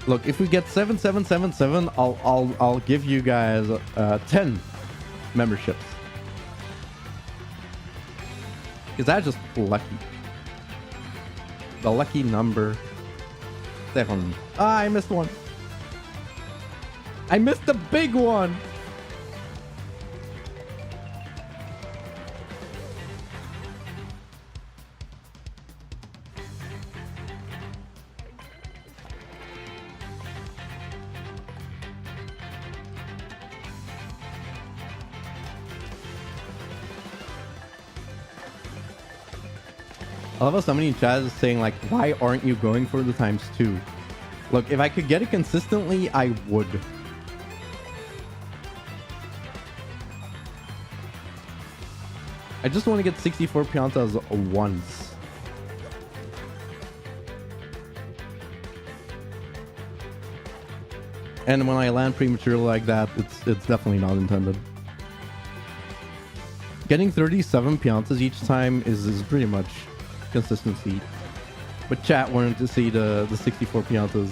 Look, if we get 7777, I'll give you guys 10 memberships. Is that just lucky? The lucky number 7. Ah, I missed one. I missed the big one. I love how somebody in chat is saying, like, why aren't you going for the ×2? Look, if I could get it consistently, I would. I just want to get 64 piantas once. And when I land prematurely like that, it's definitely not intended. Getting 37 piantas each time is pretty much consistency. But chat wanted to see the 64 piantas.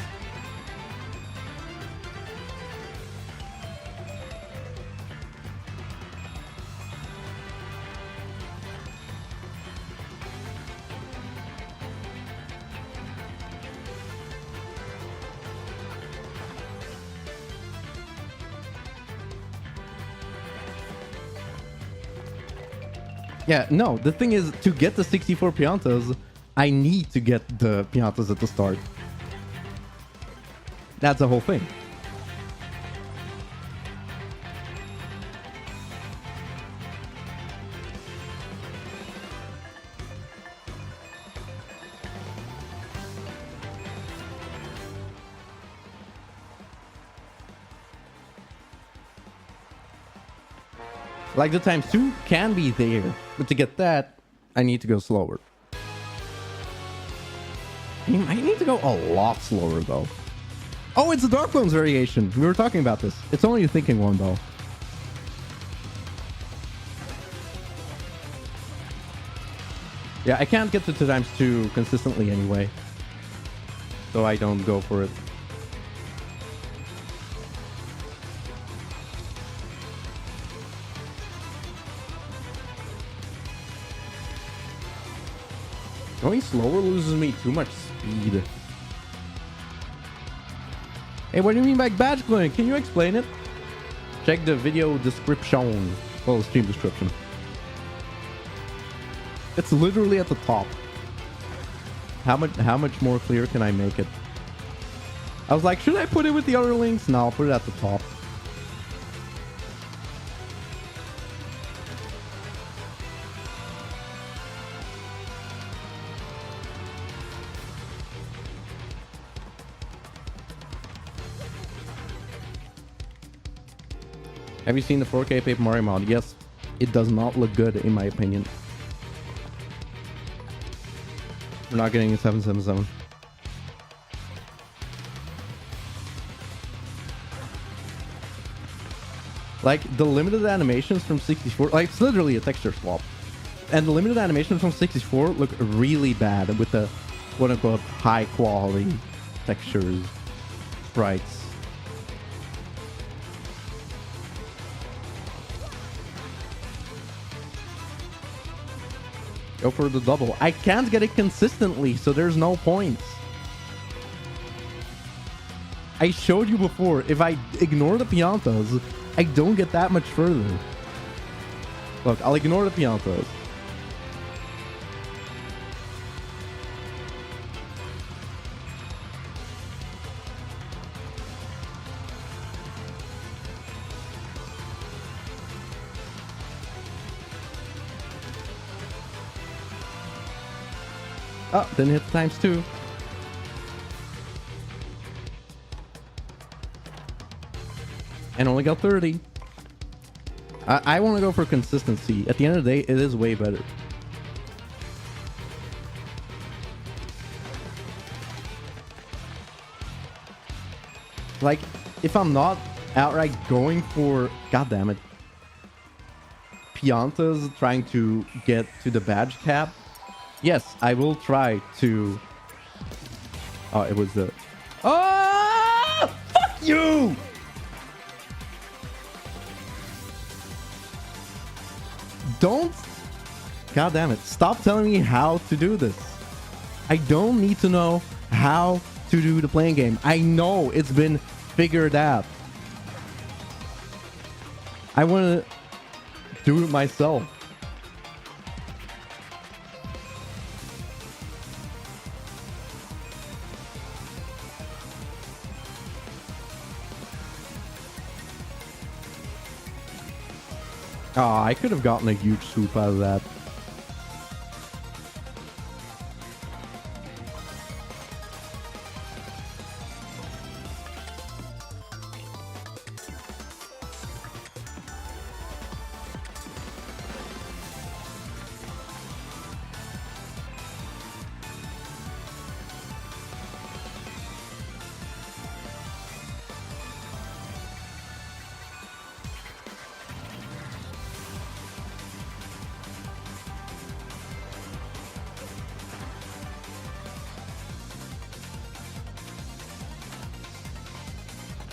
Yeah, no, the thing is, to get the 64 piantas, I need to get the piantas at the start. That's the whole thing. Like, the times 2 can be there, but to get that, I need to go slower. I need to go a lot slower, though. Oh, it's a Dark Bones variation. We were talking about this. It's only a thinking one, though. Yeah, I can't get to 2 times 2 consistently anyway. So I don't go for it. Going slower loses me too much speed. Hey, what do you mean by badge glowing? Can you explain it? Check the video description. Well, the stream description. It's literally at the top. How much more clear can I make it? I was like, should I put it with the other links? No, I'll put it at the top. Have you seen the 4K Paper Mario mod? Yes, it does not look good in my opinion. We're not getting a 777. Like, the limited animations from 64, like, it's literally a texture swap. And the limited animations from 64 look really bad with the quote-unquote high quality textures, sprites. Go for the double. I can't get it consistently, so there's no points. I showed you before, if I ignore the piantas, I don't get that much further. Look, I'll ignore the piantas. Oh, didn't hit the times 2. And only got 30. I want to go for consistency. At the end of the day, it is way better. Like, if I'm not outright going for, god damn it, piantas trying to get to the badge cap, yes, I will try to... Oh, it was the... Oh! Fuck you! Don't... God damn it. Stop telling me how to do this. I don't need to know how to do the playing game. I know it's been figured out. I want to do it myself. Oh, I could have gotten a huge swoop out of that.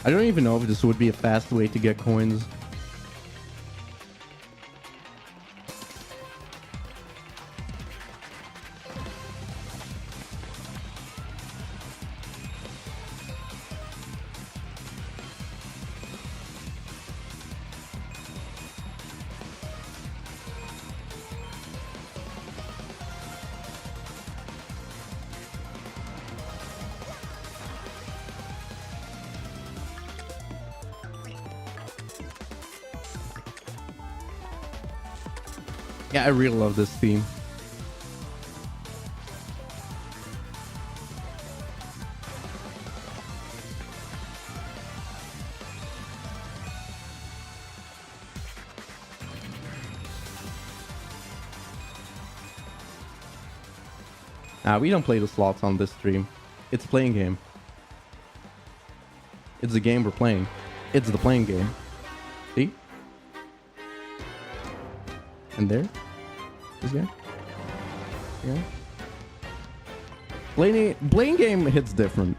I don't even know if this would be a fast way to get coins. Yeah, I really love this theme. We don't play the slots on this stream. It's a playing game. It's the game we're playing. It's the playing game. See? And there? This guy? Yeah. Playing game hits different.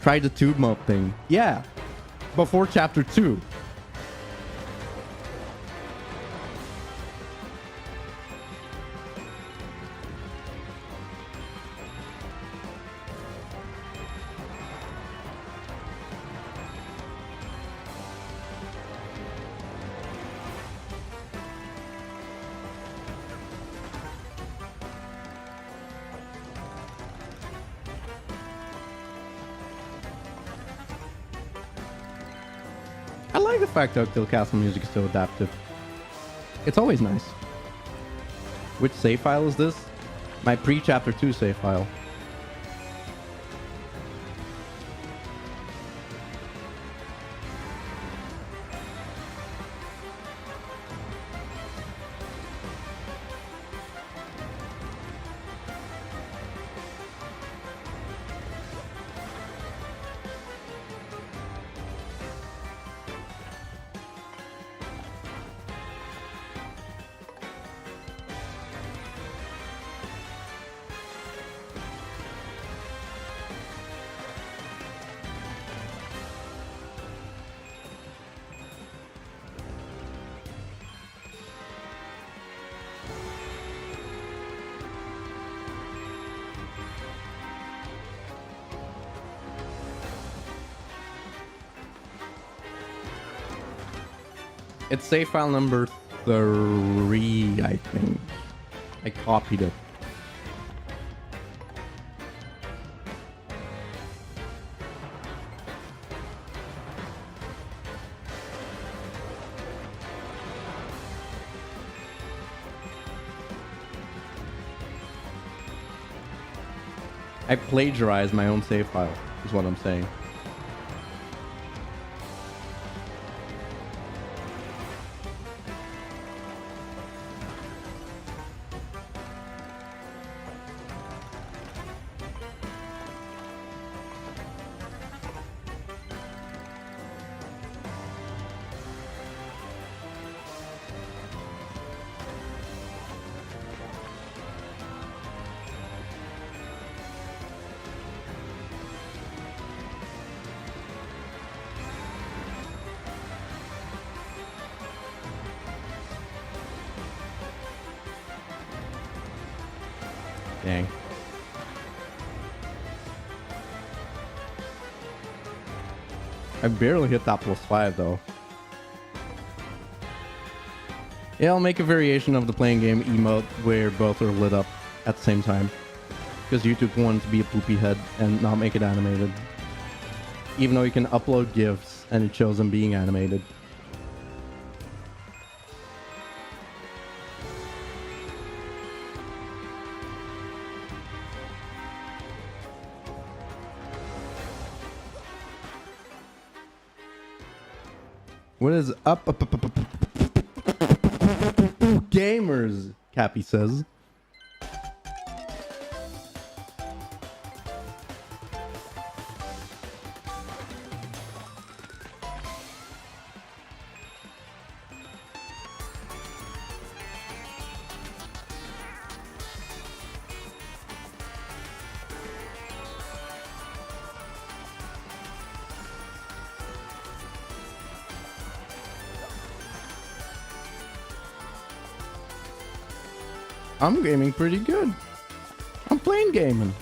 Try the tube mode thing. Yeah. Before chapter 2. I like the fact that Octil Castle music is so adaptive. It's always nice. Which save file is this? My pre-chapter 2 save file. It's save file number 3, I think. I copied it. I plagiarized my own save file, is what I'm saying. Dang. I barely hit that +5 though. Yeah, I'll make a variation of the playing game emote where both are lit up at the same time. Because YouTube wanted to be a poopy head and not make it animated. Even though you can upload GIFs and it shows them being animated. What is up, gamers? Cappy says. I'm gaming pretty good. I'm playing gaming.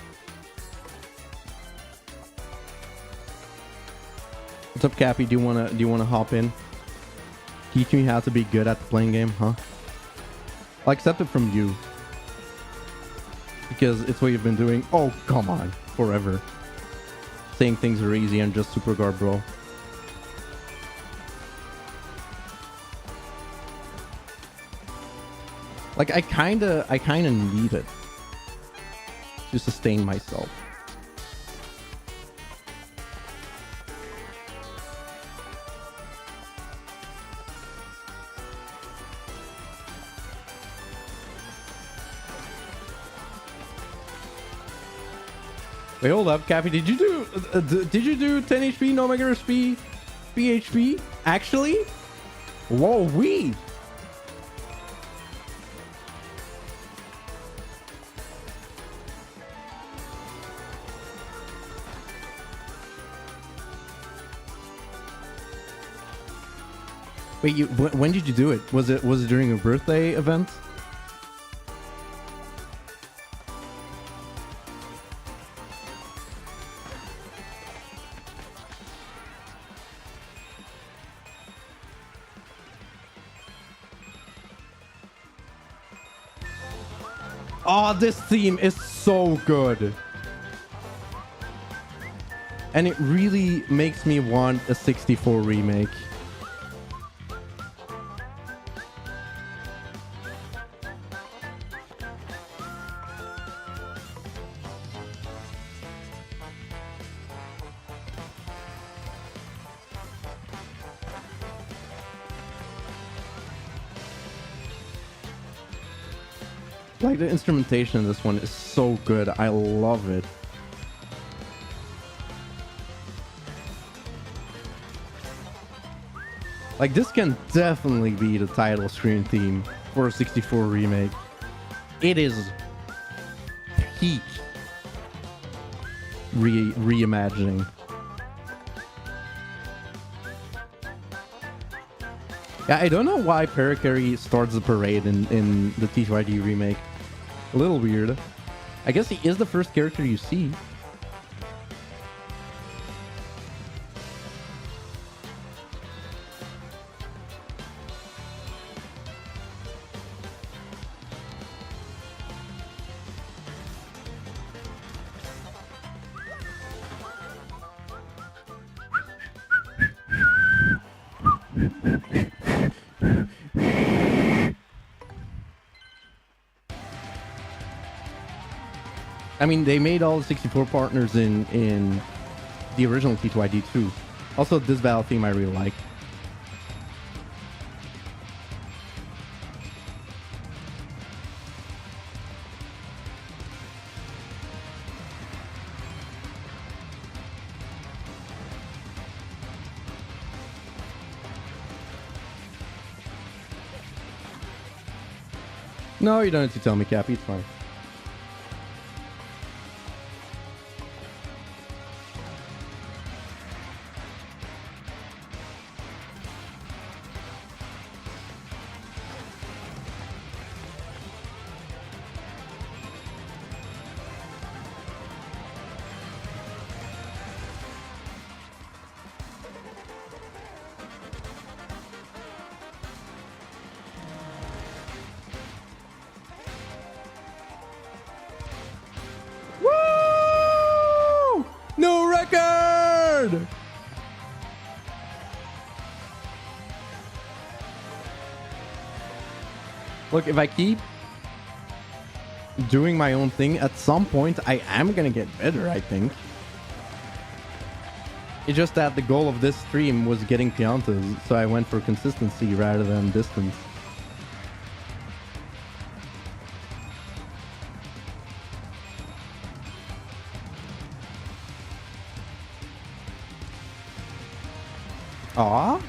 What's up, Cappy? Do you wanna hop in? Teach me how to be good at the playing game, huh? I'll accept it from you. Because it's what you've been doing. Oh, come on. Forever. Saying things are easy and just super guard, bro. Like, I kinda need it to sustain myself. Wait, hold up, Cappy. Did you do 10 HP, no mega SP, BHP? Actually? Whoa, wee. Wait, when did you do it? Was it during a birthday event? Oh, this theme is so good. And it really makes me want a 64 remake. Like, the instrumentation in this one is so good. I love it. Like, this can definitely be the title screen theme for a 64 remake. It is peak reimagining. Yeah, I don't know why Pericary starts the parade in the T2ID remake. A little weird. I guess he is the first character you see. I mean, they made all the 64 partners in the original T2ID too. Also, this battle theme I really like. No, you don't have to tell me, Cappy. It's fine. New record! Look, if I keep doing my own thing, at some point I am gonna get better, I think. It's just that the goal of this stream was getting piantas, so I went for consistency rather than distance. Aw.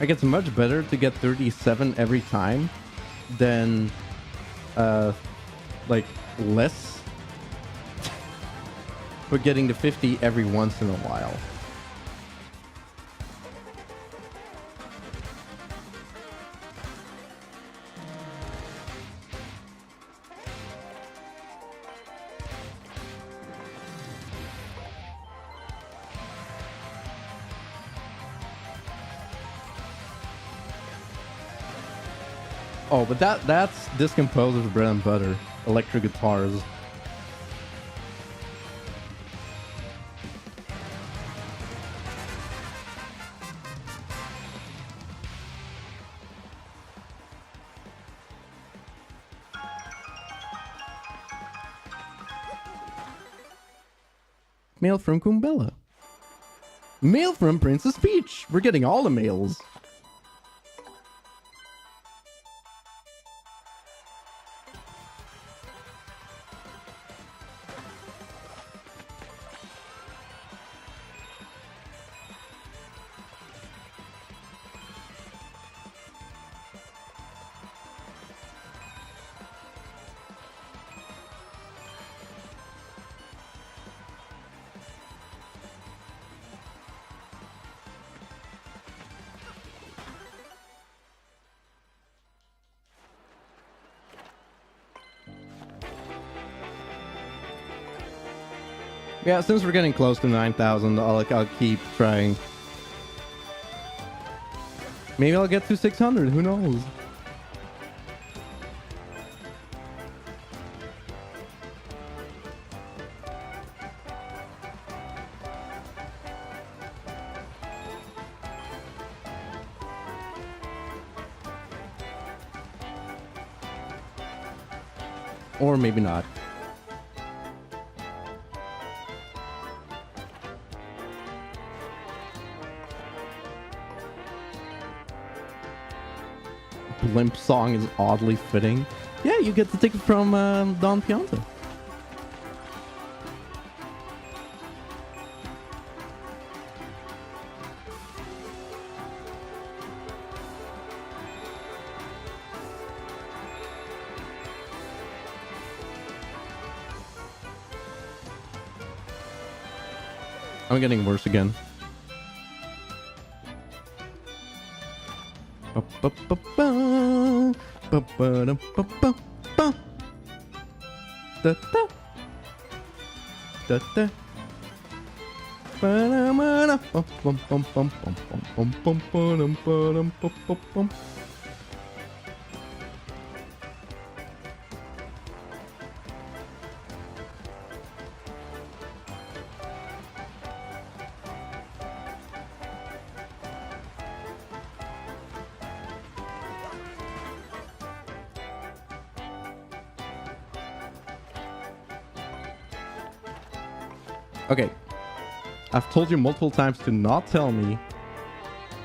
Like, it's much better to get 37 every time than, like, less, but getting to 50 every once in a while. Oh, but that's this composer's bread and butter. Electric guitars. Mail from Kumbella. Mail from Princess Peach. We're getting all the mails. Yeah, since we're getting close to 9,000, I'll keep trying. Maybe I'll get to 600, who knows? Or maybe not. Blimp song is oddly fitting. Yeah, you get the ticket from Don Pianta. I'm getting worse again. Okay, I've told you multiple times to not tell me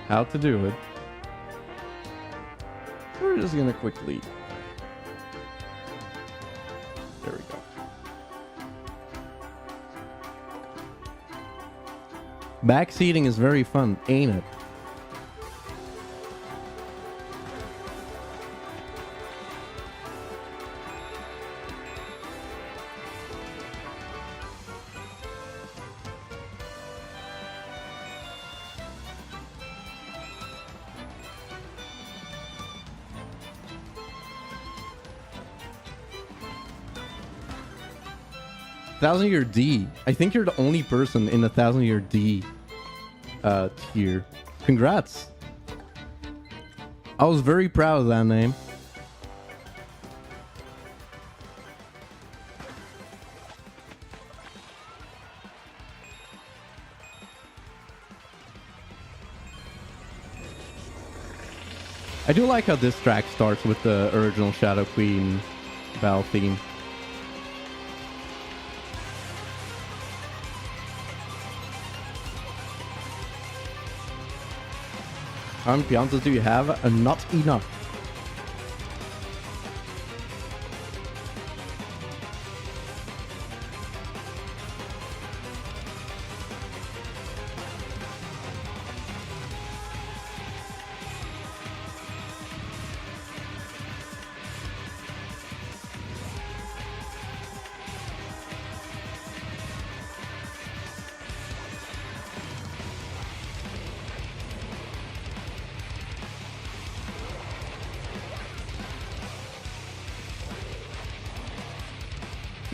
how to do it. We're just gonna quickly... There we go. Backseating is very fun, ain't it? Thousand-year D. I think you're the only person in the 1,000-year D tier. Congrats. I was very proud of that name. I do like how this track starts with the original Shadow Queen battle theme. How many piantas do you have? Not enough.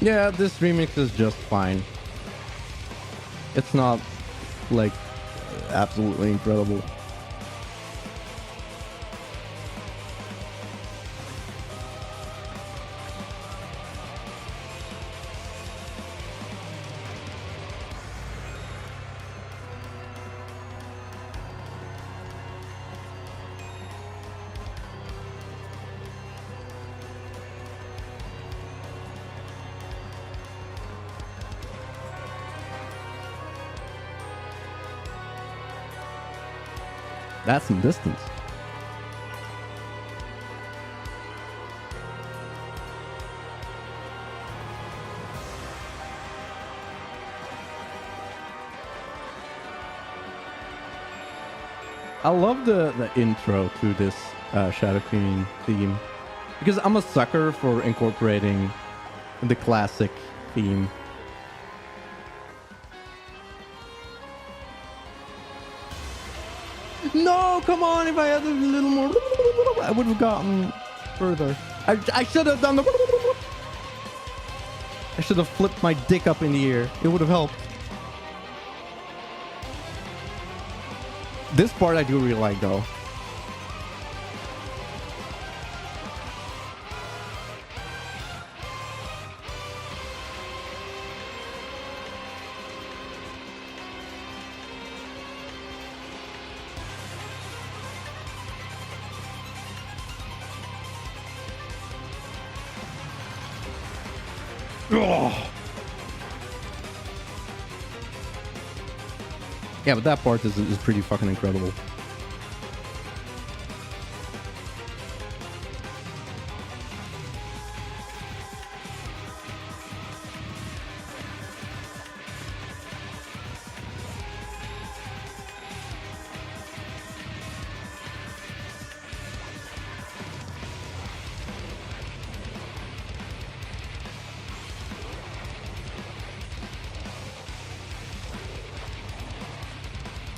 Yeah, this remix is just fine. It's not, like, absolutely incredible. That's some distance. I love the intro to this Shadow Queen theme because I'm a sucker for incorporating the classic theme. No, come on, if I had a little more, I would have gotten further. I should have done the... I should have flipped my dick up in the air. It would have helped. This part I do really like, though. Oh. Yeah, but that part is pretty fucking incredible.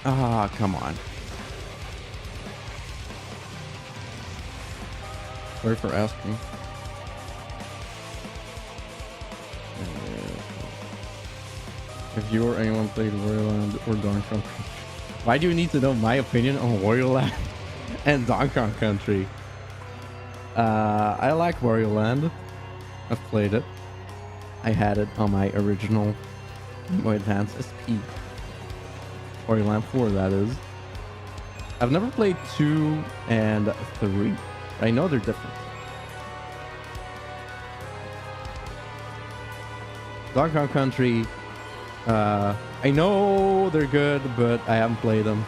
Ah, come on. Sorry for asking. If you or anyone played Wario Land or Donkey Kong Country. Why do you need to know my opinion on Wario Land and Donkey Kong Country? I like Wario Land. I've played it. I had it on my original Game Boy Advance SP. Wario Land 4, that is. I've never played 2 and 3. I know they're different. Donkey Kong Country, I know they're good, but I haven't played them.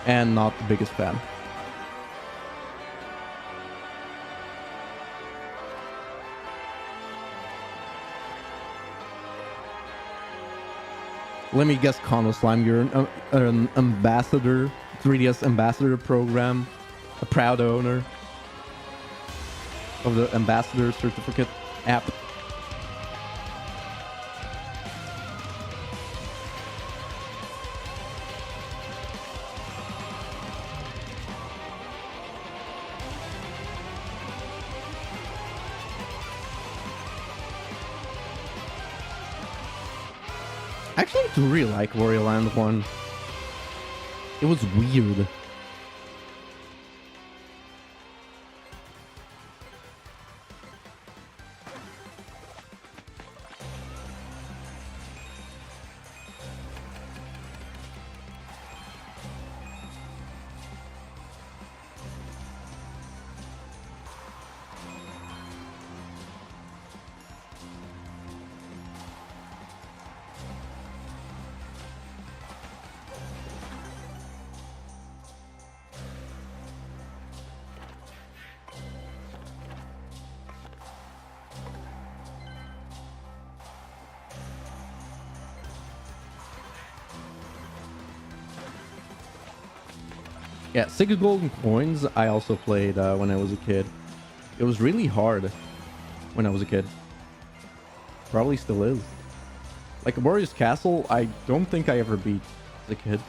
And not the biggest fan. Let me guess, Kono Slime, you're an ambassador, 3DS ambassador program, a proud owner of the ambassador certificate app. Actually, I do really like Wario Land 1. It was weird. Yeah, 6 Golden Coins I also played when I was a kid. It was really hard when I was a kid. Probably still is. Like Wario's Castle, I don't think I ever beat as a kid.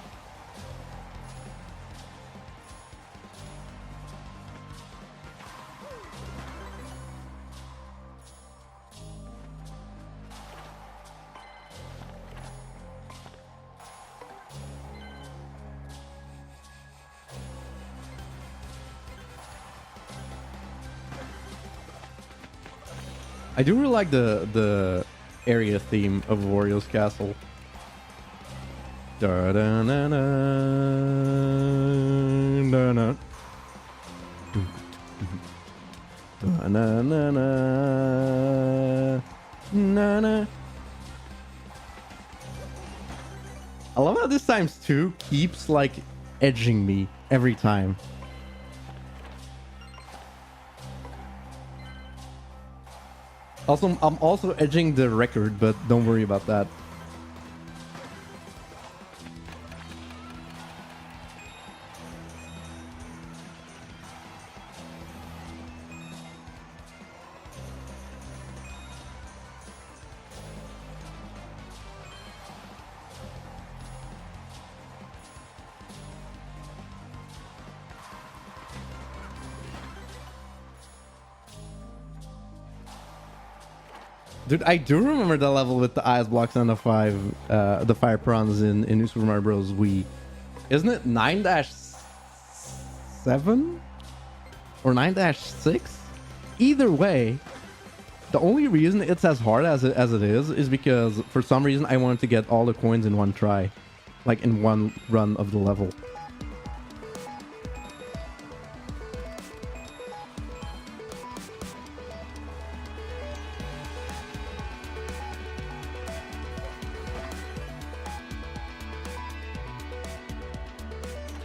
I do really like the area theme of Wario's Castle. Da da na na na na na na na na na. I love how this times 2 keeps like edging me every time. Also, I'm also edging the record, but don't worry about that. Dude, I do remember the level with the ice blocks and the fire prawns in New Super Mario Bros. Wii. Isn't it 9-7? Or 9-6? Either way, the only reason it's as hard as it is because for some reason I wanted to get all the coins in one try. Like in one run of the level.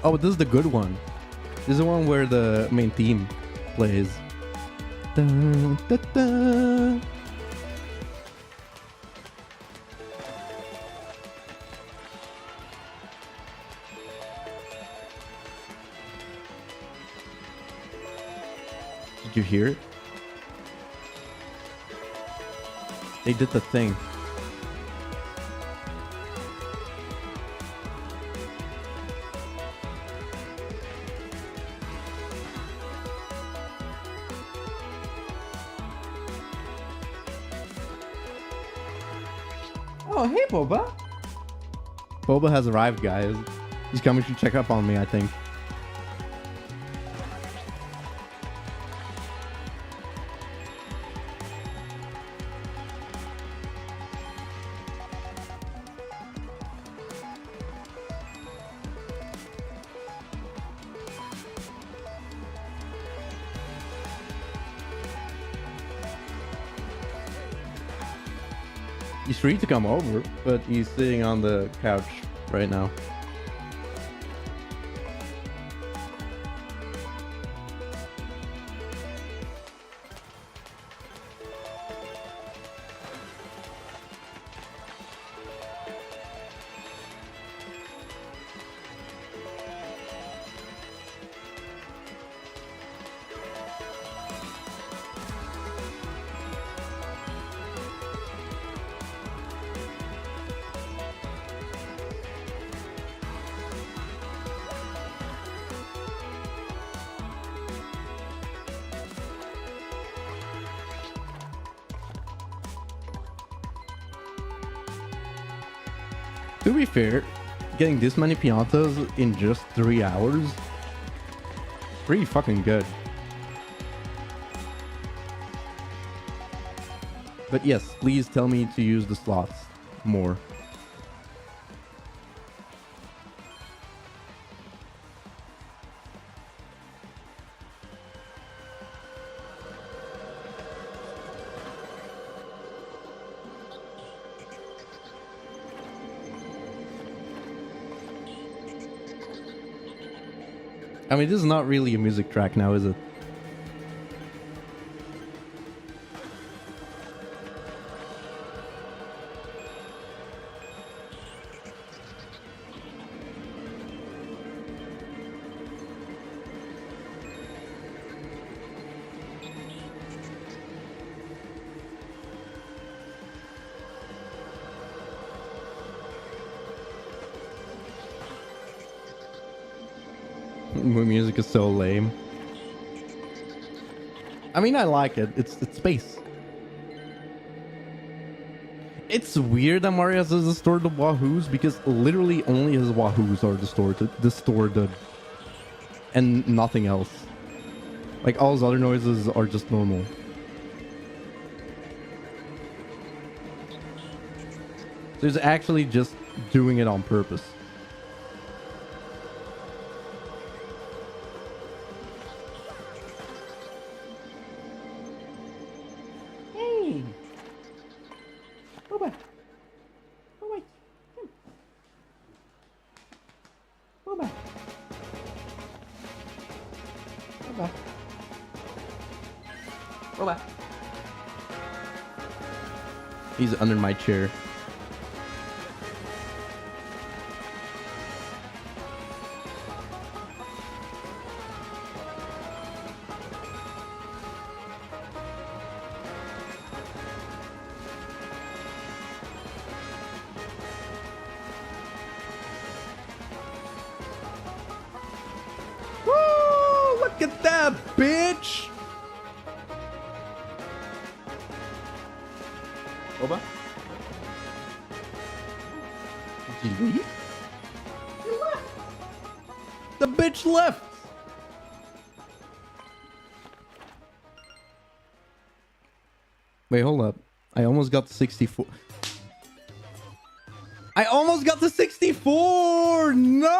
Oh, this is the good one. This is the one where the main theme plays. Dun, dun, dun. Did you hear it? They did the thing. Oh, hey, Boba. Boba has arrived, guys. He's coming to check up on me, I think. He's free to come over, but he's sitting on the couch right now. To be fair, getting this many piantas in just 3 hours, pretty fucking good. But yes, please tell me to use the slots more. I mean, this is not really a music track now, is it? My music is so lame. I mean, I like it. It's space. It's weird that Mario has distorted wahoos because literally only his wahoos are distorted, and nothing else. Like all his other noises are just normal. There's actually just doing it on purpose. Hey! Go back. Go away. Go back. Go back. Go back. He's under my chair. Woo! Look at that, bitch! Oba? Did you leave? You left! The bitch left! Wait, hold up. I almost got to 64. I almost got to 64! No!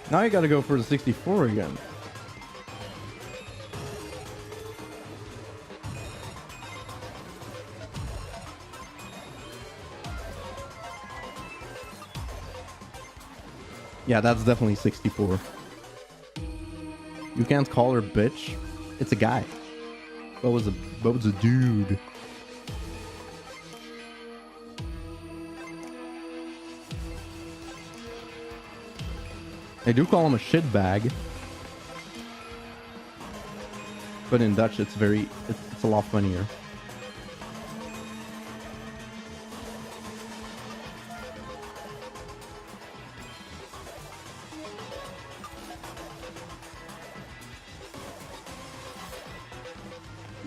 Now I gotta go for the 64 again. Yeah, that's definitely 64. You can't call her bitch. It's a guy. What was a dude? I do call him a shitbag. But in Dutch it's it's a lot funnier.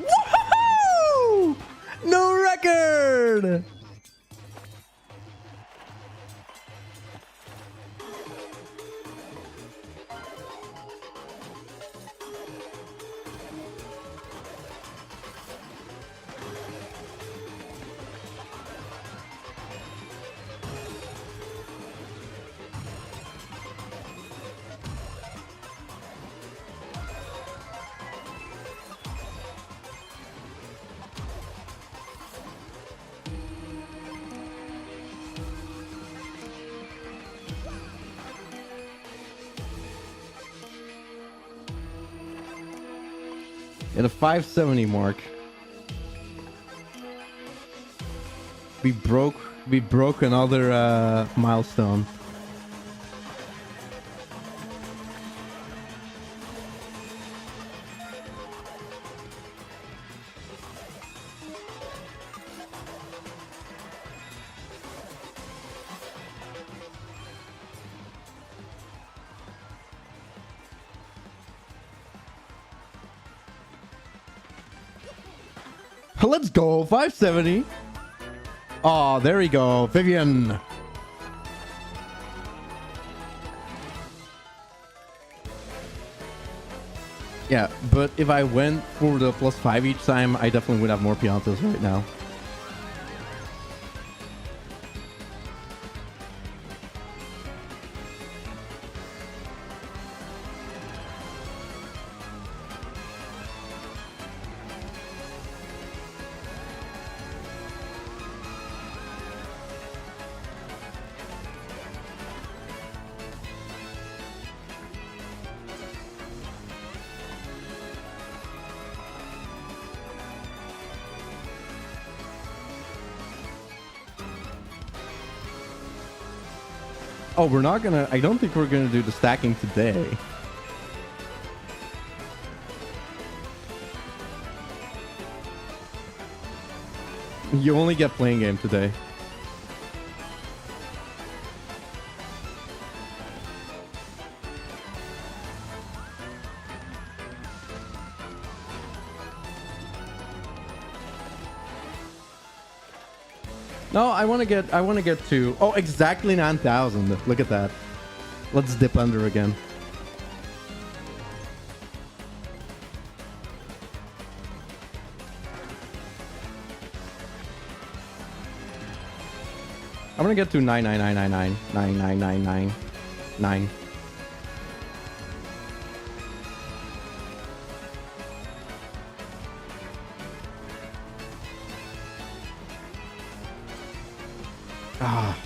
Woohoo! No record! At a 570 mark, we broke another milestone. Let's go, 570. Oh, there we go, Vivian. Yeah, but if I went for the +5 each time, I definitely would have more piantas right now. Oh, we're not gonna... I don't think we're gonna do the stacking today. You only get playing game today. No, I want to get to... Oh, exactly 9,000. Look at that. Let's dip under again. I'm gonna get to 999999999. Ah.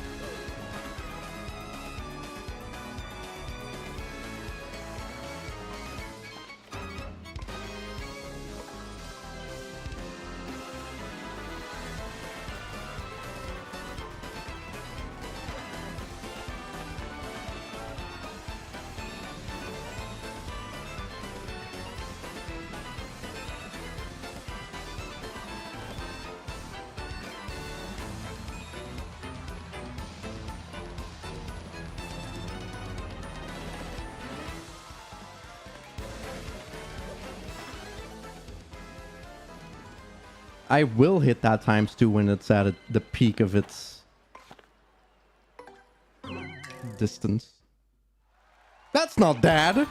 I will hit that ×2 when it's at the peak of its distance. That's not bad.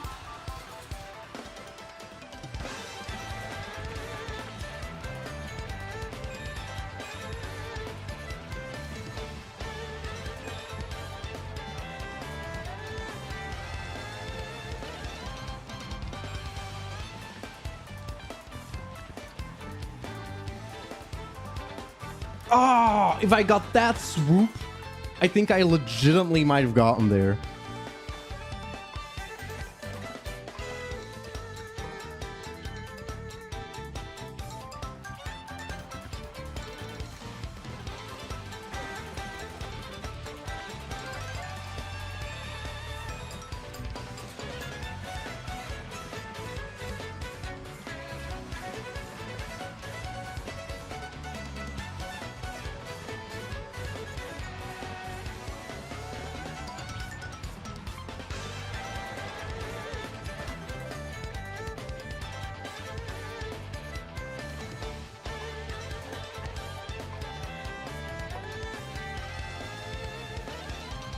Oh, if I got that swoop, I think I legitimately might have gotten there.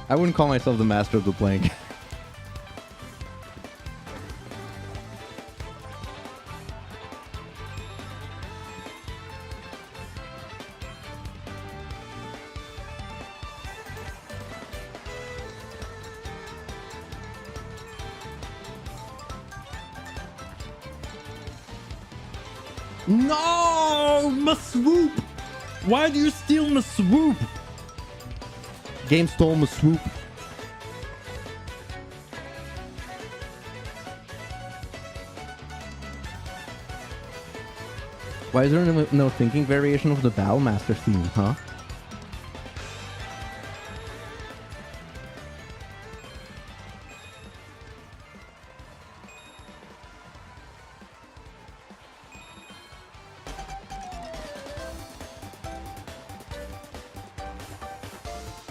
I wouldn't call myself the master of the plank. No! My swoop! Why do you steal my swoop? Game stole my swoop. Why is there no thinking variation of the Battlemaster theme, huh?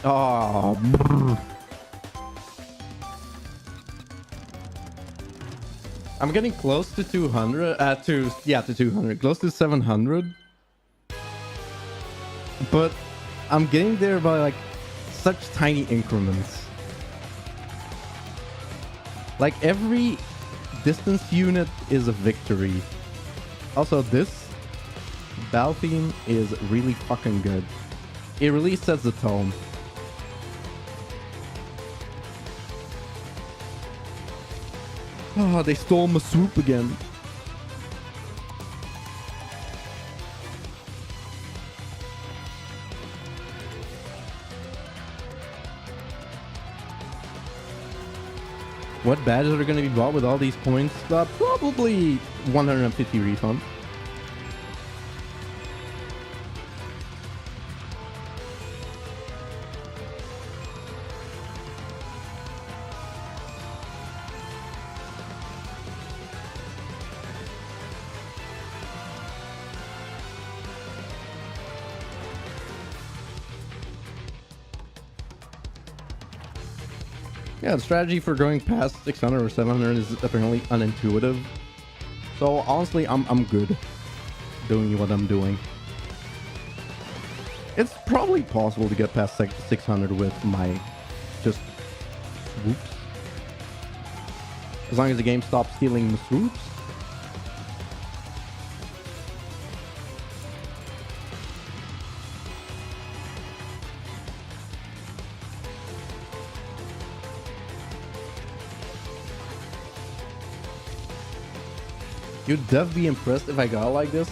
Oh, brr. I'm getting close to 200. To 200, close to 700. But I'm getting there by like such tiny increments. Like every distance unit is a victory. Also, this battle theme is really fucking good. It really sets the tone. Oh, they stole my swoop again. What badges are going to be bought with all these points? Probably 150 refund. Yeah, the strategy for going past 600 or 700 is apparently unintuitive. So honestly, I'm good doing what I'm doing. It's probably possible to get past 600 with my just swoops. As long as the game stops stealing the swoops. You'd dev be impressed if I got like this.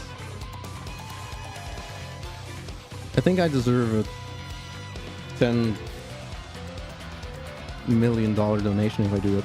I think I deserve a $10 million donation if I do it.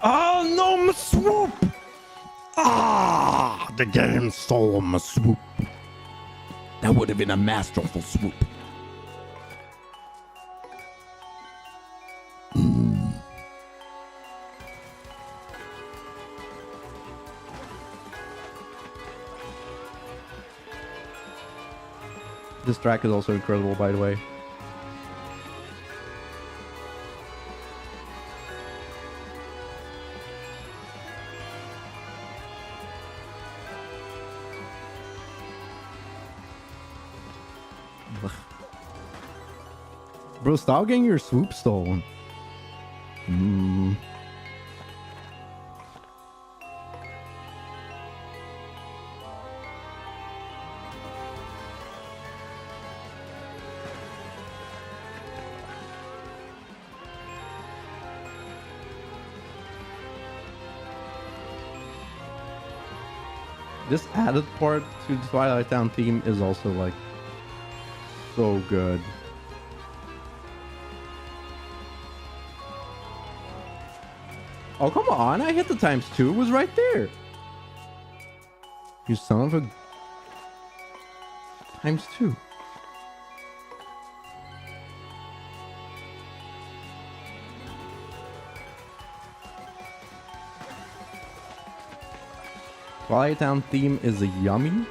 Oh no, my swoop! Ah, the game stole my swoop. That would have been a masterful swoop. This track is also incredible, by the way. Bro, stop getting your swoop stolen. This added part to the Twilight Town theme is also like so good. Oh, come on. I hit the ×2. It was right there. You son of a... ×2. Twilight Town theme is a yummy.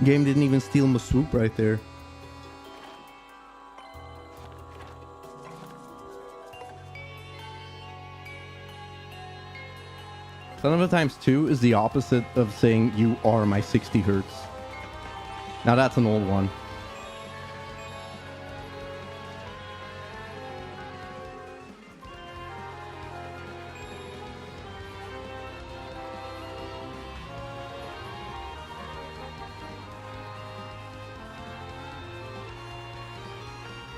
Game didn't even steal my swoop right there. Son of a ×2 is the opposite of saying you are my 60 hertz. Now that's an old one.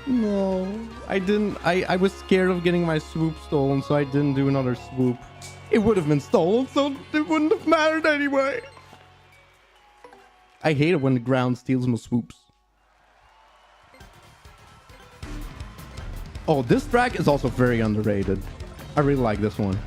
No, I didn't. I was scared of getting my swoop stolen, so I didn't do another swoop. It would have been stolen, so it wouldn't have mattered anyway. I hate it when the ground steals my swoops. Oh, this track is also very underrated. I really like this one.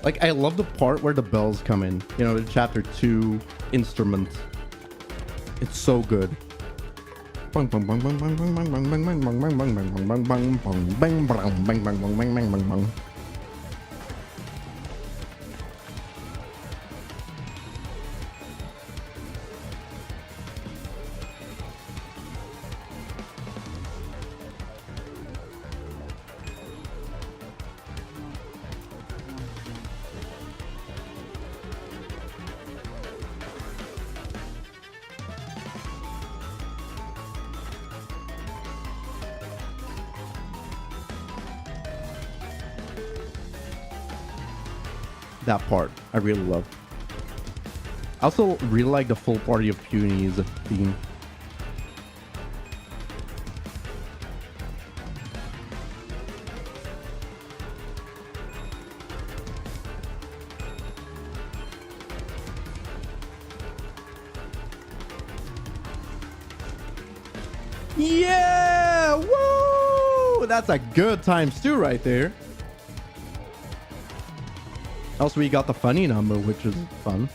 Like, I love the part where the bells come in. You know, the chapter 2 instrument. It's so good. that part. I really love. I also really like the full party of punies theme. Yeah! Woo! That's a good times two right there. Also, we got the funny number, which is fun.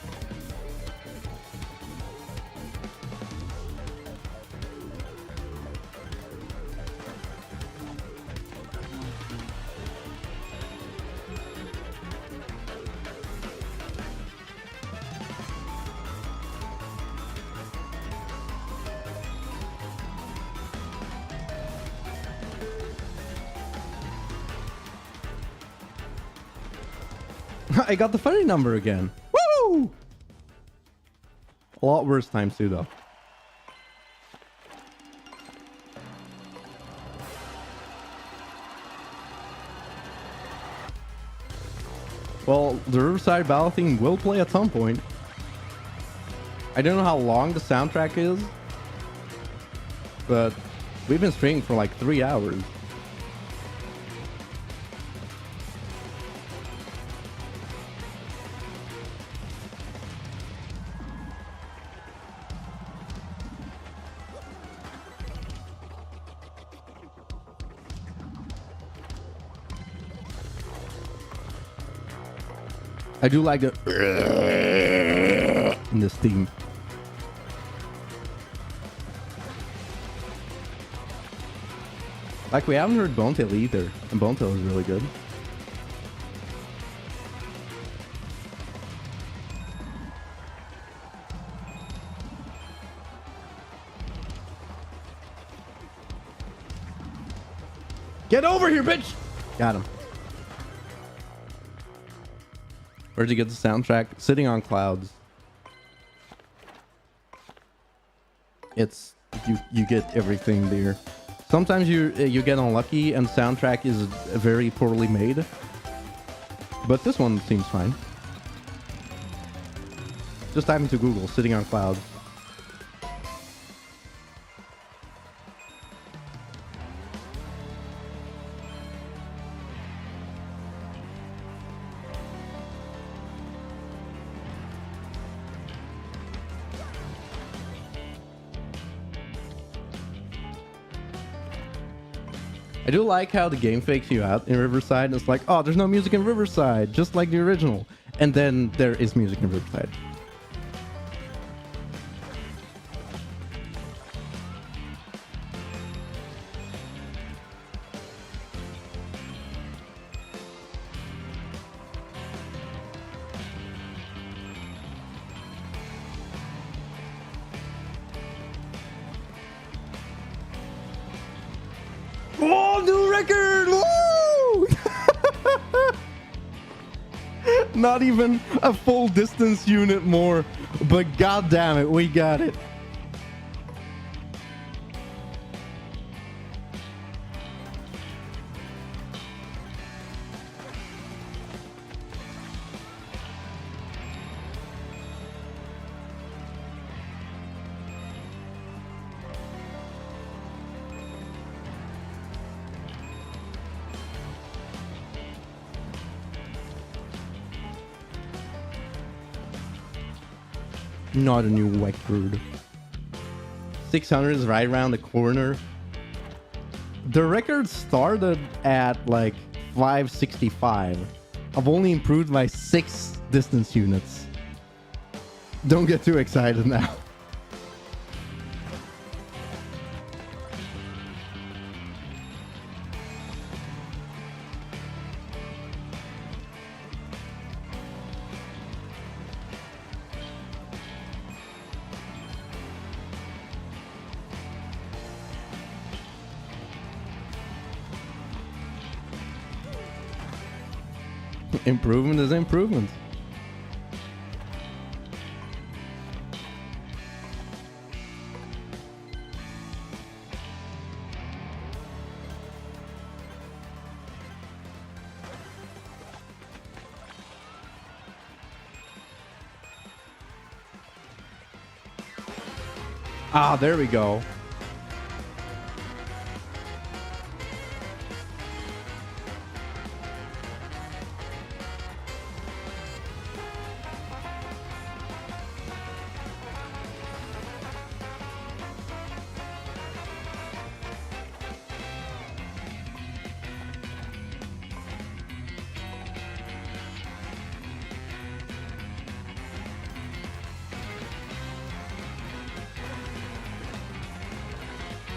I got the funny number again. Woo! A lot worse times two, though. Well, the Riverside Battle theme will play at some point. I don't know how long the soundtrack is, but we've been streaming for like 3 hours. I do like the in this theme. Like, we haven't heard Bonetail either, and Bonetail is really good. Get over here, bitch! Got him. Where'd you get the soundtrack? Sitting on Clouds. It's you get everything there. Sometimes you get unlucky and the soundtrack is very poorly made, but this one seems fine. Just type into Google "Sitting on Clouds." I do like how the game fakes you out in Riverside. It's like, oh, there's no music in Riverside, just like the original. And then there is music in Riverside. Oh, new record! Woo! Not even a full distance unit more, but god damn it, we got it. Not a new record. 600 is right around the corner. The record started at like 565. I've only improved by 6 distance units. Don't get too excited now. Improvement is improvement. Ah, there we go.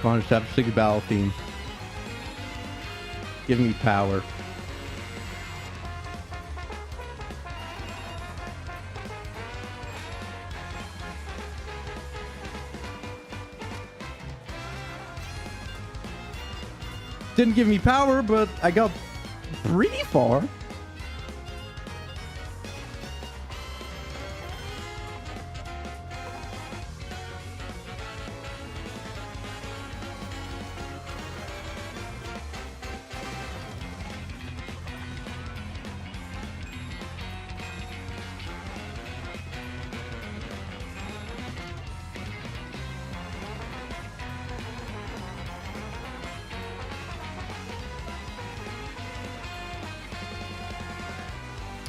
Come on, Chapter 6 battle theme. Give me power. Didn't give me power, but I got pretty far.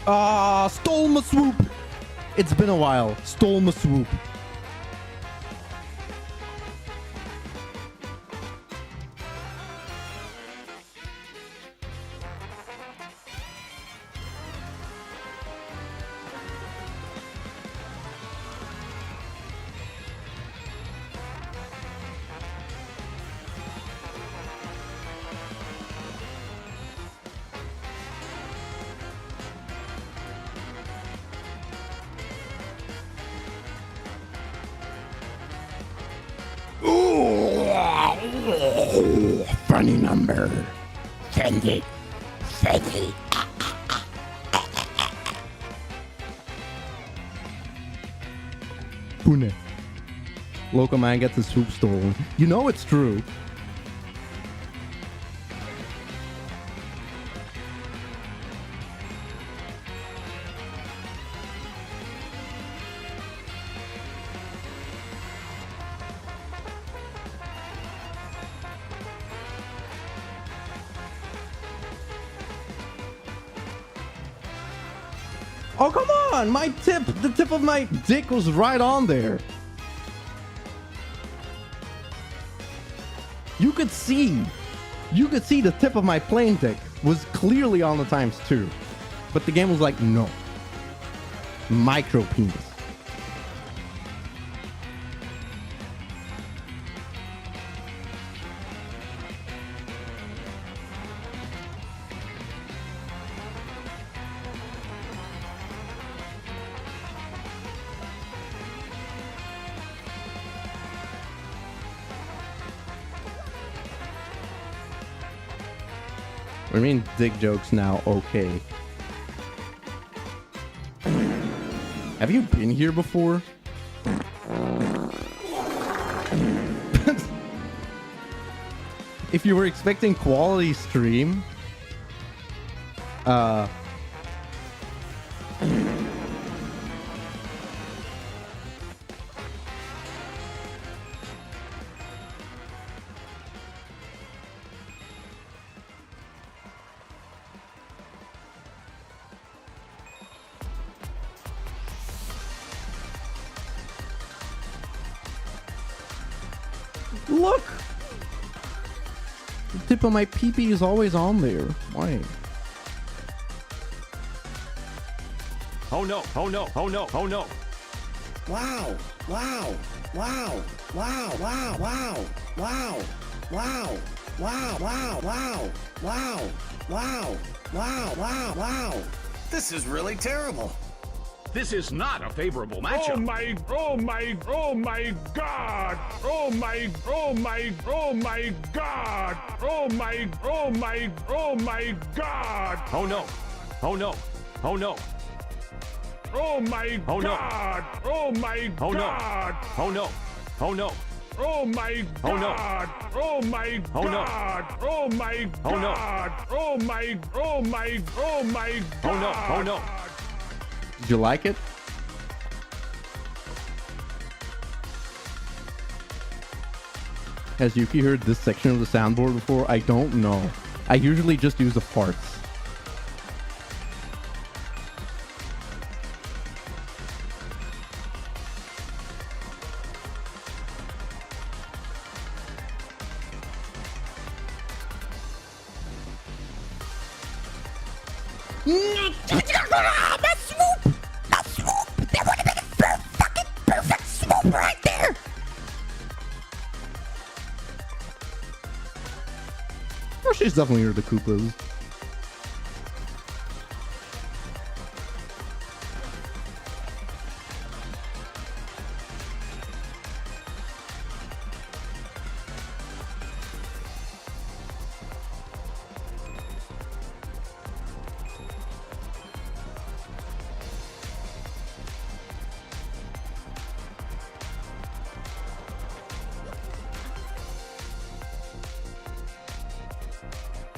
Ah, stole my swoop. It's been a while. Stole my swoop. Funny number. Send it. Send it. Pune. Local man gets his swoop stolen. You know it's true. Oh, come on! My tip, the tip of my dick was right on there. You could see the tip of my plane dick was clearly on the ×2. But the game was like, no. Micro penis. I mean, dick jokes now, okay. Have you been here before? If you were expecting quality stream, look! The tip of my pee-pee is always on there. Why? Oh no, oh no, oh no, oh no. Wow, wow, wow, wow, wow, wow, wow, wow, wow, wow, wow, wow, wow, wow, wow, wow. This is really terrible. This is not a favorable matchup. Oh my god! Oh my god! Oh my god! Oh my god! Oh no, oh no, oh no. Oh my Oh, no. god! Oh my Oh no, god! oh no, oh no. Oh my Oh, no. god! Oh my Oh, no. god! Oh my Oh, no. god! Oh my god! Oh no, oh no. Did you like it? Has Yuki heard this section of the soundboard before? I don't know. I usually just use the farts. She's definitely heard the Koopas.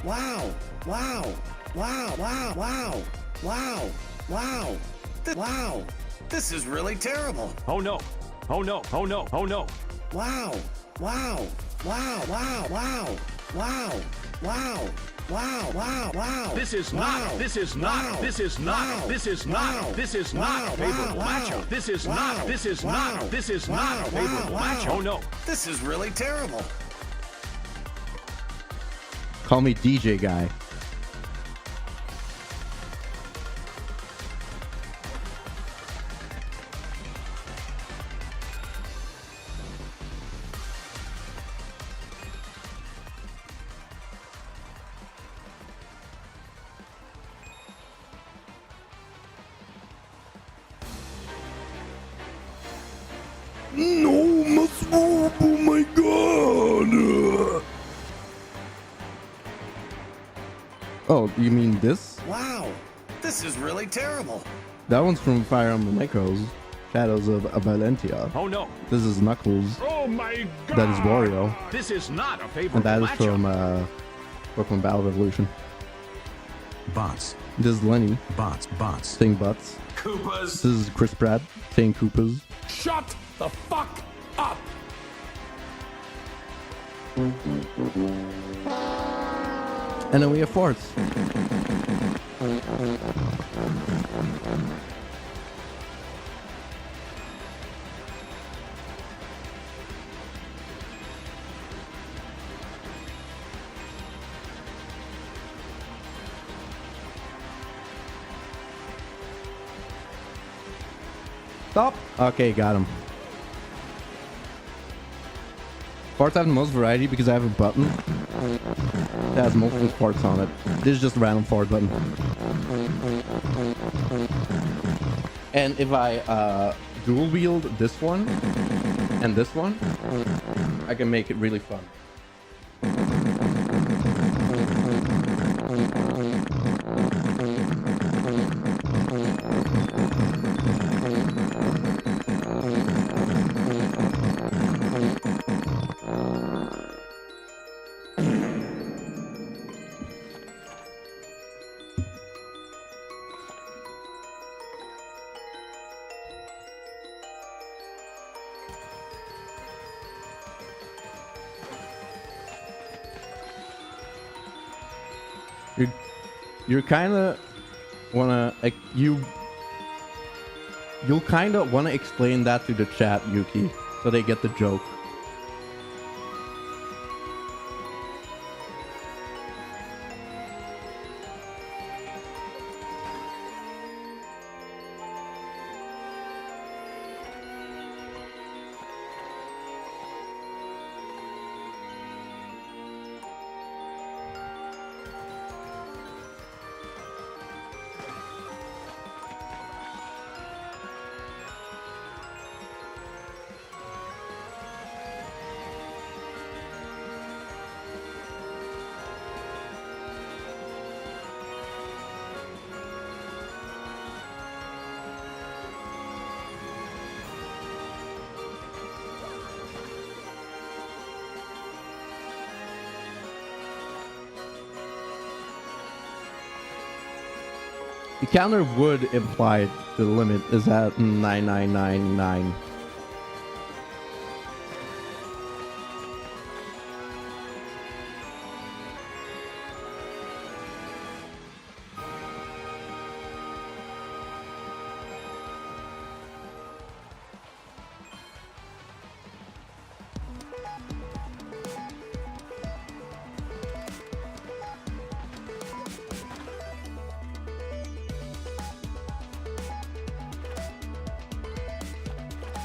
Wow, wow, wow, wow, wow, wow, wow, wow. This is really terrible. Oh no. Oh no. Oh no. Oh no. Wow, wow, wow, wow, wow, wow, wow, wow, wow, wow. This is wow, not, this is not, wow, this is not, wow, this is wow, not, this is not wow, a favorable wow, matchup. This is wow, not, this is wow, not, this is wow, not a favorable wow, matchup. wow. Oh no. This is really terrible. Call me DJ guy. No, my swoop, oh my god! Oh, you mean this? Wow, this is really terrible. That one's from Fire Emblem Echoes, Shadows of Valentia. Oh no. This is Knuckles. Oh my god! That is Wario. This is not a favorable And that is matchup. from Pokemon Battle Revolution. Bots, This is Lenny bots, bots. saying butts. Koopas. This is Chris Pratt saying Koopas. Shut the fuck up! And then we have farts. Stop. Okay, got him. Farts have the most variety because I have a button that has multiple farts on it. This is just a random fart button. And if I dual wield this one and this one, I can make it really fun. You're kind of you'll kind of want to explain that to the chat, Yuki, so they get the joke. The counter would imply the limit is at 9999.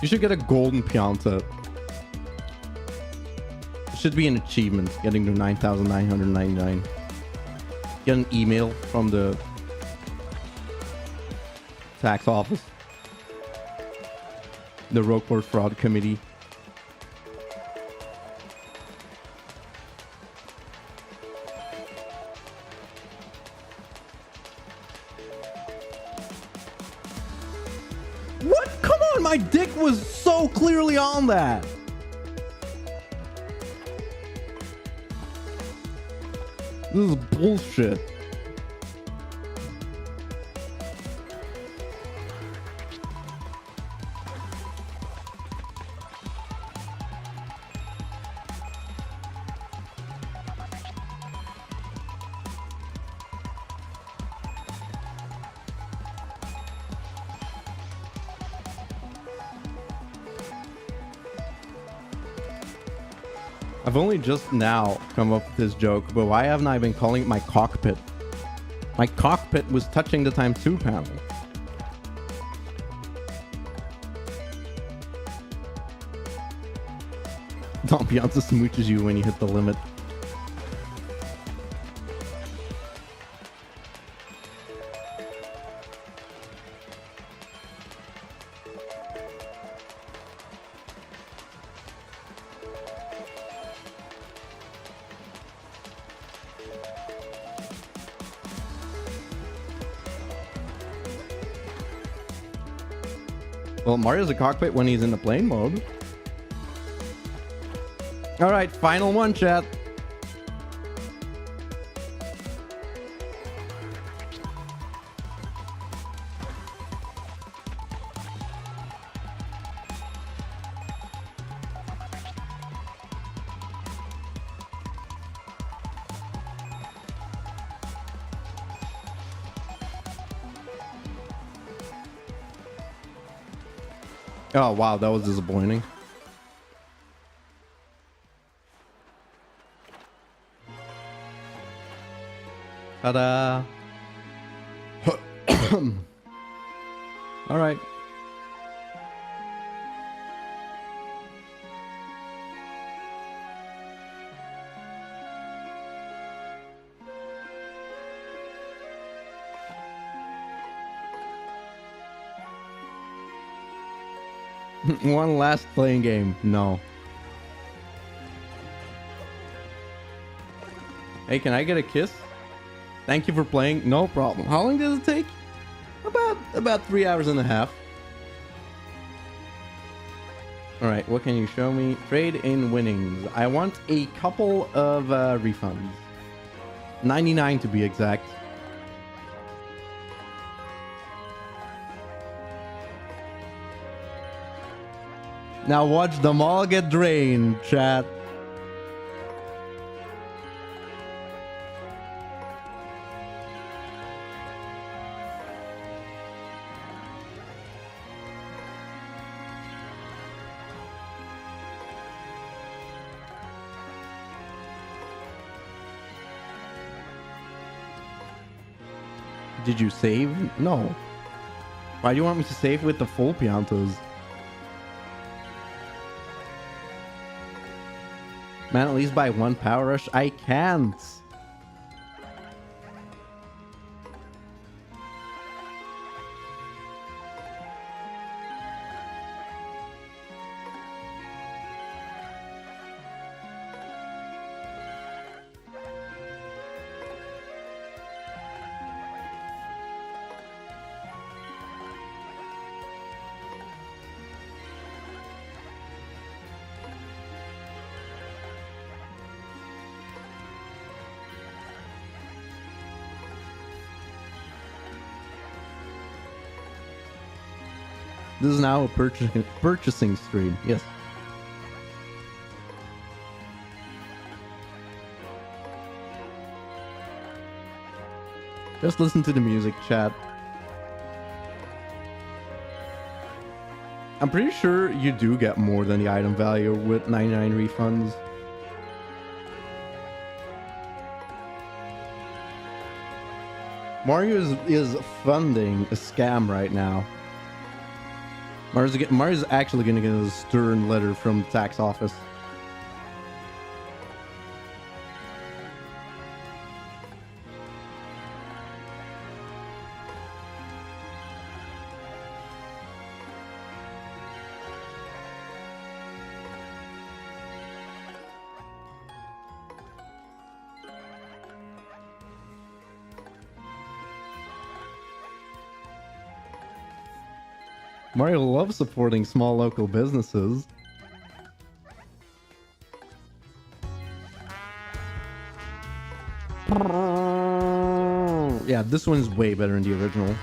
You should get a golden pianta. It should be an achievement, getting to 9,999. Get an email from the tax office. The Roquefort Fraud Committee. What? Come on, my dick was so clearly on that. This is bullshit. I've only just now come up with this joke, but why haven't I been calling it my cockpit? My cockpit was touching the ×2 panel. Don Beyonce smooches you when you hit the limit. Well, Mario's a cockpit when he's in the plane mode. All right, final one, chat. Oh, wow, that was disappointing. Ta-da! All right. One last playing game. No. Hey, can I get a kiss? Thank you for playing. No problem. How long does it take? About 3 hours and a half. All right, what can you show me? Trade in winnings. I want a couple of refunds. 99 to be exact. Now watch them all get drained, chat. Did you save? No. Why do you want me to save with the full piantas? Man, at least buy one Power Rush. I can't. This is now a purchasing stream. Yes. Just listen to the music, chat. I'm pretty sure you do get more than the item value with 99 refunds. Mario is funding a scam right now. Mario's actually gonna get a stern letter from the tax office. Mario loves supporting small local businesses. Yeah, this one's way better than the original.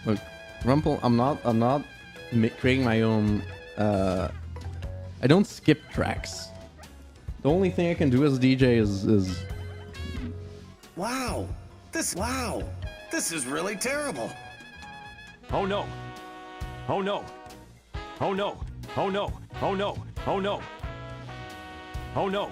Look, Rumpel, I'm not creating my own. I don't skip tracks. The only thing I can do as a DJ is. Wow, this is really terrible. Oh no! Oh no! Oh no! Oh no! Oh no! Oh no! Oh no!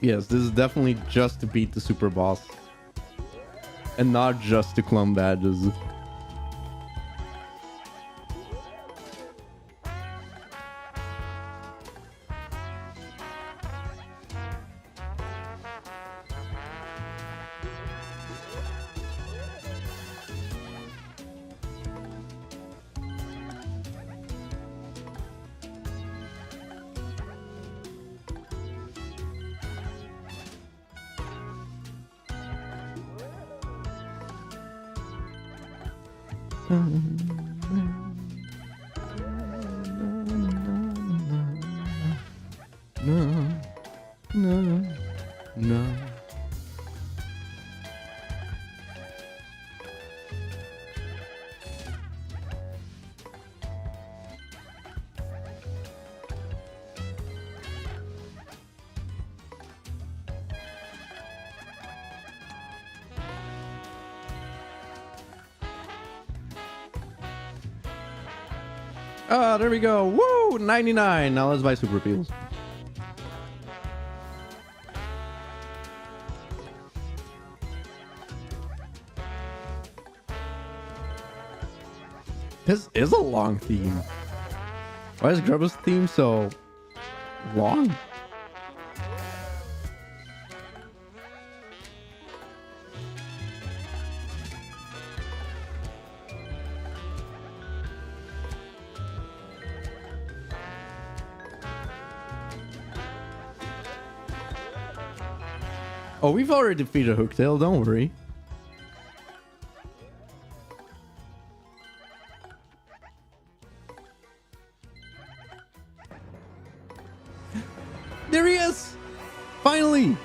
Yes, this is definitely just to beat the super boss. And not just to clone badges. No. Ah, there we go. Woo! 99. Now let's buy super appeals. This is a long theme. Why is Grubba's theme so long? Oh, we've already defeated Hooktail, don't worry. There he is! Finally!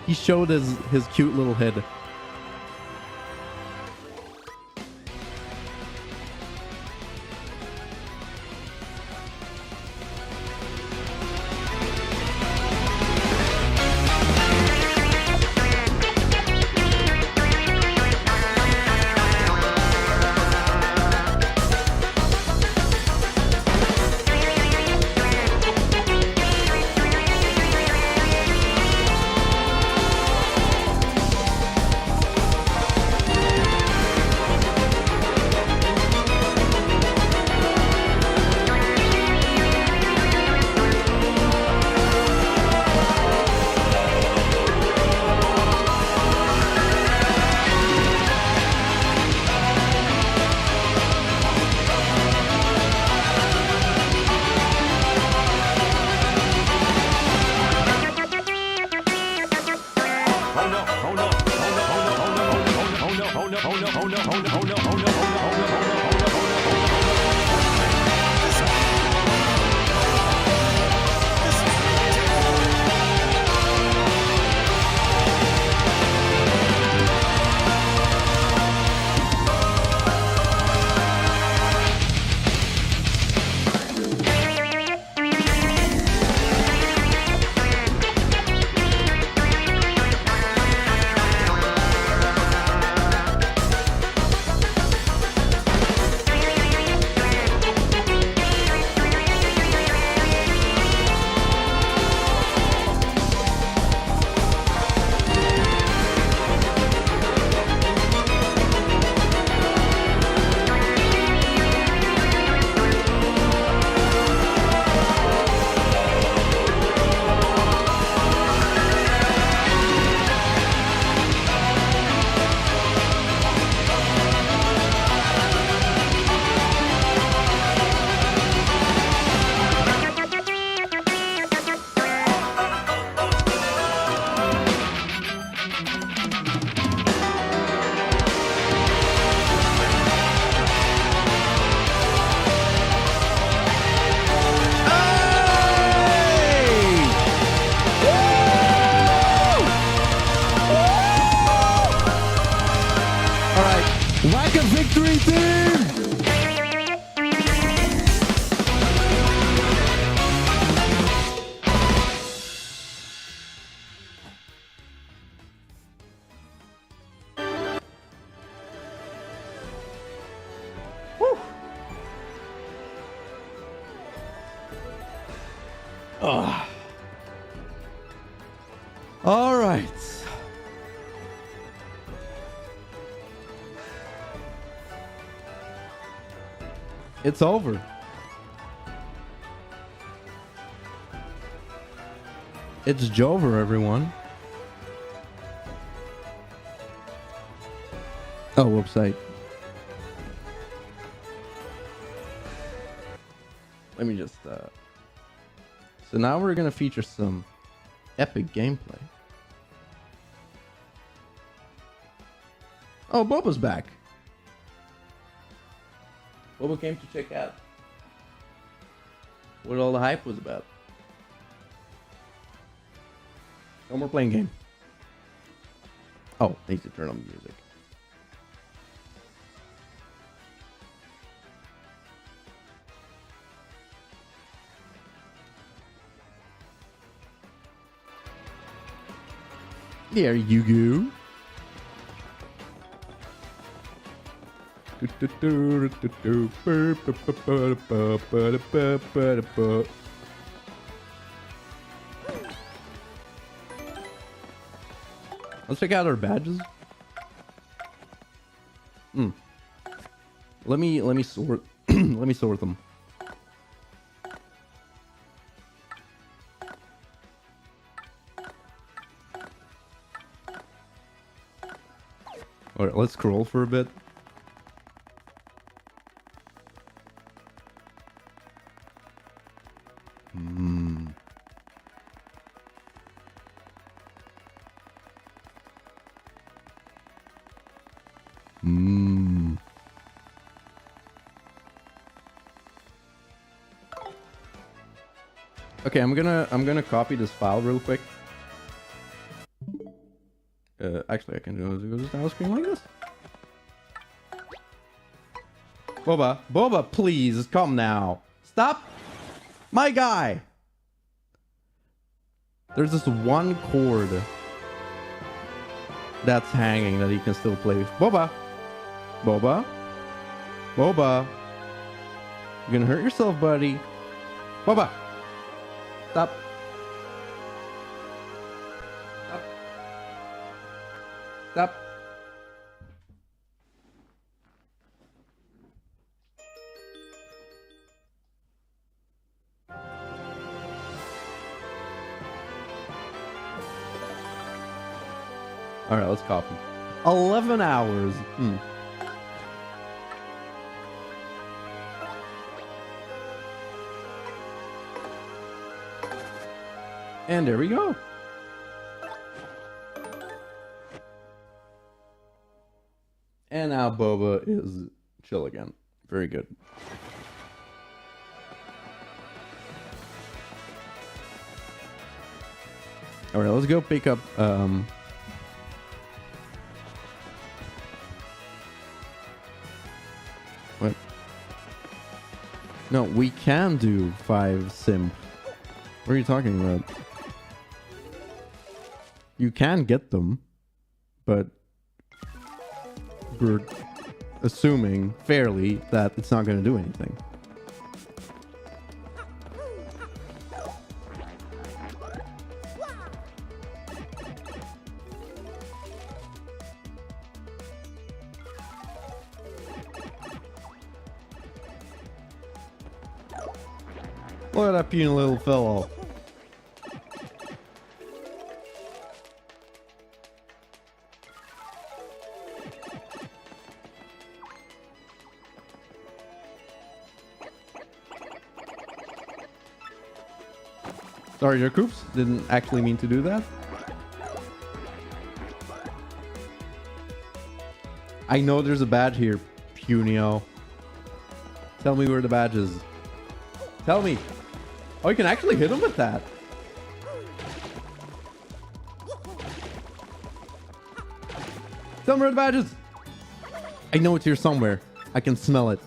He showed his cute little head. Oh no, oh no, oh no, oh no, oh no, oh no, oh no, oh no, oh no. Like a victory team! All right. It's over. It's Jover, everyone. Oh, website. Let me just so now we're gonna feature some epic gameplay. Oh, Boba's back. Boba came to check out what all the hype was about. No more playing game. Oh, I need to turn on the music. There you go. Let's check out our badges. Let me sort let me sort them. All right, let's scroll for a bit. Okay, I'm gonna copy this file real quick. Actually, I can go just down the screen like this. Boba, please come now. Stop, my guy. There's this one chord that's hanging that he can still play with. Boba. You're gonna hurt yourself, buddy. Boba. Stop. Stop. All right, let's copy. 11 hours. And there we go. And now Boba is chill again. Very good. All right, let's go pick up. What? No, we can do 5 simp. What are you talking about? You can get them, but we're assuming fairly that it's not going to do anything. Look at that puny little fellow. Sorry, your coops didn't actually mean to do that. I know there's a badge here, Punio. Tell me where the badge is. Tell me. Oh, you can actually hit him with that. Tell me where the badge is. I know it's here somewhere. I can smell it.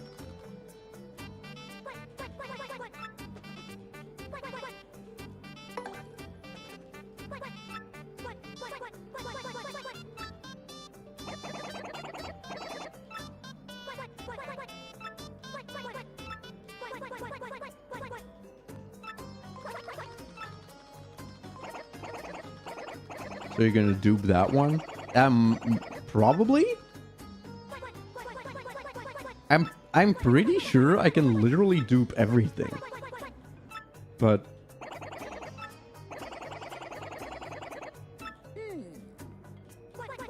So you're gonna dupe that one? Probably? I'm pretty sure I can literally dupe everything. But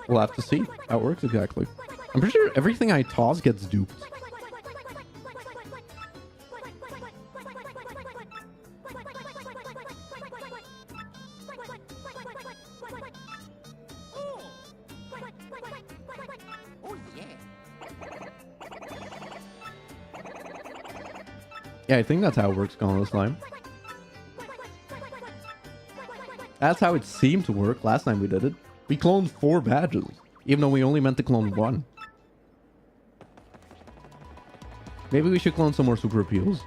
we'll have to see how it works exactly. I'm pretty sure everything I toss gets duped. Yeah, I think that's how it works, Gone Slime. That's how it seemed to work last time we did it. We cloned 4 badges, even though we only meant to clone 1. Maybe we should clone some more super appeals.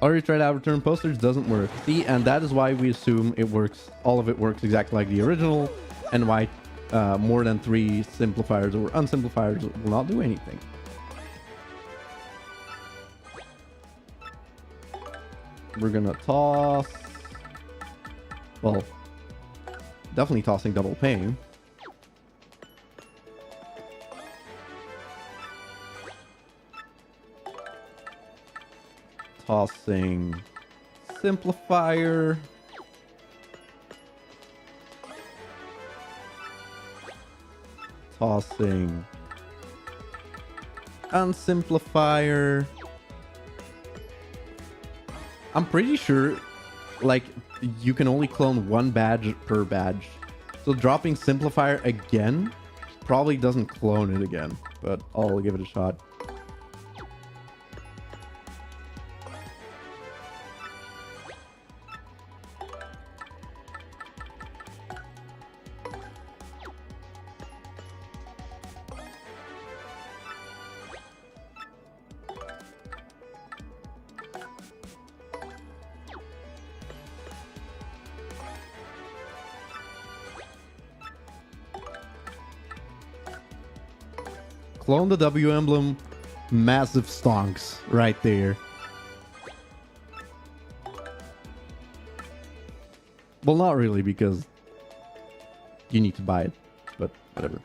Already tried out return posters, doesn't work. See, and that is why we assume it works. All of it works exactly like the original, and why more than 3 simplifiers or unsimplifiers will not do anything. We're gonna toss. Well, definitely tossing double pain. Tossing simplifier. Tossing unsimplifier. I'm pretty sure, like, you can only clone 1 badge per badge. So dropping simplifier again probably doesn't clone it again, but I'll give it a shot. Clone the W emblem, massive stonks right there. Well, not really, because you need to buy it, but whatever.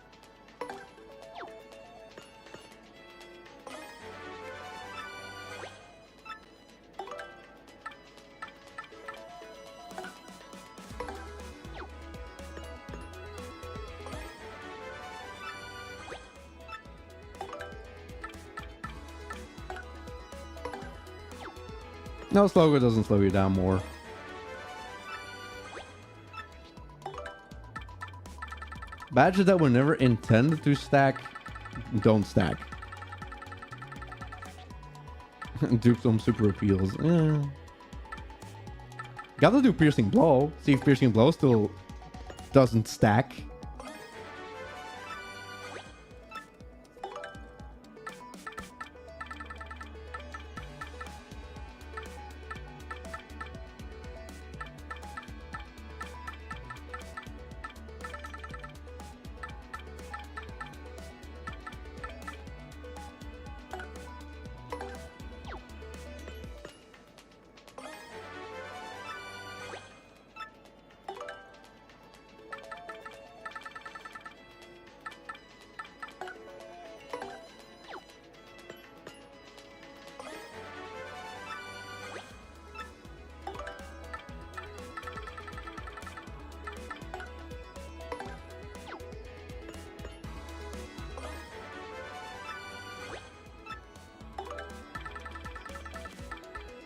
No, slow doesn't slow you down more. Badges that were never intended to stack don't stack. Do some super appeals. Gotta do piercing blow. See if piercing blow still doesn't stack.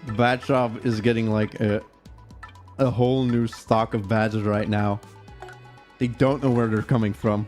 The badge shop is getting like a whole new stock of badges right now. They don't know where they're coming from.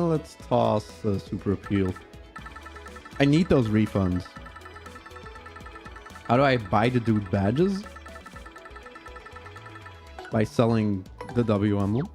Let's toss super appeal. I need those refunds. How do I buy the dude badges? By selling the W emblem.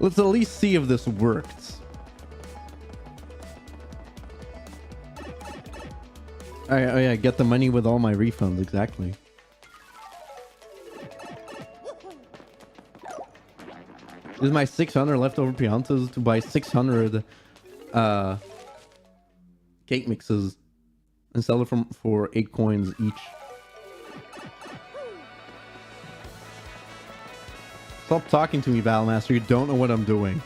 Let's at least see if this worked. Oh yeah, get the money with all my refunds, exactly. This is my 600 leftover piantas to buy 600 cake mixes and sell it for 8 coins each. Stop talking to me, Valmaster. You don't know what I'm doing.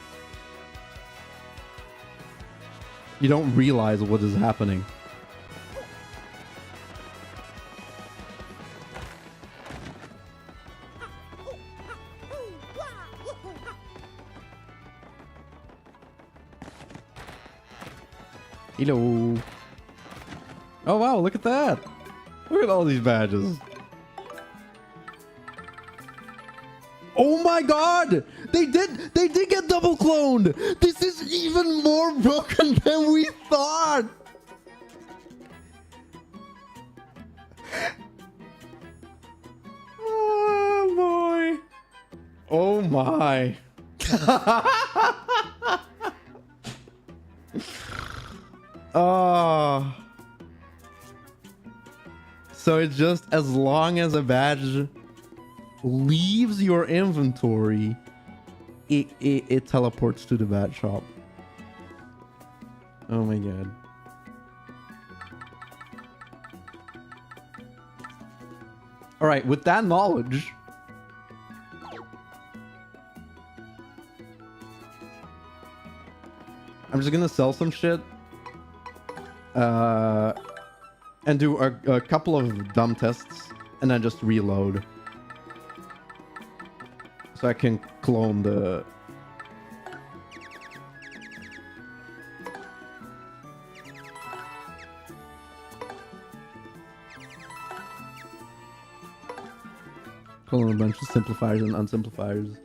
You don't realize what is happening. Hello. Oh wow, look at that. Look at all these badges. Oh my god! They did get double cloned! This is even more broken than we thought! Oh boy. Oh my. Oh. So it's just as long as a badge leaves your inventory, it teleports to the badge shop. Oh my god. All right, with that knowledge, I'm just gonna sell some shit and do a couple of dumb tests and then just reload. So I can clone the... Clone a bunch of simplifiers and unsimplifiers.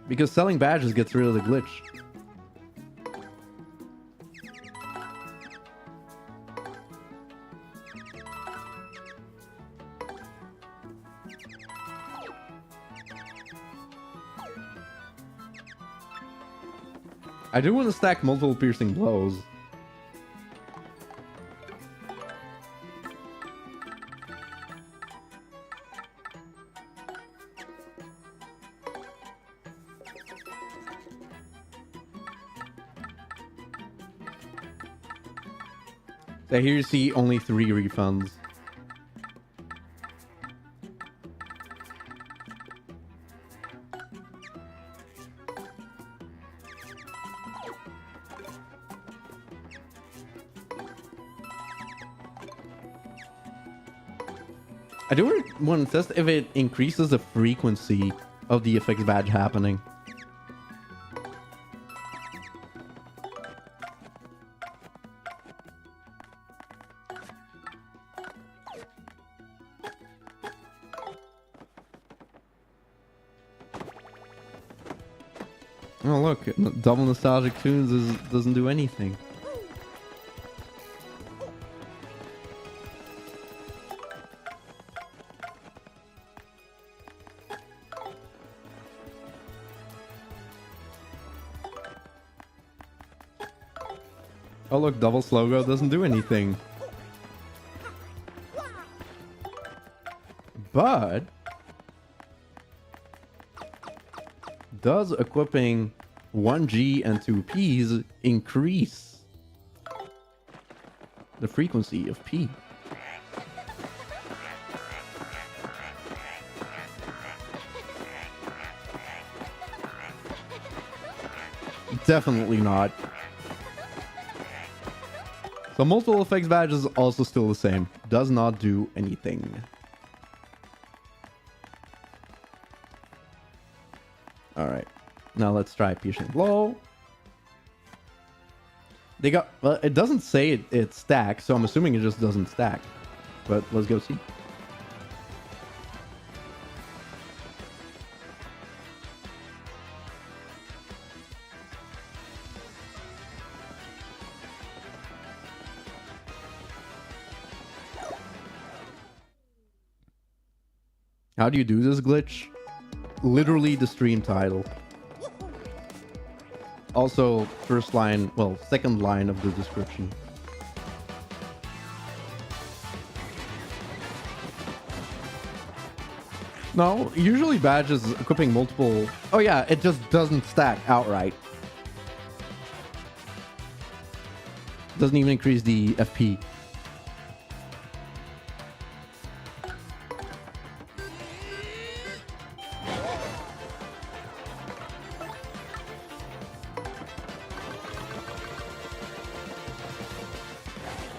Because selling badges gets rid of the glitch. I do want to stack multiple piercing blows. So here you see only 3 refunds. I do want to test if it increases the frequency of the effects badge happening. Oh look, double nostalgic tunes doesn't do anything. Oh look, double slow-go doesn't do anything. But does equipping 1G and 2Ps increase the frequency of P? Definitely not. So multiple effects badge is also still the same. Does not do anything. Alright. Now let's try piercing blow. They got... Well, it doesn't say it stacks, so I'm assuming it just doesn't stack. But let's go see. How do you do this glitch? Literally the stream title. Also, first line, well, second line of the description. No, usually badges equipping multiple... Oh yeah, it just doesn't stack outright. Doesn't even increase the FP.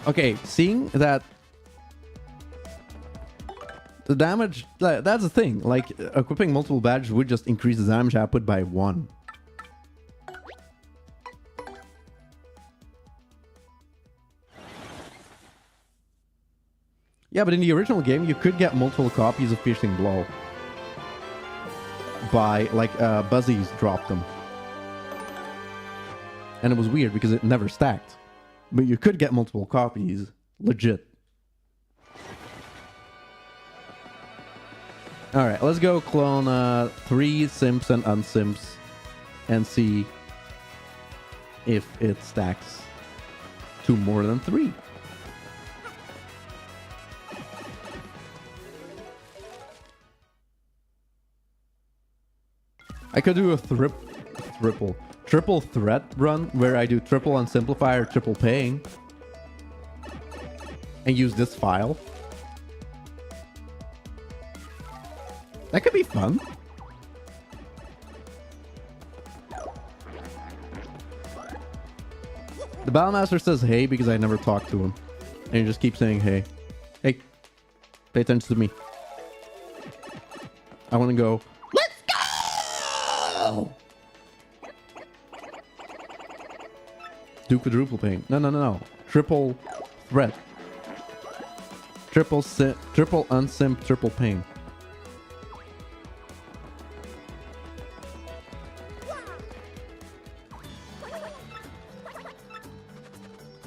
Okay, seeing that the damage, that's the thing. Like, equipping multiple badges would just increase the damage output by 1. Yeah, but in the original game, you could get multiple copies of Piercing Blow by, like, Buzzies dropped them. And it was weird because it never stacked. But you could get multiple copies. Legit. Alright, let's go clone 3 simps and unsimps and see if it stacks to more than 3. I could do a triple threat run where I do triple unsimplifier, triple paying, and use this file. That could be fun. The Battlemaster says hey because I never talked to him. And he just keeps saying hey. Hey, pay attention to me. I want to go, let's go! Do quadruple paying. No. triple threat. Triple unsimp, triple pain.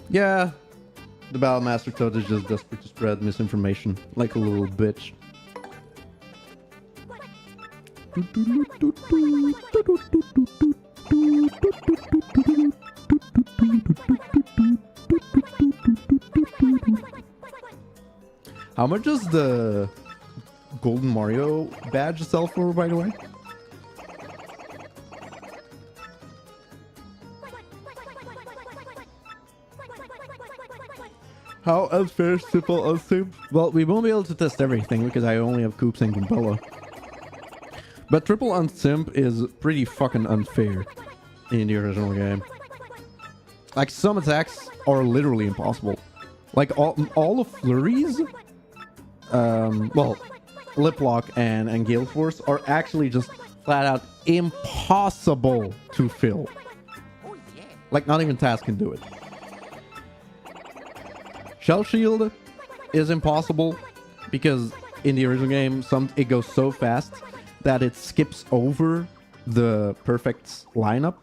Yeah, the Battle Master Toad is just desperate to spread misinformation like a little bitch. How much does the Golden Mario badge sell for, by the way? How unfair, simple, unsafe? Well, we won't be able to test everything because I only have Coops and Gumbella. But triple unsimp is pretty fucking unfair in the original game. Like, some attacks are literally impossible. Like, all of Flurries, well, Lip Lock and Gale Force are actually just flat out impossible to fill. Like, not even Taz can do it. Shell Shield is impossible because in the original game, it goes so fast that it skips over the perfect lineup.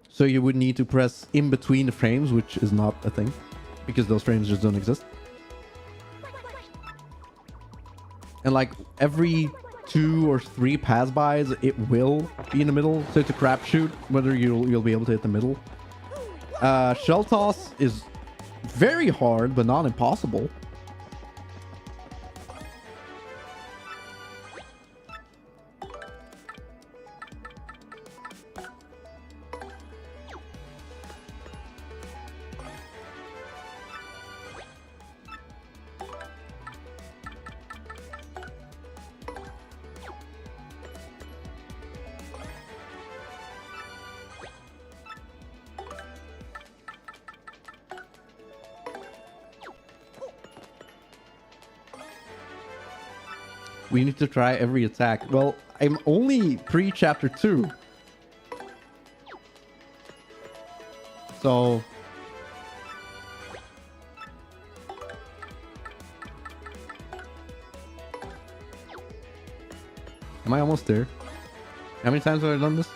So you would need to press in between the frames, which is not a thing because those frames just don't exist. And like every 2 or 3 pass-bys, it will be in the middle. So it's a crapshoot whether you'll be able to hit the middle. Shell Toss is very hard, but not impossible. We need to try every attack. Well, I'm only pre-chapter 2. So... am I almost there? How many times have I done this?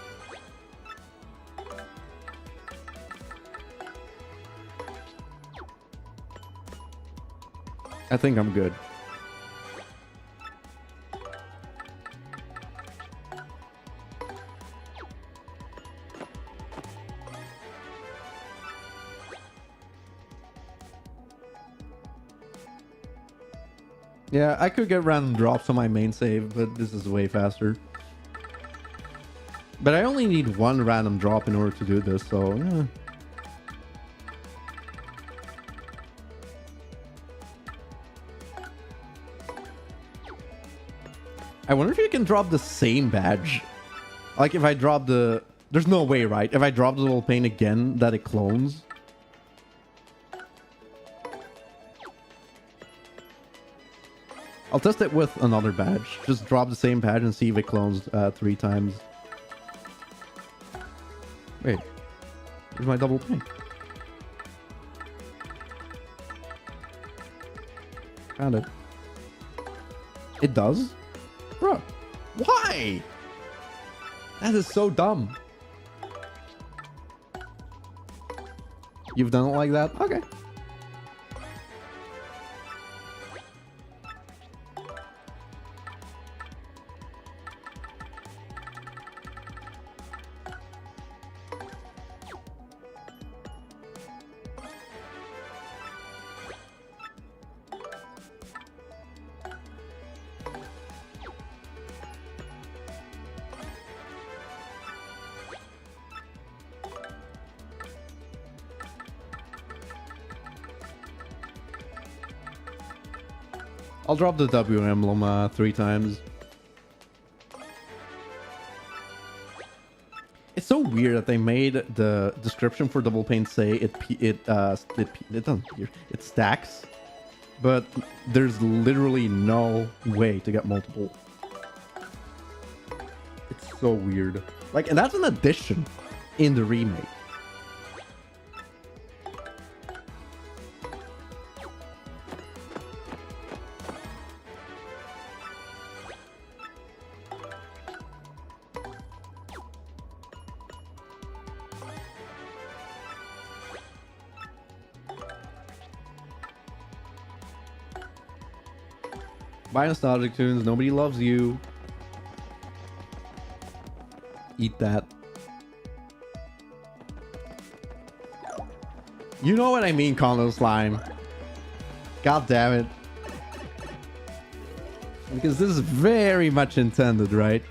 I think I'm good. Yeah, I could get random drops on my main save, but this is way faster. But I only need 1 random drop in order to do this, so yeah. I wonder if you can drop the same badge. Like if I drop the... there's no way, right? If I drop the little pain again, that it clones. I'll test it with another badge. Just drop the same badge and see if it clones 3 times. Wait. Where's my double pain? Found it. It does? Bro, why? That is so dumb. You've done it like that? Okay. I'll drop the W emblem 3 times. It's so weird that they made the description for double pain say it doesn't appear. It stacks, but there's literally no way to get multiple. It's so weird. Like, and that's an addition in the remake. Buy nostalgic tunes. Nobody loves you. Eat that. You know what I mean, Condo Slime. God damn it. Because this is very much intended, right?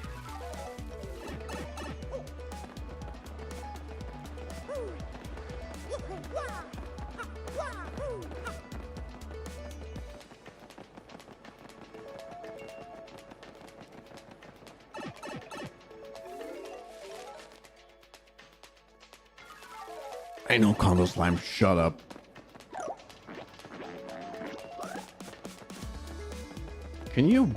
I know, Condo Slime, shut up. Can you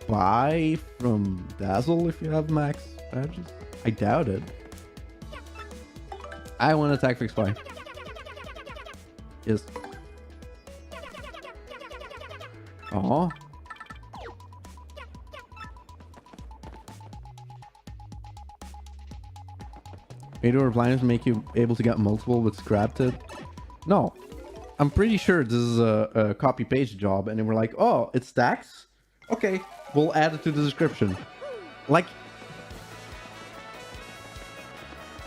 buy from Dazzle if you have max badges? I doubt it. I want attack fix buy. Yes. Oh. Radar blindness make you able to get multiple but scrapped it? No. I'm pretty sure this is a copy paste job and they were like, oh, it stacks? Okay, we'll add it to the description. Like,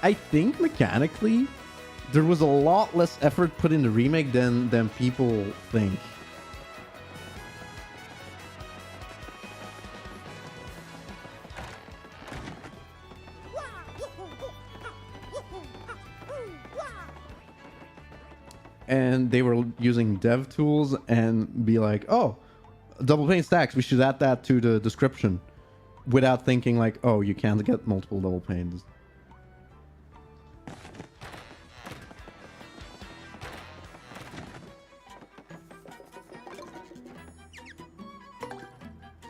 I think mechanically there was a lot less effort put in the remake than people think. And they were using dev tools and be like, oh, double pane stacks, we should add that to the description, without thinking like, oh, you can't get multiple double panes.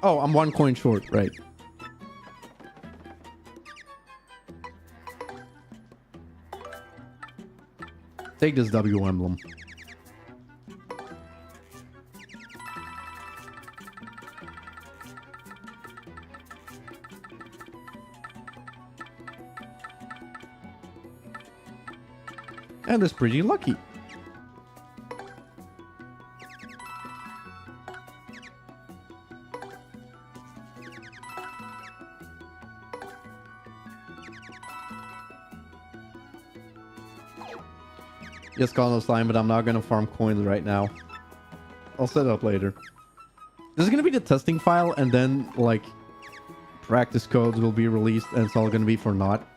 Oh, I'm 1 coin short, right. Take this W emblem. And it's pretty lucky. Yes, Colonel Slime, but I'm not going to farm coins right now. I'll set it up later. This is going to be the testing file, and then, like, practice codes will be released, and it's all going to be for naught.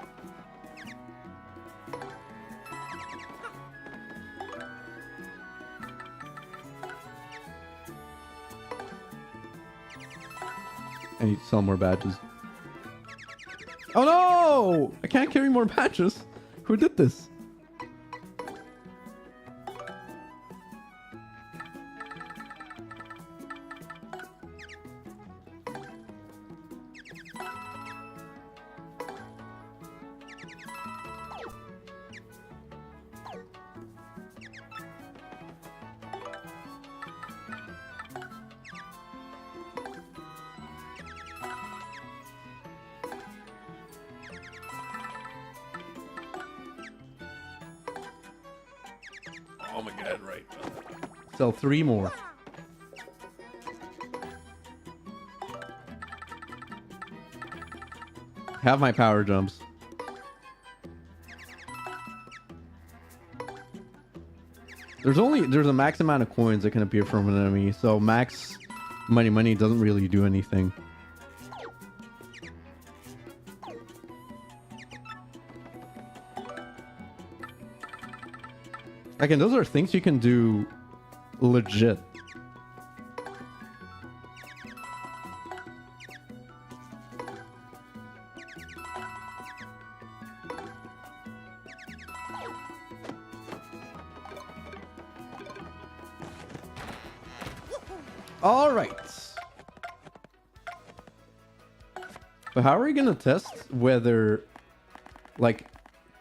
I need to sell more badges. Oh no! I can't carry more badges. Who did this? Oh my god, right. Sell 3 more. Have my power jumps. There's a max amount of coins that can appear from an enemy, so max money doesn't really do anything. Again, those are things you can do legit. All right. But how are we going to test whether, like,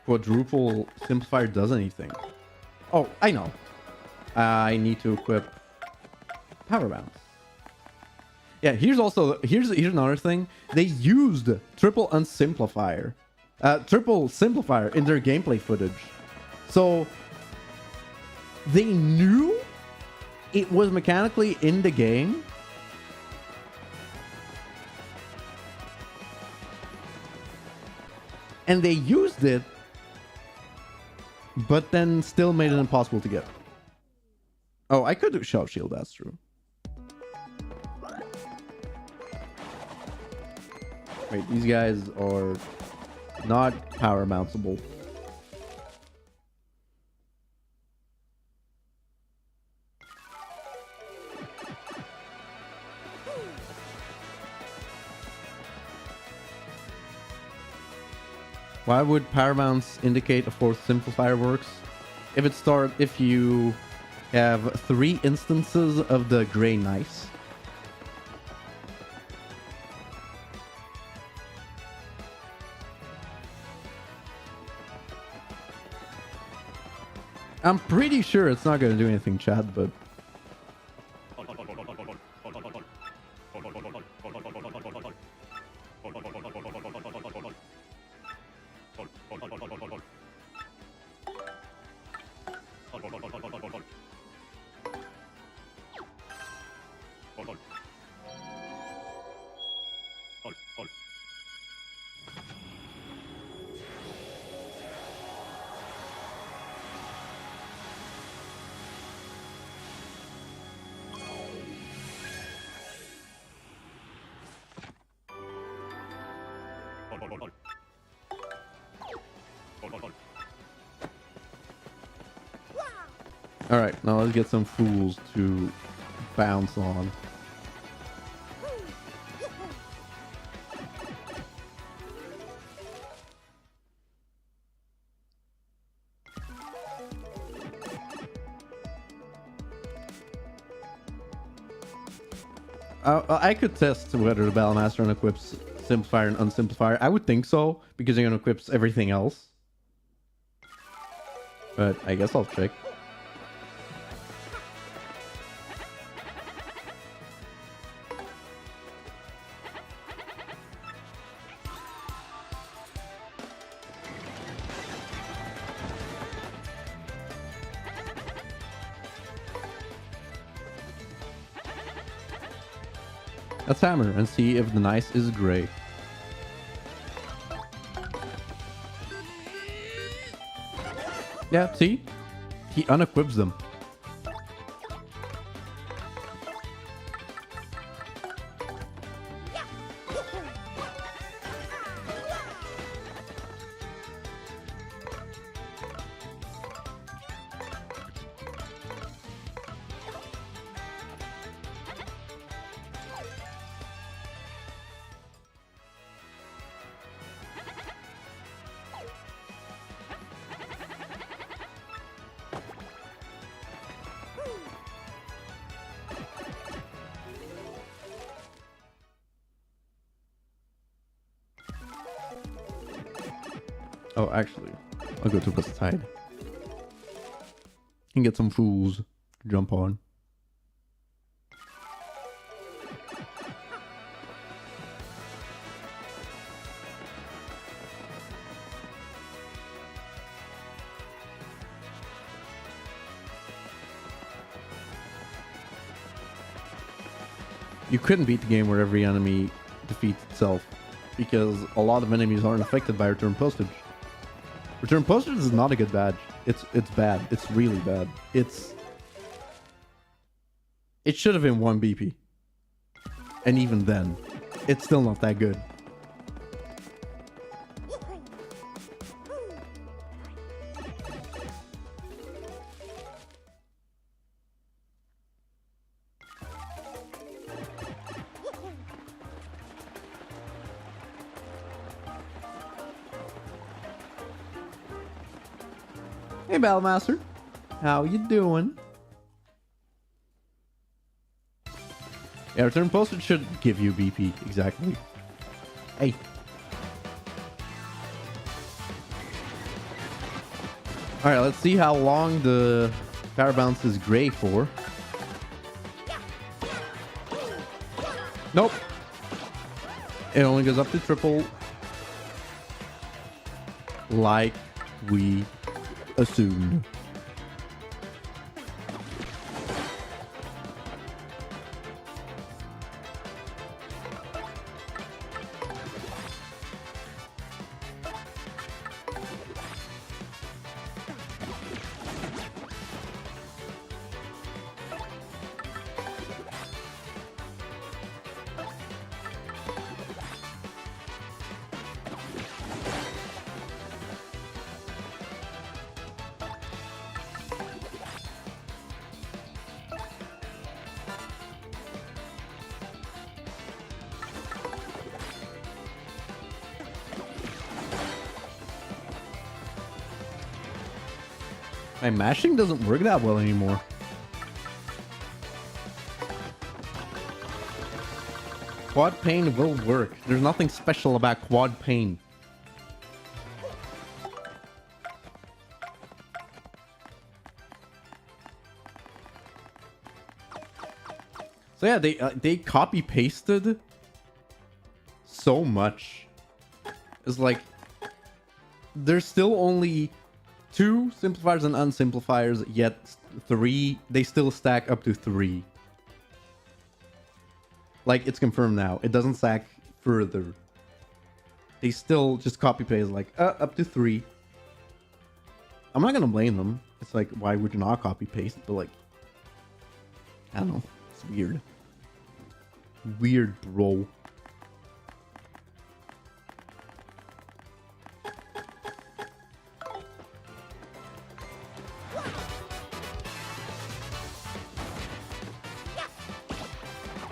quadruple simplifier does anything? Oh, I know. I need to equip power bounce. Yeah, here's another thing. They used triple simplifier in their gameplay footage. So they knew it was mechanically in the game, And they used it, but then still made it impossible to get. Oh, I could do shove shield, that's true. Wait, these guys are not power mountable. Why would power mounts indicate a fourth simplifier works? If you have 3 instances of the gray nice. I'm pretty sure it's not going to do anything, Chad, but... Alright, now let's get some fools to bounce on. I could test whether the Battlemaster unequips simplifier and unsimplifier. I would think so, because it unequips everything else. But I guess I'll check. Let's hammer and see if the nice is gray. Yeah, see? He unequips them. Oh, actually, I'll go to the side and get some fools to jump on. You couldn't beat the game where every enemy defeats itself, because a lot of enemies aren't affected by return postage. Return postage is not a good badge. It's bad. It's really bad. It should have been 1 BP. And even then, it's still not that good. Hey, Battlemaster. How you doing? Yeah, return postage should give you BP. Exactly. Hey. Alright, let's see how long the power bounce is gray for. Nope. It only goes up to triple. Like we assumed. My mashing doesn't work that well anymore. Quad pain will work. There's nothing special about quad pain. So yeah, they copy pasted so much. It's like there's still only 2 simplifiers and unsimplifiers, yet 3 they still stack up to 3. Like, it's confirmed now. It doesn't stack further. They still just copy paste like up to 3. I'm not gonna blame them. It's like, why would you not copy paste? But like, I don't know. It's weird. Weird, bro.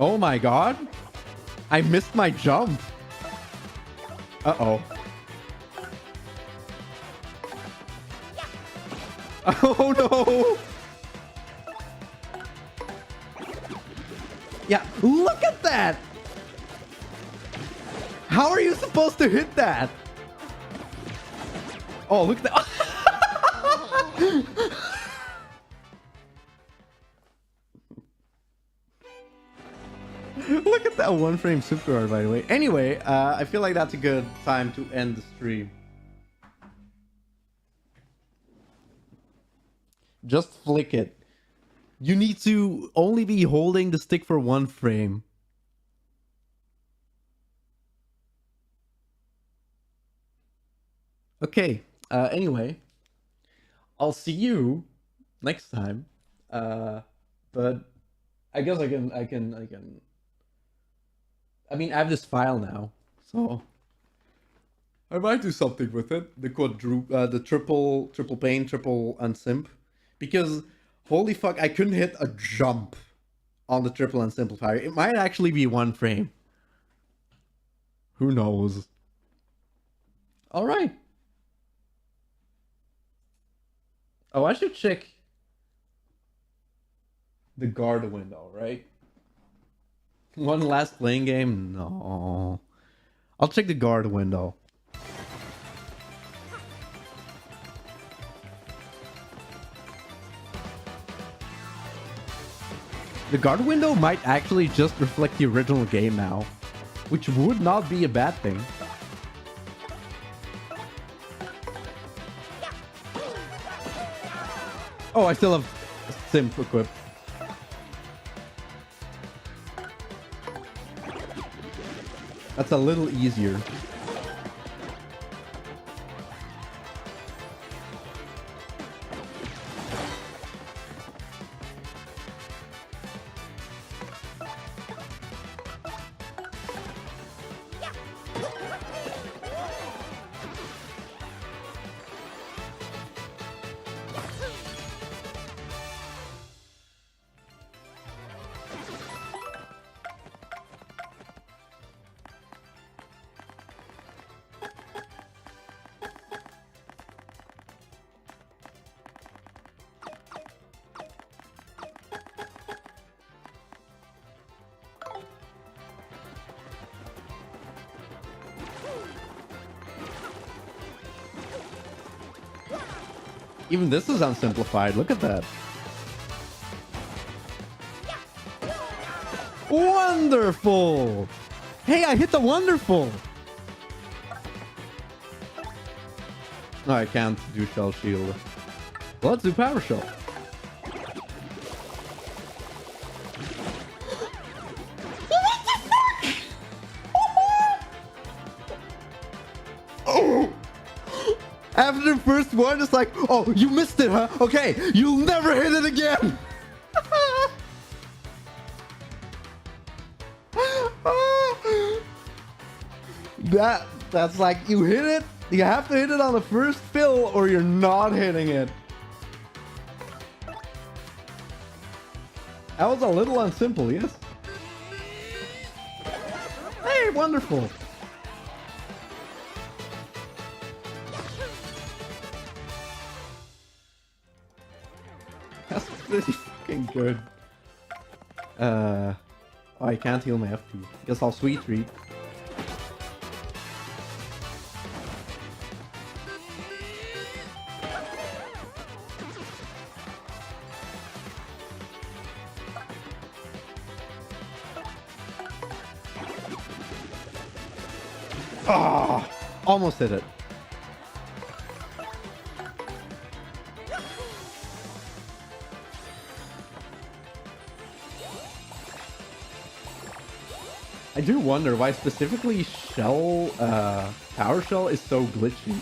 Oh my god. I missed my jump. Uh-oh. Oh no. Yeah, look at that. How are you supposed to hit that? Oh, look at that. Look at that 1-frame super art, by the way. Anyway, I feel like that's a good time to end the stream. Just flick it. You need to only be holding the stick for 1 frame. Okay. Anyway, I'll see you next time. But I guess I can. I mean, I have this file now, so I might do something with it. The triple pain, triple unsimp, because holy fuck, I couldn't hit a jump on the triple unsimplifier. It might actually be 1 frame. Who knows? All right. Oh, I should check the guard window, right? One last playing game? No. I'll check the guard window. The guard window might actually just reflect the original game now, which would not be a bad thing. Oh, I still have Simp equipped. That's a little easier. Even this is unsimplified. Look at that. Wonderful! Hey, I hit the wonderful! No, I can't do shell shield. Well, let's do power shell. After the first one, it's like, oh, you missed it, huh? Okay, you'll never hit it again. That's like, you hit it, you have to hit it on the first fill or you're not hitting it. That was a little unsimple, yes? Hey, wonderful. pretty fucking good. Oh, I can't heal my FP. Guess I'll sweet treat. Ah, almost hit it. I do wonder why specifically Shell, Power Shell is so glitchy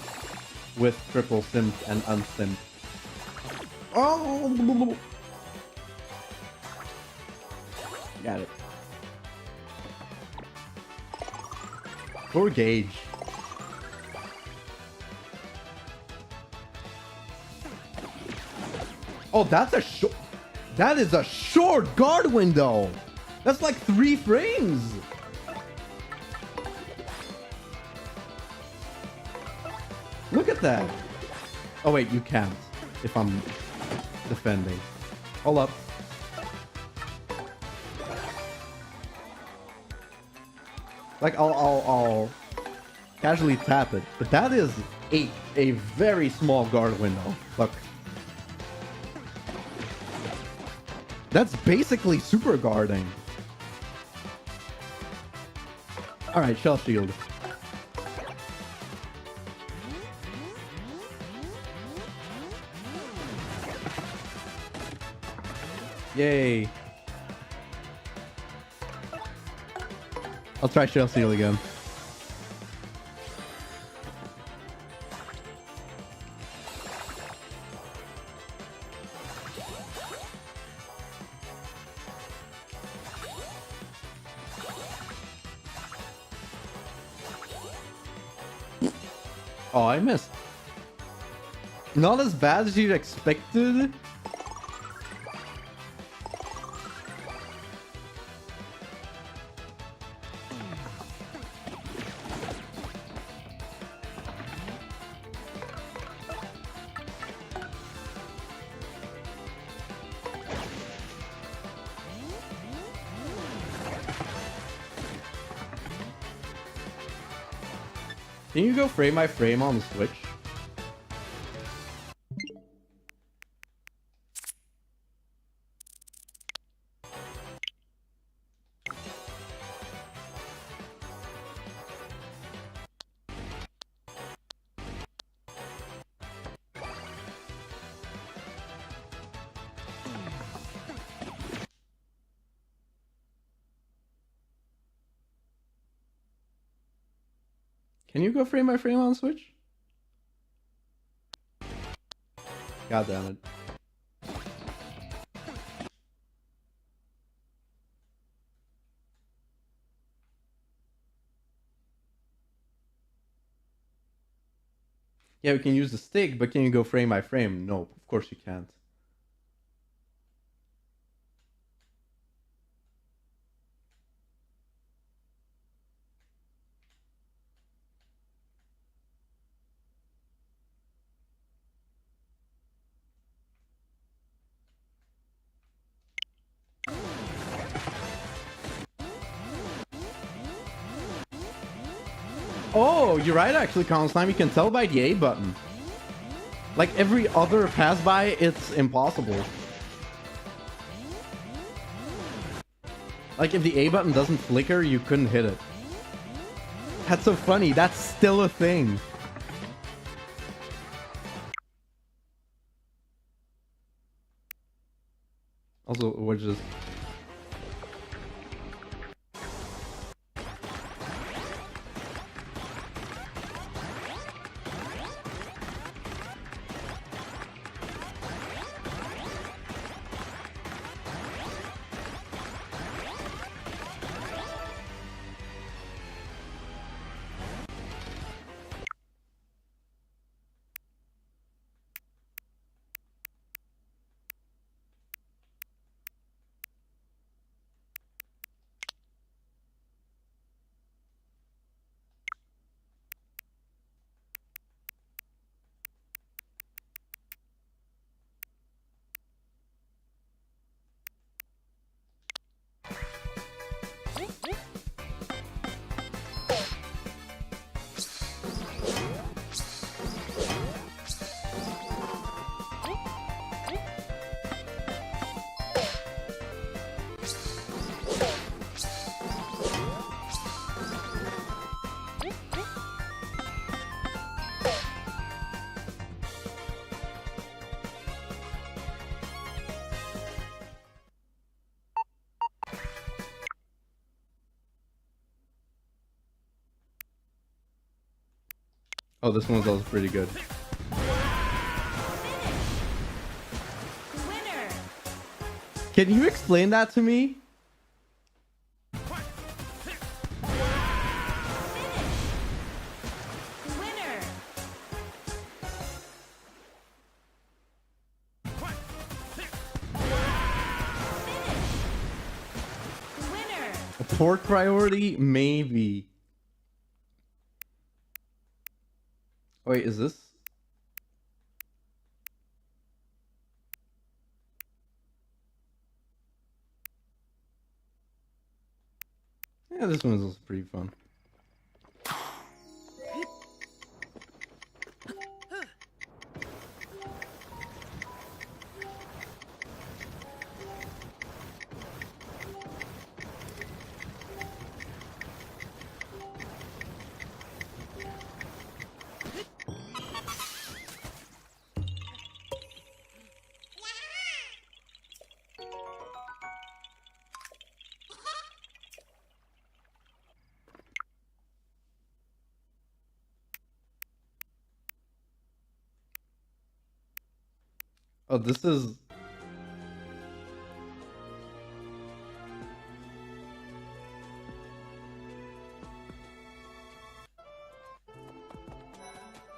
with triple simp and unsimp. Oh! Got it. Poor Gauge. Oh, that's a short... That is a short guard window! That's like 3 frames! Look at that! Oh wait, you can't. If I'm defending. Hold up. Like, I'll casually tap it. But that is a very small guard window. Look. That's basically super guarding. Alright, Shell Shield. Yay. I'll try Shell Shield again. Oh, I missed. Not as bad as you'd expected. Can you go frame by frame on the Switch? Can you go frame by frame on Switch? God damn it. Yeah, we can use the stick, but can you go frame by frame? No, of course you can't. Oh, you're right actually, Slime. You can tell by the A button. Like every other pass by, it's impossible. Like if the A button doesn't flicker, you couldn't hit it. That's so funny. That's still a thing. Also, we're just... Oh, this one's also pretty good. Winner. Can you explain that to me? Winner. Winner. A port priority? Maybe. Wait, is this? Yeah, this one is also pretty fun. Oh, this is...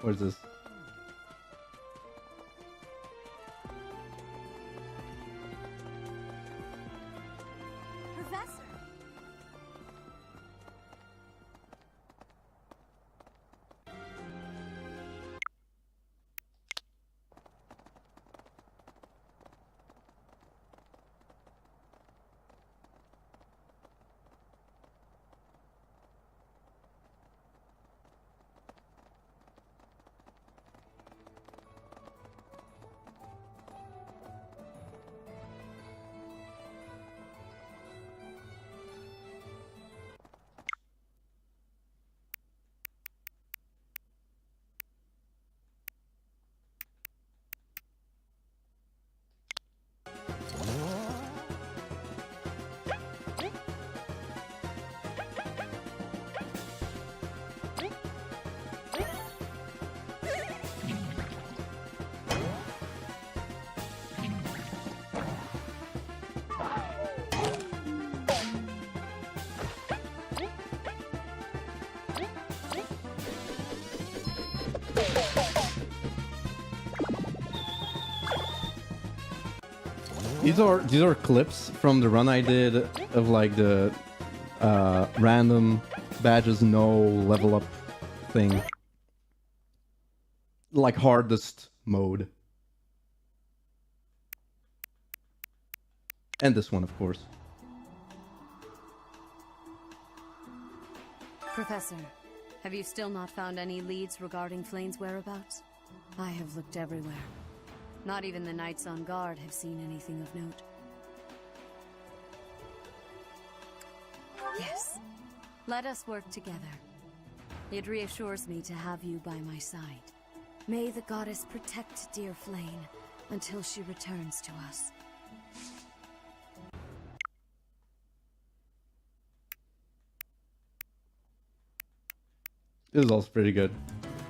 What is this? Professor. These are clips from the run I did of like the random badges no level up thing. Like hardest mode. And this one, of course. Professor, have you still not found any leads regarding Flane's whereabouts? I have looked everywhere. Not even the knights on guard have seen anything of note. Yes. Let us work together. It reassures me to have you by my side. May the goddess protect dear Flane until she returns to us. This is also pretty good.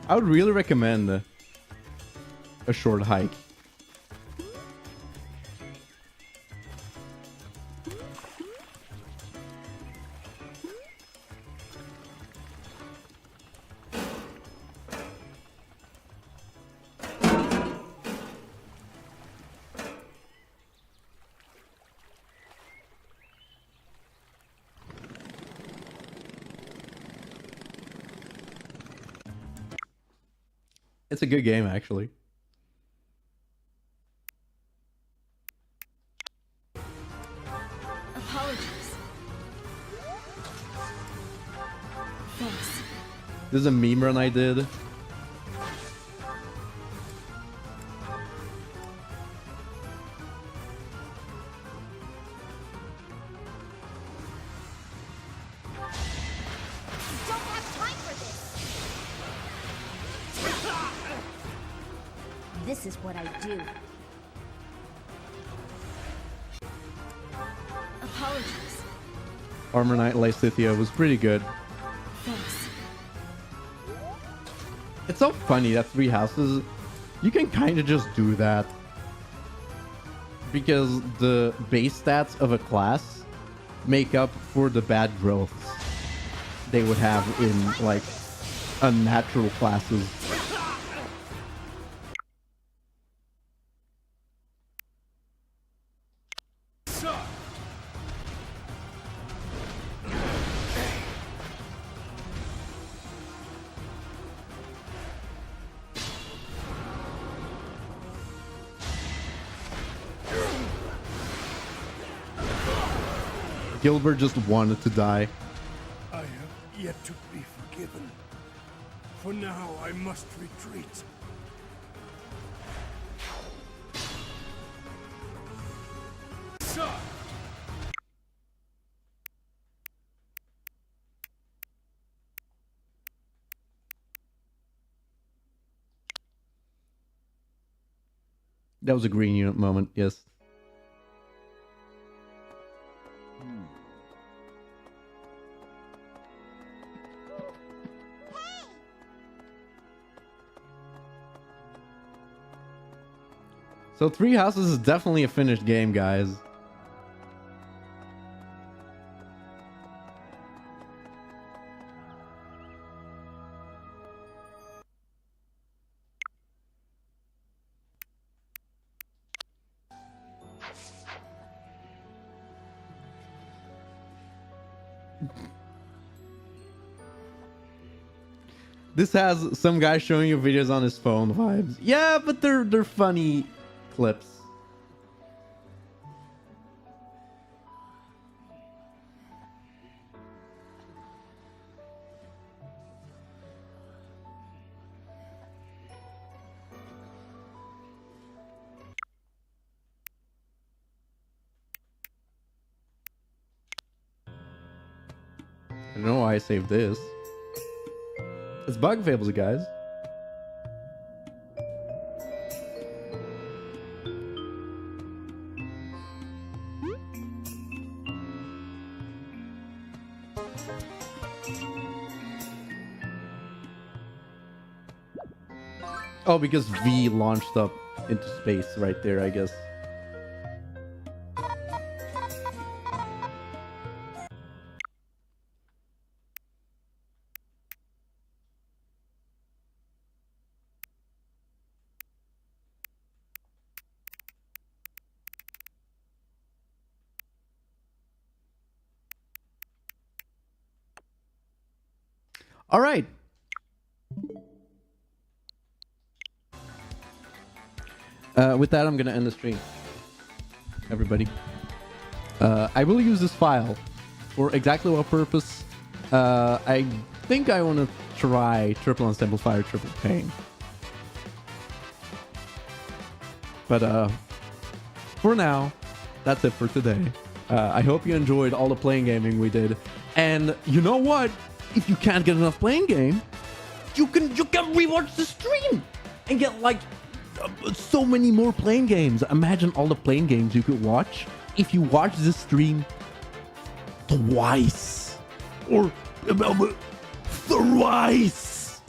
I would really recommend a short hike. It's a good game, actually. Apologies. Thanks. This is a meme run I did. Don't have time for this. This is what I do. Apologies. Armor Knight Lysithia was pretty good. Thanks. It's so funny that 3 houses, you can kind of just do that. Because the base stats of a class make up for the bad growths they would have in, like, unnatural classes. Gilbert just wanted to die. I have yet to be forgiven. For now, I must retreat. That was a green unit moment, yes. So 3 houses is definitely a finished game, guys. This has some guy showing you videos on his phone vibes. Yeah, but they're funny clips. I don't know why I saved this. It's Bug Fables, guys. Oh, because V launched up into space right there, I guess. All right. With that, I'm going to end the stream. Everybody. I will use this file for exactly what purpose. I think I want to try Triple Unsimplifier, Triple Pain. But for now, that's it for today. I hope you enjoyed all the playing gaming we did. And you know what? If you can't get enough playing game, you can rewatch the stream and get like so many more playing games. Imagine all the playing games you could watch if you watch this stream twice or thrice.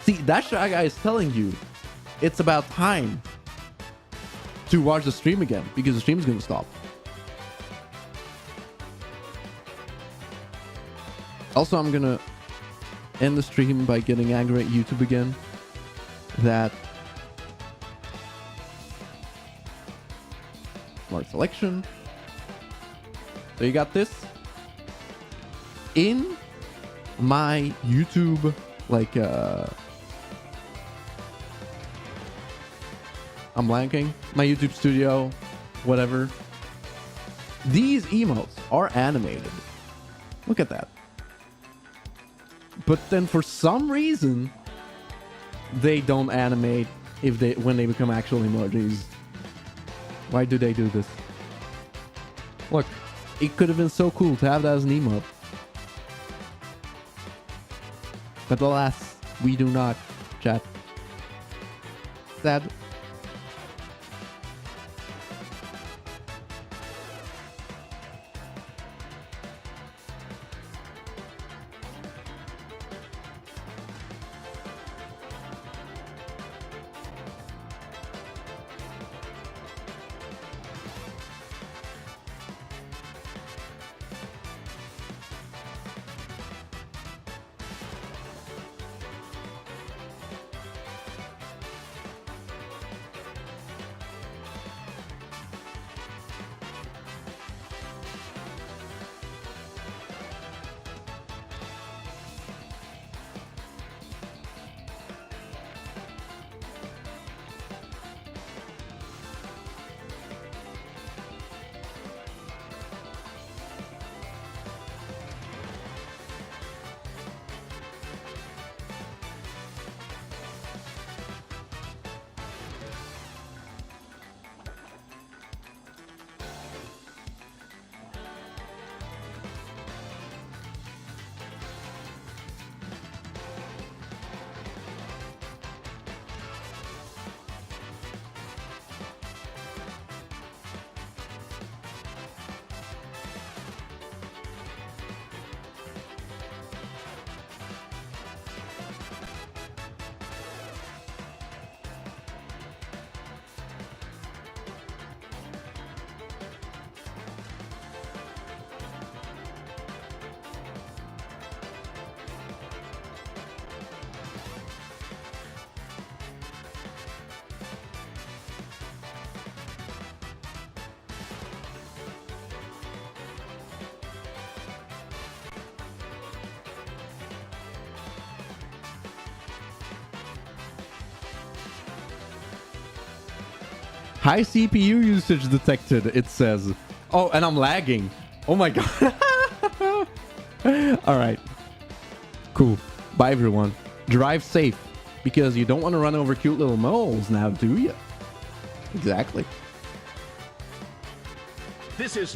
See, that guy is telling you it's about time to watch the stream again because the stream is going to stop. Also, I'm gonna end the stream by getting angry at YouTube again. That smart selection. So you got this in my YouTube, like I'm blanking. My YouTube studio, whatever. These emotes are animated. Look at that. But then for some reason, they don't animate when they become actual emojis. Why do they do this? Look, it could have been so cool to have that as an emote. But alas, we do not, chat. Sad. High CPU usage detected, it says. Oh, and I'm lagging. Oh my god. All right. Cool. Bye, everyone. Drive safe, because you don't want to run over cute little moles now, do you? Exactly. This is